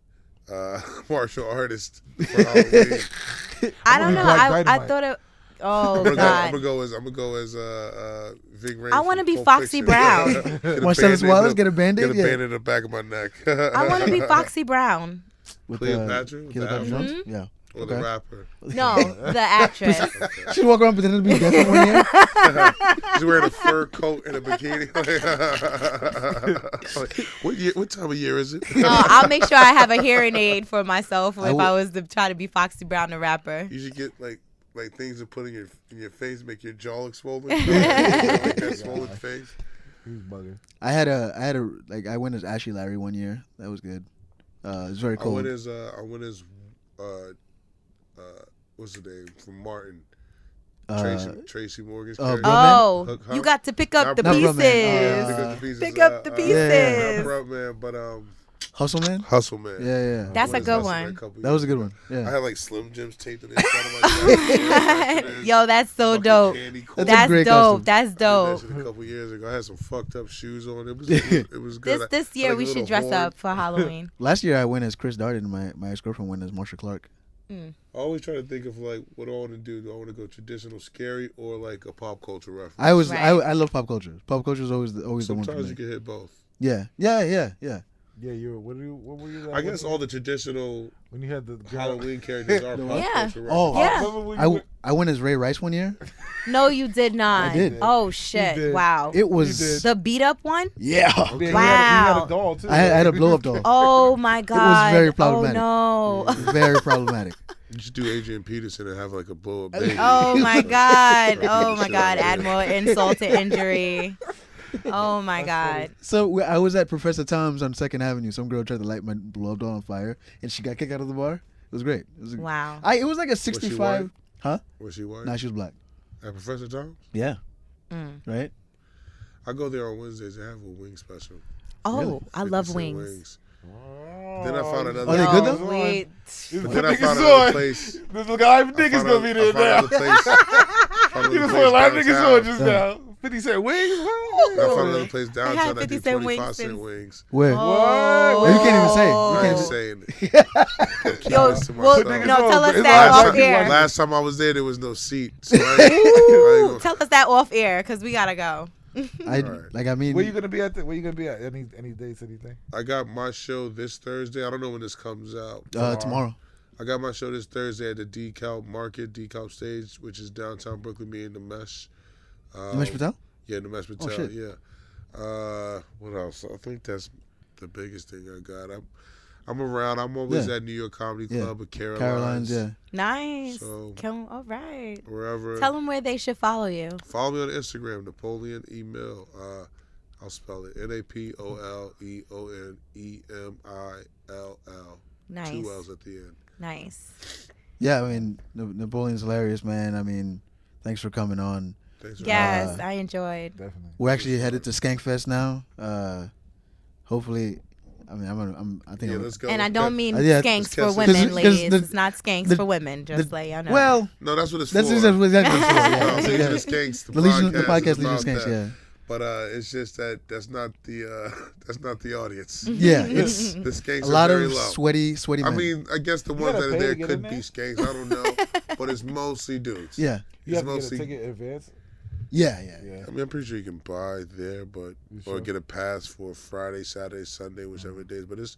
martial artists for Halloween. I don't know. Black I Dynamite. thought it. Oh I'm God. gonna go as Ving Rhames. I wanna from be Pulp Foxy Fiction. Brown. Get a Marcellus Band-Aid Wallace in get a the- Band-Aid? Get a Yeah. band in the back of my neck. I want to be Foxy Brown. With Cleopatra? With the Cleopatra afro? Jones. Yeah. Or the Okay. rapper. No, the actress. She'd walk around pretending to be deaf for 1 year. She's wearing a fur coat and a bikini. What time of year is it? No, I'll make sure I have a hearing aid for myself if would- I was to try to be Foxy Brown, the rapper. You should get like things to put in your face, make your jaw look swollen. Like that swollen face. He's bugging. I went as Ashley Larry 1 year. That was good. It was very I cool. went as what's the name from Martin? Tracy Morgan's oh, character. Brubman? Oh, Huh? you got to pick up Not the Brubman. pieces. Yeah, pick up the pieces. Pick up the Not pieces. Brubman, but Hustle Man. Hustle Man. Yeah. That's I a was good Hustle Man one. couple That was a years good ago. one. I Yeah. had like Slim Jims taped to the inside of my chest. Yo, that's so Fucking dope. candy corn. That's a That's great dope. costume. That's I did dope. that shit a couple years ago. I had some fucked up shoes on. It was good. This I year like we a should little dress horn. up for Halloween. Last year I went as Chris Darden. My ex-girlfriend went as Marsha Clark. I always try to think of like what do I want to do. Do I want to go traditional scary or like a pop culture reference? I Right. love pop culture. Pop culture is always the one for Sometimes me. you can hit both. Yeah. Yeah, what were you? I guess all the traditional when you had the girl. Halloween characters are pop Yeah. culture Oh. references. Yeah. Remember when you I went as Ray Rice 1 year. No, you did not. I did. Oh You shit! did. Wow. It was did. The beat up one. yeah. Yeah, he had Wow. a doll too. I had a blow up doll. Oh my god. very problematic. Oh no. Very problematic. You should do Adrian Peterson and have like a blow up baby. Oh my god. Oh my god. Add more insult to injury. Oh my god. So I was at Professor Tom's on 2nd Avenue. Some girl tried to light my blow up doll on fire, and she got kicked out of the bar. It was great. Wow. It was like a 65. Huh? Was she white? Nah, she was black. At Professor Tom's? Yeah. Mm. Right. I go there on Wednesdays. They have a wing special. Oh, Really? I 50 love cent wings. Then I found another. Are they good though? Wait. Then I found another place. This guy niggas gonna be there now. You just put a lot of niggas on just now. 50 Cent wings? I found another place had downtown that 50 did cent 25 wings cent since- wings. Where? Oh. You can't even say. You I can't ain't even saying it. Keep Yo, this to well, myself. no, tell us It's that all off about air. Last time I was there was no seat. So I ain't gonna- Tell us that off air, because we gotta go. I mean, Where you gonna be at? Where you gonna be at? Any dates? Anything? I got my show this Thursday. I don't know when this comes out. tomorrow. I got my show this Thursday at the DeKalb Market, DeKalb Stage, which is downtown Brooklyn. Me and the Mesh. The Mesh Patel? Yeah, the Mesh Patel. shit. Yeah. What else? I think that's the biggest thing I got. I'm around. I'm always Yeah. at New York Comedy Yeah. Club with Caroline's, yeah. Nice. So- All right. wherever. Tell them where they should follow you. Follow me on Instagram, Napoleon Emill. I'll spell it NapoleonEmill. Nice. 2 L's at the end. Nice. Yeah, I mean, Napoleon's hilarious, man. I mean, thanks for coming on. Thanks for Yes, I enjoyed. Definitely. We're actually headed to Skankfest now. Hopefully, I mean, I think. Yeah, I'm, let's go. And I don't mean Yeah, skanks let's for catch it. women, 'Cause ladies. the- It's not skanks the- for women. Just let y'all know. well, No, that's what it's that's for. exactly what it's for. No, Yeah, Legion yeah. of Skanks, The Legion, the podcast is Legion of about Skanks. that. Yeah, But it's just that's not the audience. yeah. It's The skanks a lot are very of low. sweady I men. mean, I guess the You ones gotta that are pay there to get could in be there? skanks. I don't know, but it's mostly dudes. Yeah, You have It's to mostly- get a ticket in advance. yeah. Yeah. I mean, I'm pretty sure you can buy there, but You or sure? get a pass for Friday, Saturday, Sunday, whichever days. But it's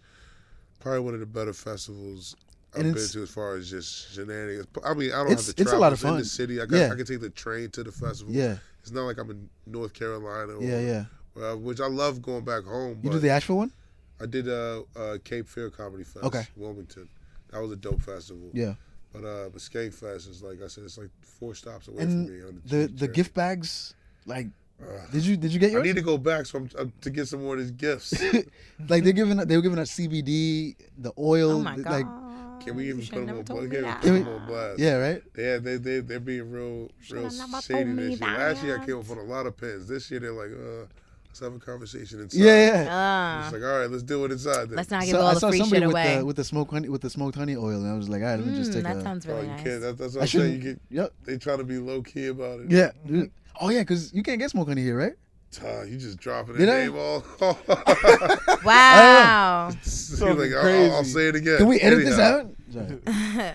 Probably one of the better festivals I've And been it's- to as far as just shenanigans. I mean, I don't It's- have to it's a travel. lot of It's in fun. the city. I can take the train to the festival. Yeah. It's not like I'm in North Carolina. Or, Yeah. which I love going back home. You but do the Asheville one? I did Cape Fear Comedy Fest, Okay. Wilmington. That was a dope festival. Yeah. But Skank Fest is like I said, it's like 4 stops away And from me. On the train. gift bags, like, did you get I yours? need to go back to get some more of these gifts. Like they were giving us CBD, the oil. Oh my god. Like, Can we even You put them never on told blast? me Can that. we put them on blast? yeah, right. They're being real Should've never shady told me this year. Last year I that. came up with a lot of pens. This year they're like, let's have a conversation inside. Yeah. It's like, all right, let's do it inside. Then. Let's not give So all I the saw free somebody shit with away. the smoked honey oil, and I was like, all right, let me just take That a. sounds really you nice. can't. That's what I I'm saying. shouldn't. Yep. They try to be low key about it. Yeah. Dude. Oh yeah, because you can't get smoked honey here, right? You just dropping Did the I? name all. Wow. You're like, I'll say it again. Can we edit this Anyhow. out? Sorry.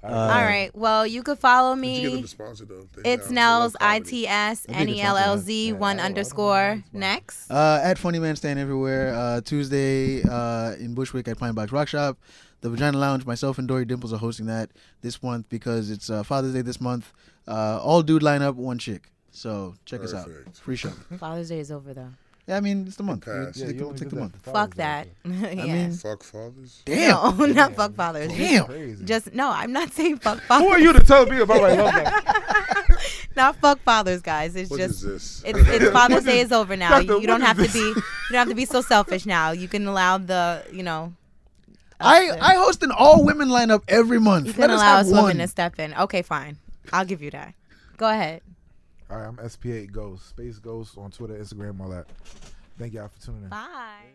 All right. Well, you could follow Did you get them me. to sponsor though? It's They Nels love comedy. ITSNELLZ Yeah, one I underscore don't know. next. At Funny Man Stand everywhere. Tuesday in Bushwick at Pine Box Rock Shop. The Vagina Lounge. Myself and Dory Dimples are hosting that this month because it's Father's Day this month. All dude lineup, one chick. So check us out. Perfect. Free show. Father's Day is over though. Yeah, I mean it's the month. Pass. Take, you only take did the that month. for Fuck Father's that. Day. Yeah. mean- Fuck fathers. Damn. No, not fuck fathers. Damn. Crazy. Just no. I'm not saying fuck Who fathers. are you to tell me about my love life? Not fuck fathers, guys. It's What just is this? it's Father's Day is over now. Doctor, You don't what have is to be you don't have to be so selfish now. You can allow the I host an all women lineup every month. you Let can us allow have us one. women to step in. Okay, fine. I'll give you that. Go ahead. All right, I'm SP8 Ghost, Space Ghost on Twitter, Instagram, all that. Thank y'all for tuning in. Bye.